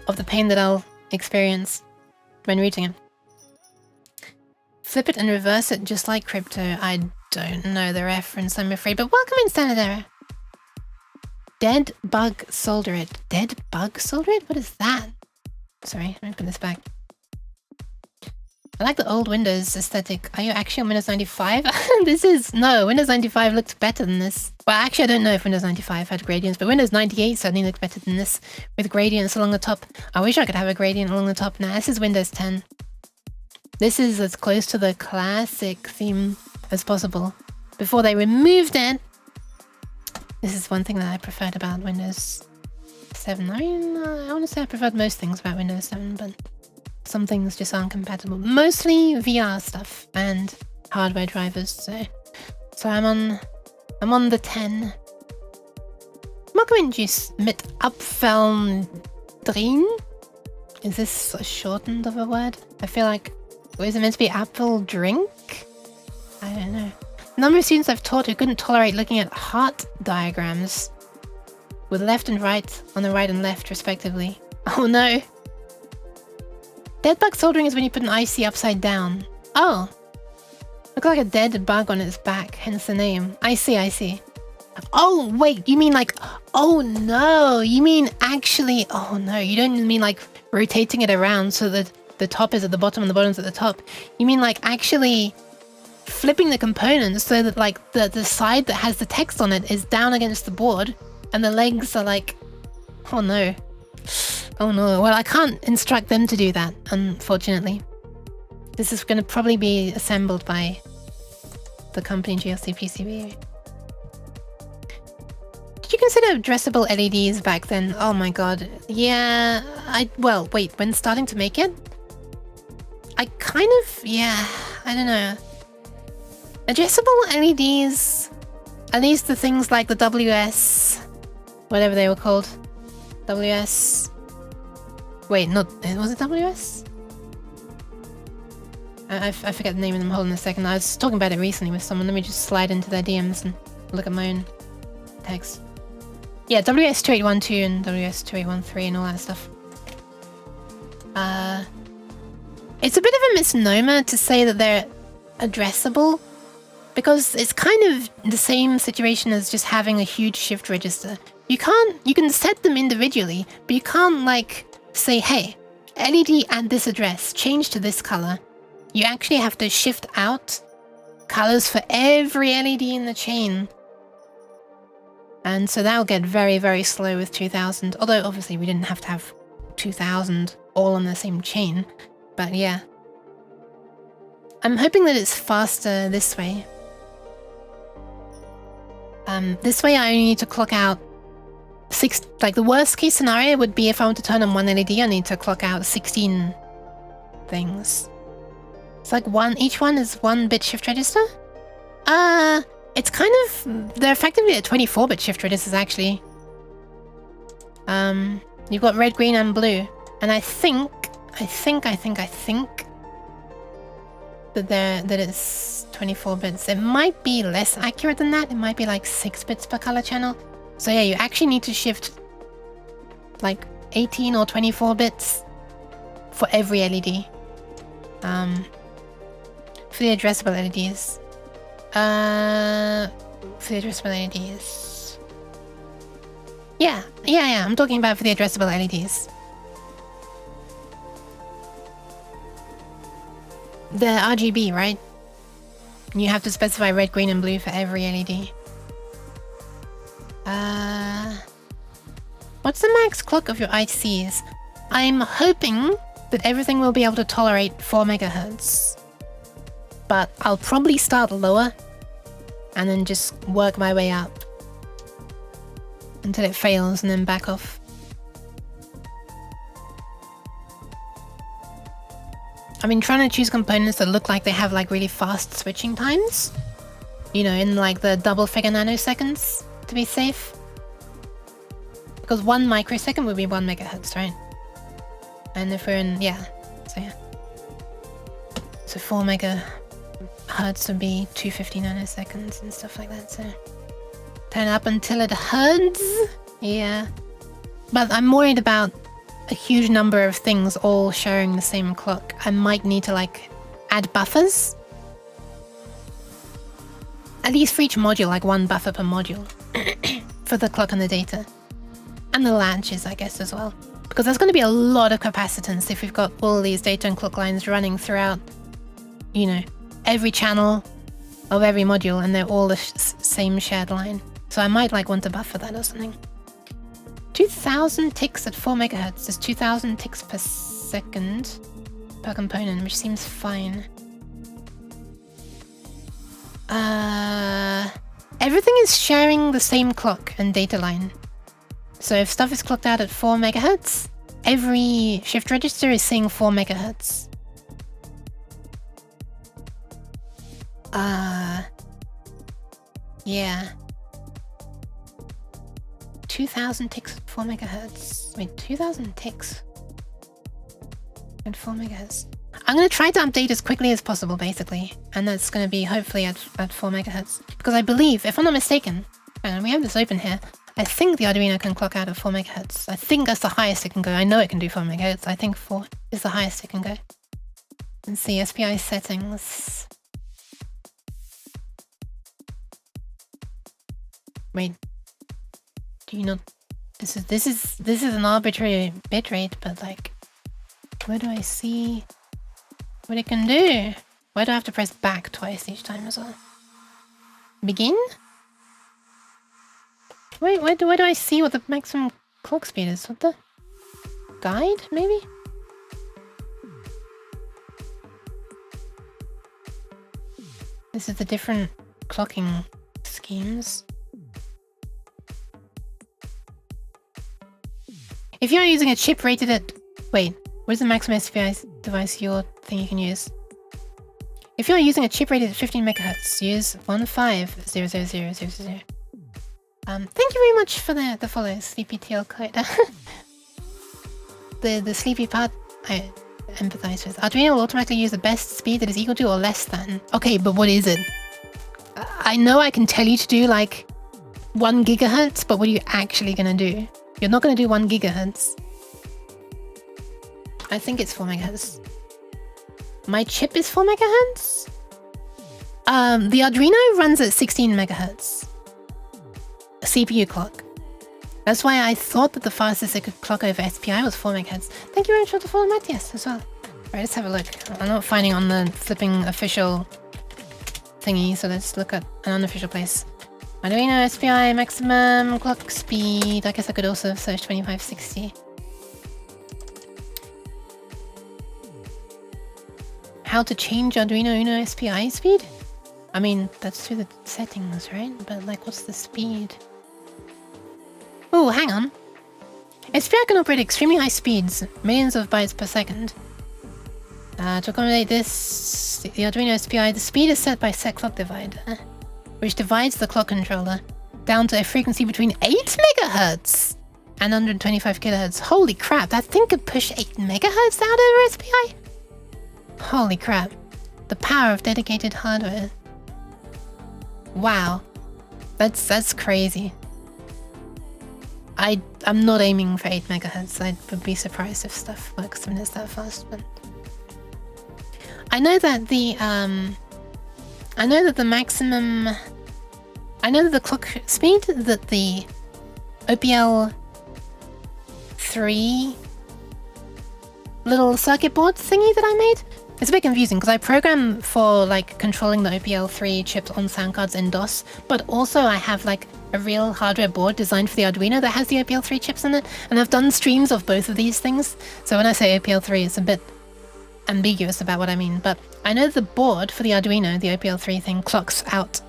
of the pain that I'll experience when routing it. Flip it and reverse it just like crypto. I don't know the reference, I'm afraid, but welcome in, Standard Error. Dead bug solder it. Dead bug solder it? What is that? Sorry, let me put this back. I like the old Windows aesthetic. Are you actually on Windows 95? No, Windows 95 looked better than this. Well, actually, I don't know if Windows 95 had gradients, but Windows 98 certainly looked better than this, with gradients along the top. I wish I could have a gradient along the top. Now, this is Windows 10. This is as close to the classic theme as possible. Before they removed it, this is one thing that I preferred about Windows 7. I mean, I want to say I preferred most things about Windows 7, but some things just aren't compatible. Mostly VR stuff and hardware drivers. So I'm on the 10. Welcome mit Apfeldrin. Is this a shortened of a word? I feel like, is it meant to be apple drink? I don't know. Number of students I've taught who couldn't tolerate looking at heart diagrams with left and right on the right and left respectively. Oh no. Dead bug soldering is when you put an IC upside down. Oh. Looks like a dead bug on its back, hence the name. I see. Oh wait, you mean like, oh no, you mean actually, oh no, you don't mean like rotating it around so that the top is at the bottom and the bottom's at the top. You mean like actually flipping the components so that like the side that has the text on it is down against the board and the legs are like, oh no. Oh no, well I can't instruct them to do that, unfortunately. This is going to probably be assembled by the company GLC PCB. Did you consider addressable LEDs back then? Oh my god, yeah, well, wait, when starting to make it? I kind of, yeah, I don't know. Addressable LEDs, at least the things like the WS, whatever they were called. WS, wait, not, was it WS? I forget the name of them, hold on a second. I was talking about it recently with someone. Let me just slide into their DMs and look at my own text. Yeah, WS2812 and WS2813 and all that stuff. It's a bit of a misnomer to say that they're addressable, because it's kind of the same situation as just having a huge shift register. You can set them individually, but you can't like say, hey, LED at this address, change to this color. You actually have to shift out colors for every LED in the chain. And so that'll get very, very slow with 2000. Although obviously we didn't have to have 2000 all on the same chain. But yeah. I'm hoping that it's faster this way. This way I only need to clock out 6, like the worst case scenario would be if I want to turn on one LED, I need to clock out 16 things. It's like each one is 1-bit shift register. It's kind of, they're effectively at 24-bit shift registers actually. You've got red, green, and blue, and I think that it's 24 bits. It might be less accurate than that. It might be like 6 bits per color channel. So yeah, you actually need to shift like 18 or 24 bits for every LED. For the addressable LEDs. For the addressable LEDs. Yeah, I'm talking about for the addressable LEDs. The RGB, right? You have to specify red, green, and blue for every LED. What's the max clock of your ICs? I'm hoping that everything will be able to tolerate 4 MHz. But I'll probably start lower and then just work my way up until it fails and then back off. I've been trying to choose components that look like they have like really fast switching times. You know, in like the double-figure nanoseconds to be safe. Because 1 microsecond would be 1 MHz, right? And if we're in, yeah, so yeah. So 4 megahertz would be 250 nanoseconds and stuff like that, so. Turn up until it hurts? Yeah. But I'm worried about a huge number of things all sharing the same clock. I might need to like add buffers. At least for each module, like 1 buffer per module. For the clock and the data. And the latches, I guess, as well. Because there's going to be a lot of capacitance if we've got all these data and clock lines running throughout, you know, every channel of every module, and they're all the same shared line. So I might like want to buffer that or something. 2000 ticks at 4 MHz is 2000 ticks per second per component, which seems fine. Everything is sharing the same clock and data line. So if stuff is clocked out at 4 MHz, every shift register is saying 4 MHz. Yeah. 2000 ticks at 4 MHz. Wait, 2000 ticks at 4 MHz. I'm going to try to update as quickly as possible, basically. And that's going to be hopefully at 4 MHz. Because I believe, if I'm not mistaken, and we have this open here, I think the Arduino can clock out at 4 MHz. I think that's the highest it can go. I know it can do 4 MHz. I think 4 is the highest it can go. Let's see, SPI settings. Wait. Do you not? This is an arbitrary bitrate, but like, where do I see what it can do? Why do I have to press back twice each time as well? Begin? Wait, where do I see what the maximum clock speed is? What the? Guide, maybe? This is the different clocking schemes. If you're using a chip rated at... Wait, what is the maximum SPI device you can use? If you're using a chip rated at 15 MHz, use 1500000. Thank you very much for the follow, Sleepy TL Code. the sleepy part I empathize with. Arduino will automatically use the best speed that is equal to or less than. Okay, but what is it? I know I can tell you to do like 1 gigahertz, but what are you actually gonna do? You're not gonna do 1 gigahertz. I think it's 4 megahertz. My chip is 4 megahertz? The Arduino runs at 16 megahertz. CPU clock. That's why I thought that the fastest it could clock over SPI was 4 megahertz. Thank you very much for the follow, Matthias, as well. Right, let's have a look. I'm not finding on the flipping official thingy, so let's look at an unofficial place. Arduino SPI maximum clock speed. I guess I could also search 2560. How to change Arduino Uno SPI speed? I mean, that's through the settings, right? But like, what's the speed? Oh, hang on. SPI can operate at extremely high speeds, millions of bytes per second. To accommodate this, the Arduino SPI, the speed is set by set clock divider, which divides the clock controller down to a frequency between 8 megahertz and 125 kilohertz. Holy crap, that thing could push 8 megahertz out over SPI? Holy crap. The power of dedicated hardware. Wow. That's crazy. I'm not aiming for 8 megahertz. I would be surprised if stuff works when it's that fast, but I know that the maximum, I know that the clock speed that the OPL 3 little circuit board thingy that I made, it's a bit confusing because I program for like controlling the OPL 3 chips on sound cards in DOS, but also I have like a real hardware board designed for the Arduino that has the OPL 3 chips in it, and I've done streams of both of these things. So when I say OPL 3, it's a bit ambiguous about what I mean, but I know the board for the Arduino, the OPL 3 thing, clocks out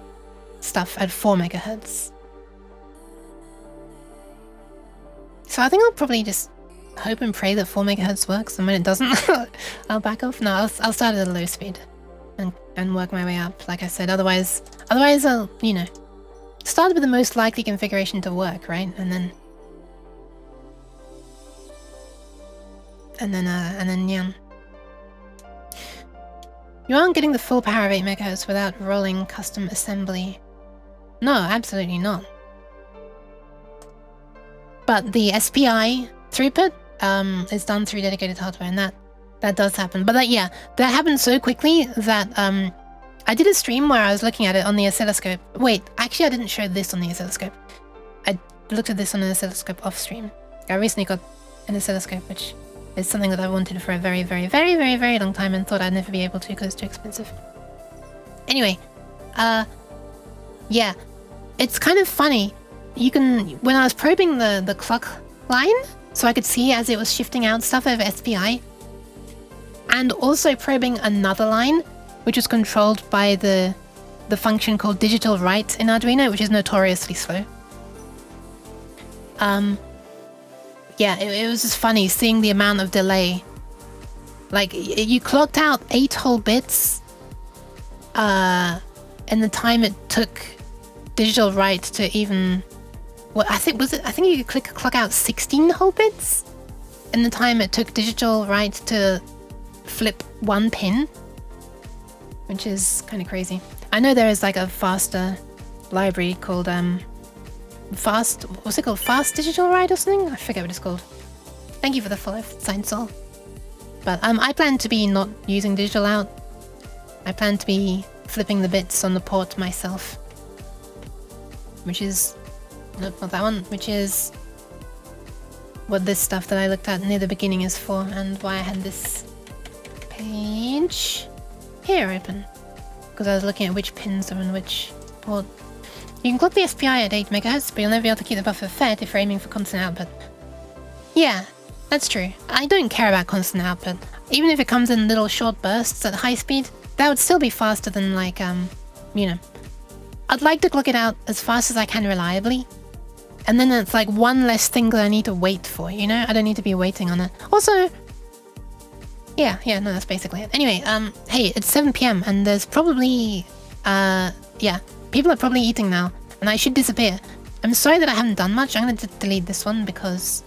stuff at 4 megahertz. So I think I'll probably just hope and pray that 4 megahertz works, and when it doesn't, I'll back off. No, I'll start at a low speed and work my way up, like I said. Otherwise I'll, you know, start with the most likely configuration to work, right? And then yeah. You aren't getting the full power of 8 MHz without rolling custom assembly. No, absolutely not. But the SPI throughput is done through dedicated hardware, and that does happen. But that happened so quickly that I did a stream where I was looking at it on the oscilloscope. Wait, actually I didn't show this on the oscilloscope. I looked at this on an oscilloscope off stream. I recently got an oscilloscope, which is something that I wanted for a very, very, very, very, very long time and thought I'd never be able to because it's too expensive. Anyway, yeah, it's kind of funny. You can, when I was probing the clock line, so I could see as it was shifting out stuff over SPI, and also probing another line, which was controlled by the function called digital write in Arduino, which is notoriously slow. Yeah, it was just funny seeing the amount of delay. Like, you clocked out 8 whole bits, and the time it took digital write to even, I think you could clock out 16 whole bits, and the time it took digital write to flip 1 pin, which is kind of crazy. I know there is like a faster library called what's it called? Fast Digital Write or something? I forget what it's called. Thank you for the follow, Signed Soul. But I plan to be not using digital out. I plan to be flipping the bits on the port myself. Which is, nope, not that one, which is what this stuff that I looked at near the beginning is for, and why I had this page here open. Because I was looking at which pins are on which port. You can clock the SPI at 8 MHz, but you'll never be able to keep the buffer fed if you're aiming for constant output. Yeah, that's true. I don't care about constant output. Even if it comes in little short bursts at high speed, that would still be faster than like, you know. I'd like to clock it out as fast as I can reliably. And then it's like one less thing that I need to wait for, you know? I don't need to be waiting on it. Also, yeah, no, that's basically it. Anyway, hey, it's 7 PM and there's probably, yeah. People are probably eating now, and I should disappear. I'm sorry that I haven't done much. I'm going to delete this one because...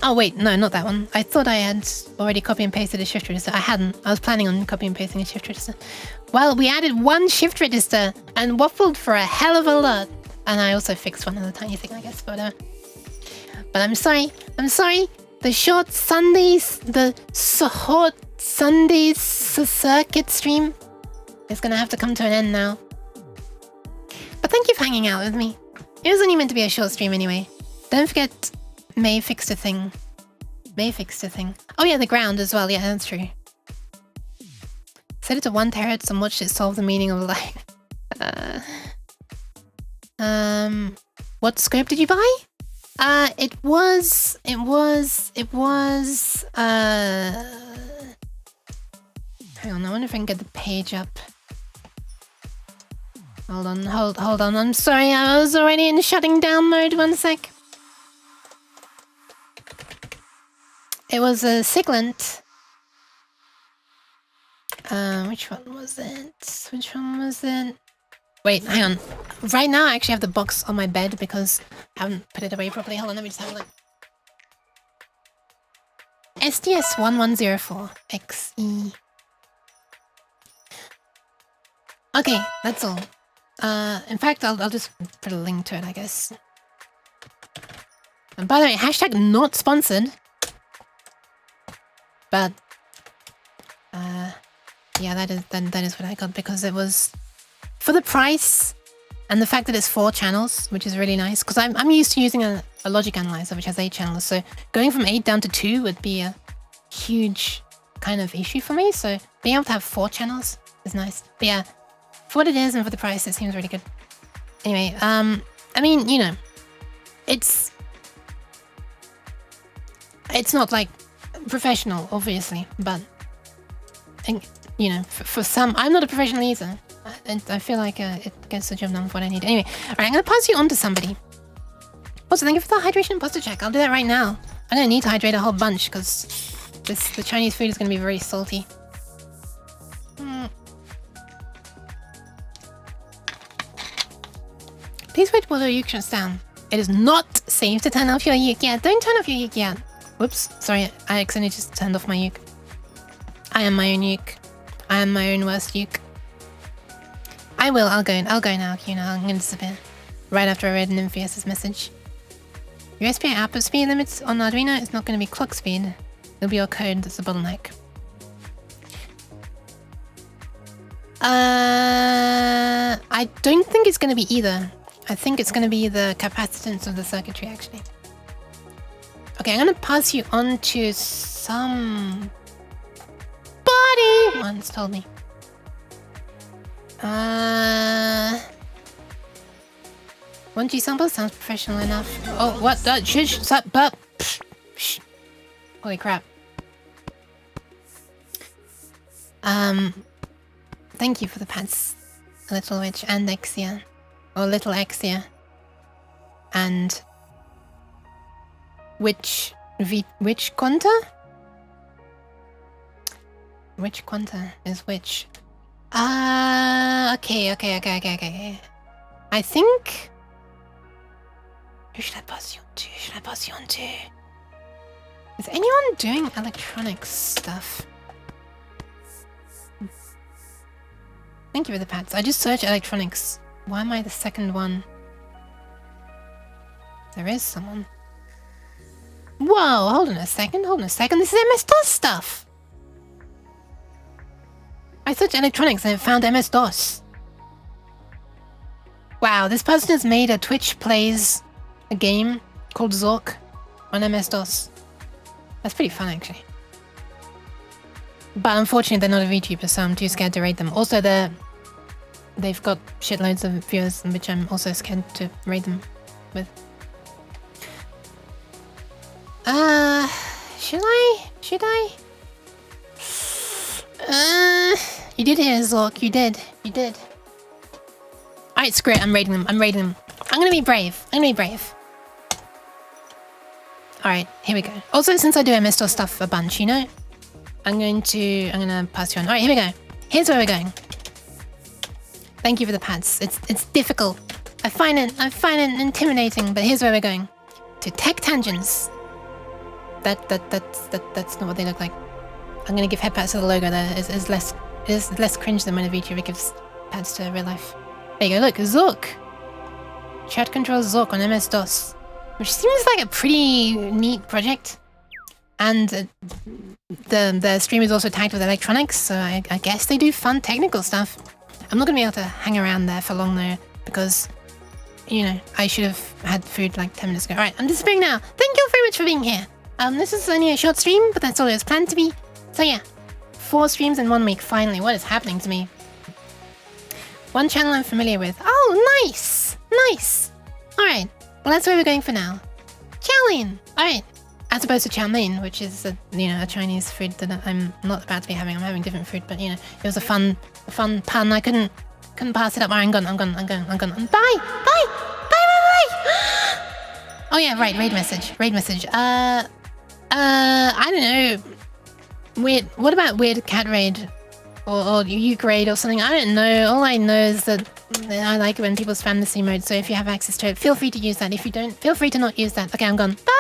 Oh wait, no, not that one. I thought I had already copy and pasted a shift register. I hadn't. I was planning on copy and pasting a shift register. Well, we added 1 shift register and waffled for a hell of a lot. And I also fixed one other tiny thing, I guess, but I'm sorry. The short Sundays, the short Sunday Circuit stream is gonna have to come to an end now. But thank you for hanging out with me. It was only meant to be a short stream anyway. Don't forget, May fixed a thing. Oh yeah, the ground as well. Yeah, that's true. Set it to 1 terahertz and watch it solve the meaning of life. What scope did you buy? It was. Hang on, I wonder if I can get the page up. Hold on. I'm sorry, I was already in shutting down mode. 1 sec. It was a Siglant. Which one was it? Which one was it? Wait, hang on. Right now I actually have the box on my bed because I haven't put it away properly. Hold on, let me just have a look. SDS1104XE. Okay, that's all. In fact, I'll just put a link to it, I guess. And by the way, hashtag not sponsored. But, yeah, that is what I got because it was for the price and the fact that it's 4 channels, which is really nice. Because I'm used to using a logic analyzer which has 8 channels, so going from 8 down to 2 would be a huge kind of issue for me. So being able to have 4 channels is nice. But yeah, for what it is and for the price, it seems really good. Anyway, I mean, you know, it's not like professional, obviously, but you know, for some, I'm not a professional either, and I feel like it gets the job done for what I need. Anyway, all right, I'm gonna pass you on to somebody. Also, thank you for the hydration imposter check. I'll do that right now. I'm gonna need to hydrate a whole bunch because the Chinese food is gonna be very salty. Please wait while your uke shuts down. It is not safe to turn off your uke yet. Don't turn off your uke yet. Whoops, sorry, I accidentally just turned off my uke. I am my own uke. I am my own worst uke. I'll go now, you know, I'm gonna disappear. Right after I read Nymphius's message. Your SPI output speed limits on Arduino is not gonna be clock speed. It'll be your code that's the bottleneck. I don't think it's gonna be either. I think it's gonna be the capacitance of the circuitry, actually. Okay, I'm gonna pass you on to somebody once told me. 1G sample sounds professional enough. Oh, what? Shush, but. Holy crap. Thank you for the pants, Little Witch and Exia. Or Little Exia. And which Quanta? Which Quanta is which? Okay. I think... Who should I pass you on to? Is anyone doing electronics stuff? Thank you for the pats. I just searched electronics. Why am I the second one? There is someone. Whoa, hold on a second. This is MS-DOS stuff. I searched electronics and I found MS-DOS. Wow, this person has made a Twitch plays a game called Zork on MS-DOS. That's pretty fun, actually. But unfortunately, they're not a VTuber, so I'm too scared to rate them. Also, they've got shitloads of viewers, which I'm also scared to rate them with. Should I? You did hear Zork, you did. Alright, screw it, I'm rating them. I'm gonna be brave. Alright, here we go. Also, since I do MS-DOS stuff a bunch, you know, I'm gonna pass you on. Alright, here we go. Here's where we're going. Thank you for the pads. It's difficult. I find it intimidating, but here's where we're going. To tech tangents. That's not what they look like. I'm gonna give head pats to the logo there. It's less cringe than when a VTuber gives pads to real life. There you go, look, Zork. Chat controls Zork on MS-DOS. Which seems like a pretty neat project. And the stream is also tagged with electronics, so I guess they do fun technical stuff. I'm not gonna be able to hang around there for long though, because, you know, I should have had food like 10 minutes ago. Alright, I'm disappearing now. Thank you very much for being here. This is only a short stream, but that's all it was planned to be. So yeah, 4 streams in 1 week, finally. What is happening to me? 1 channel I'm familiar with. Oh, nice! Alright, well that's where we're going for now. Chow-Lin! Alright, as opposed to chow mein, which is a Chinese food that I'm not about to be having. I'm having different food, but you know, it was a fun pun. I couldn't pass it up. I'm gone. Bye! Oh yeah, right, raid message. I don't know. Weird. What about weird cat raid? Or uke raid or something? I don't know. All I know is that I like it when people spam the C mode, so if you have access to it, feel free to use that. If you don't, feel free to not use that. Okay, I'm gone. Bye!